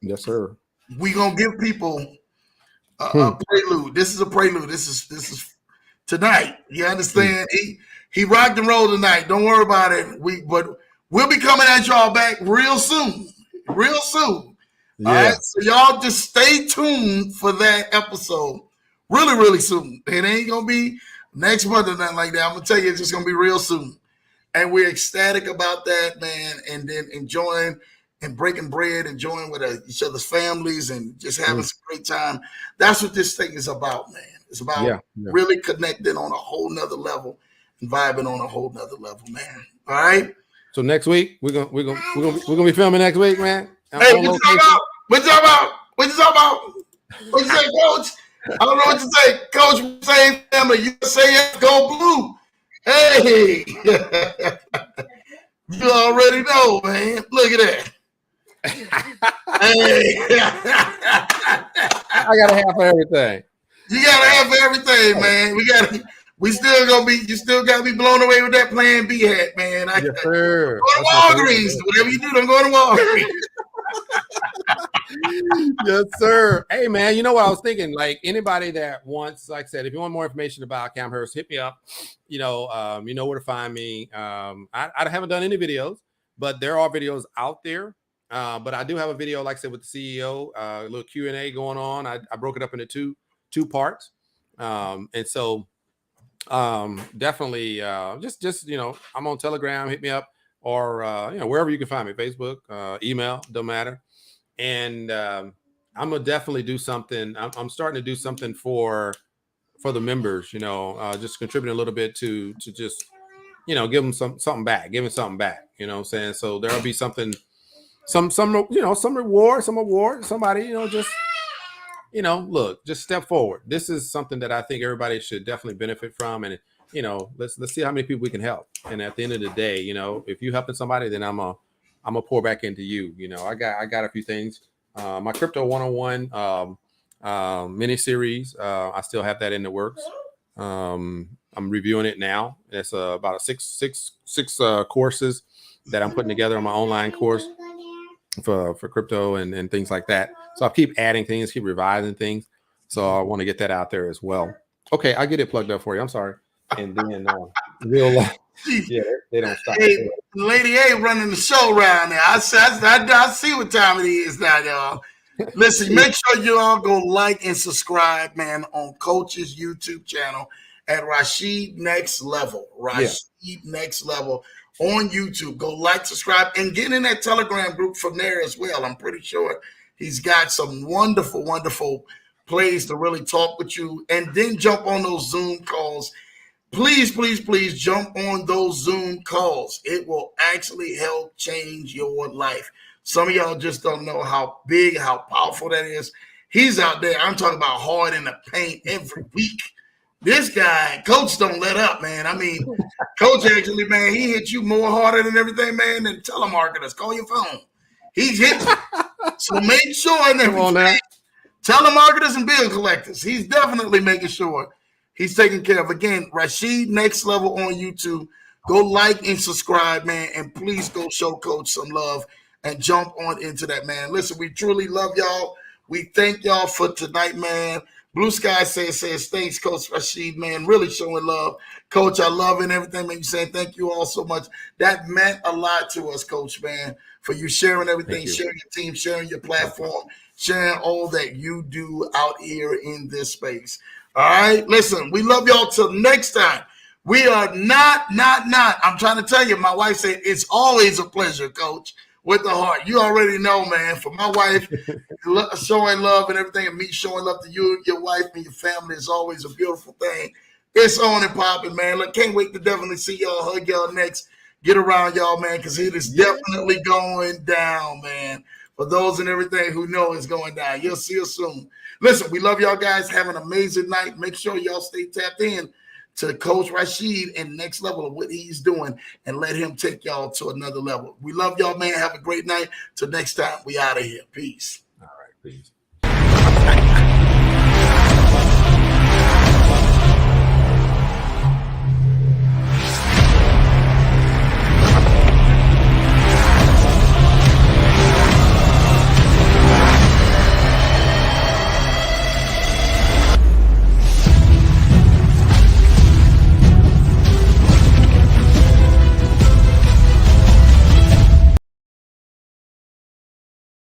yes, sir. We're gonna give people a prelude. This is a prelude. This is tonight. You understand? He rocked and rolled tonight. Don't worry about it. But we'll be coming at y'all back real soon. Real soon. Yeah. All right. So y'all just stay tuned for that episode. Really, really soon. It ain't gonna be next month or nothing like that. I'm gonna tell you, it's just gonna be real soon. And we're ecstatic about that, man. And then enjoying and breaking bread, enjoying with each other's families, and just having some great time. That's what this thing is about, man. It's about really connecting on a whole nother level and vibing on a whole nother level, man. All right. So next week we're gonna be filming next week, man. Hey, what you talking about? What you talking about? What you talking about? What you say, coach? I don't know what to say, coach. Same family. You say go blue. Hey, you already know, man. Look at that. Hey. I got a half of everything. You got a half of everything, man. You still gotta be blown away with that Plan B hat, man. Yes, sir. Go to Walgreens. Whatever you do, don't go to Walgreens. Yes, sir. Hey, man, you know what I was thinking? Like anybody that wants, like I said, if you want more information about Camhurst, hit me up. You know where to find me. I haven't done any videos, but there are videos out there. But I do have a video, like I said, with the CEO, a little Q&A going on. I broke it up into two parts. And so definitely just I'm on Telegram, hit me up, or wherever you can find me, Facebook, email, don't matter. And I'm gonna definitely do something. I'm starting to do something for the members, just contributing a little bit to just give them something back, giving something back, you know what I'm saying? So there'll be something, some reward, some award, somebody, just look, just step forward. This is something that I think everybody should definitely benefit from. And, let's see how many people we can help. And at the end of the day, if you're helping somebody, then I'm gonna pour back into you. I got a few things. My Crypto 101 mini series. I still have that in the works. I'm reviewing it now. It's about six courses that I'm putting together on my online course for crypto and things like that. So I'll keep adding things, keep revising things. So I want to get that out there as well. Okay, I'll get it plugged up for you. I'm sorry. And then real life. Yeah, they don't stop. Hey, Lady A running the show around there. I see what time it is now, y'all. Listen, make sure you all go like and subscribe, man, on Coach's YouTube channel at Rashid Next Level. Next Level on YouTube. Go like, subscribe, and get in that Telegram group from there as well. I'm pretty sure he's got some wonderful, wonderful plays to really talk with you. And then jump on those Zoom calls. Please, please, please jump on those Zoom calls. It will actually help change your life. Some of y'all just don't know how big, how powerful that is. He's out there. I'm talking about hard in the paint every week. This guy, Coach, don't let up, man. I mean, Coach actually, man, he hit you more harder than everything, man, than telemarketers. Call your phone. He's hitting you. So make sure and everything. Telemarketers and bill collectors. He's definitely making sure he's taking care of. Again, Rashid Next Level on YouTube. Go like and subscribe, man, and please go show Coach some love and jump on into that, man. Listen, we truly love y'all. We thank y'all for tonight, man. Blue Sky says thanks, Coach Rashid, man. Really showing love. Coach, I love it and everything, man. You saying thank you all so much. That meant a lot to us, Coach, man, for you sharing everything, sharing your team, sharing your platform, sharing all that you do out here in this space. All right, listen, we love y'all till next time. We are not. I'm trying to tell you, my wife said it's always a pleasure, Coach, with the heart. You already know, man. For my wife, showing love and everything, and me showing love to you, your wife, and your family is always a beautiful thing. It's on and popping, man. Look, can't wait to definitely see y'all, hug y'all next, get around y'all, man, because it is definitely going down, man. For those and everything who know it's going down, you'll see us soon. Listen, we love y'all guys. Have an amazing night. Make sure y'all stay tapped in to Coach Rashid and next level of what he's doing, and let him take y'all to another level. We love y'all, man. Have a great night. Till next time, we out of here. Peace. All right, peace.